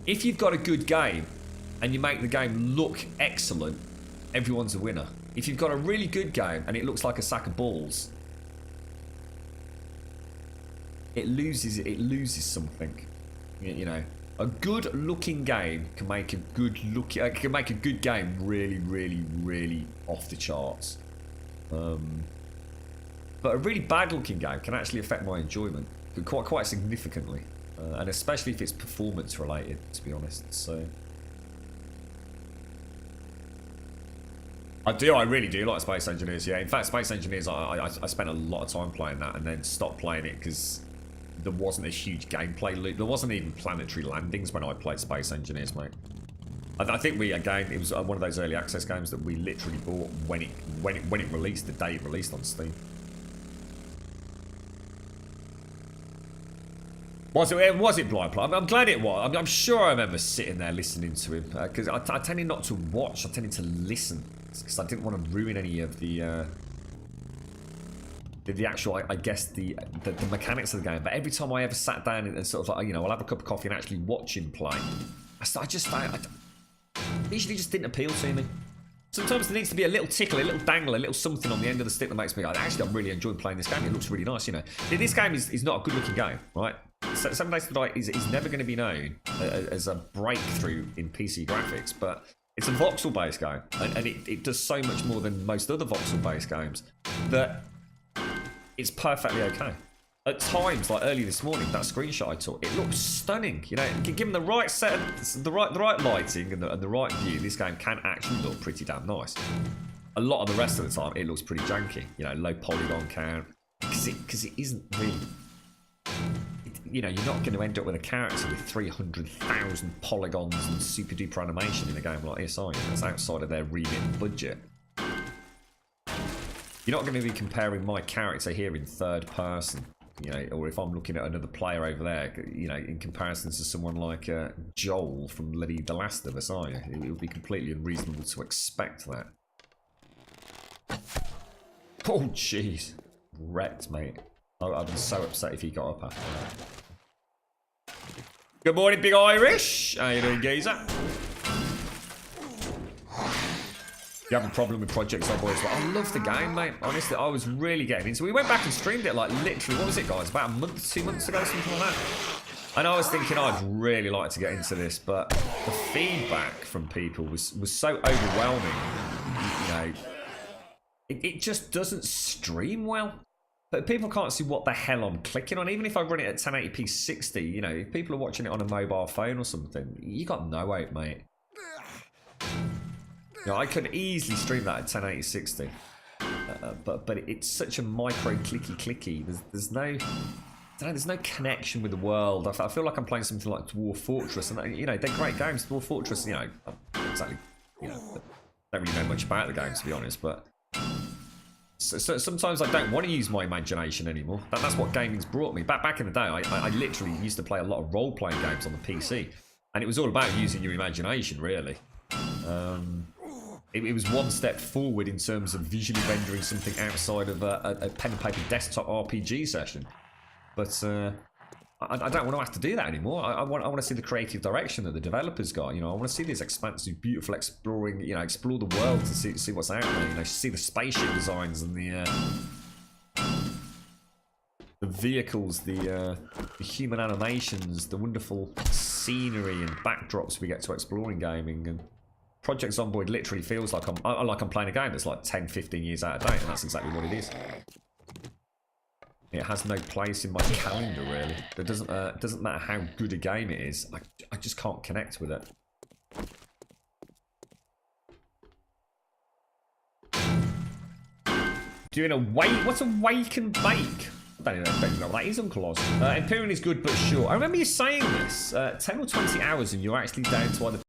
if you've got a good game and you make the game look excellent, everyone's a winner. If you've got a really good game and it looks like a sack of balls, it loses something. You know, a good-looking game can make a good game really off the charts. But a really bad-looking game can actually affect my enjoyment quite significantly, and especially if it's performance-related, to be honest. So I really do like Space Engineers. Yeah, in fact, Space Engineers, I spent a lot of time playing that and then stopped playing it because there wasn't a huge gameplay loop. There wasn't even planetary landings when I played Space Engineers, mate. I think it was one of those early access games that we literally bought when it released, the day it released on Steam. Was it Blind Plot? I'm glad it was. I'm sure I remember sitting there listening to him because I tended not to watch. I tended to listen because I didn't want to ruin any of the actual, I guess, the mechanics of the game. But every time I ever sat down and sort of like, you know, I'll have a cup of usually and actually watch him play, usually just didn't appeal to me. Sometimes there needs to be a little tickle, a little dangle, a little something on the end of the stick that makes me go, actually, I'm really enjoying playing this game. It looks really nice, you know. This game is not a good-looking game, right? 7 Days to Die is never going to be known as a breakthrough in PC graphics, but it's a voxel-based game, and it does so much more than most other voxel-based games that it's perfectly okay. At times, like early this morning, that screenshot I took, it looks stunning. You know, given the right set, the right lighting and the right view, this game can actually look pretty damn nice. A lot of the rest of the time, it looks pretty janky. You know, low polygon count, because it isn't really. You know, you're not going to end up with a character with 300,000 polygons and super duper animation in a game like this, are you? That's outside of their remit and budget. You're not going to be comparing my character here in third person, you know, or if I'm looking at another player over there, you know, in comparison to someone like Joel from The Last of Us, are you? It would be completely unreasonable to expect that. Oh, jeez. Wrecked, mate. I'd be so upset if he got up after that. Good morning, Big Irish. How you doing, geezer? You have a problem with Project Zomboid as well. I love the game, mate. Honestly, I was really getting into it. We went back and streamed it, like, literally, what was it, guys? About a month, 2 months ago, something like that. And I was thinking I'd really like to get into this, but the feedback from people was so overwhelming. You know, it just doesn't stream well. But people can't see what the hell I'm clicking on. Even if I run it at 1080p 60, you know, if people are watching it on a mobile phone or something, you got no hope, mate. You know, I could easily stream that at 1080 60. But it's such a micro clicky. There's no connection with the world. I feel like I'm playing something like Dwarf Fortress, and you know, they're great games. Dwarf Fortress, you know, exactly, you know, don't really know much about the game, to be honest, but so sometimes I don't want to use my imagination anymore. That's what gaming's brought me. Back in the day, I literally used to play a lot of role-playing games on the PC. And it was all about using your imagination, really. It was one step forward in terms of visually rendering something outside of a pen and paper desktop RPG session. But I don't want to have to do that anymore. I want to see the creative direction that the developers got. You know, I want to see these expansive, beautiful, exploring. You know, explore the world to see what's out there. You know, see the spaceship designs and the vehicles, the human animations, the wonderful scenery and backdrops we get to explore in gaming. And Project Zomboid literally feels like I'm playing a game that's like 10, 15 years out of date, and that's exactly what it is. It has no place in my calendar, really. It doesn't matter how good a game it is. I just can't connect with it. Doing a wake? What's a wake and bake? I don't even know what that is, Uncle Oz. Imperial is good but short. I remember you saying this. 10 or 20 hours and you're actually down to either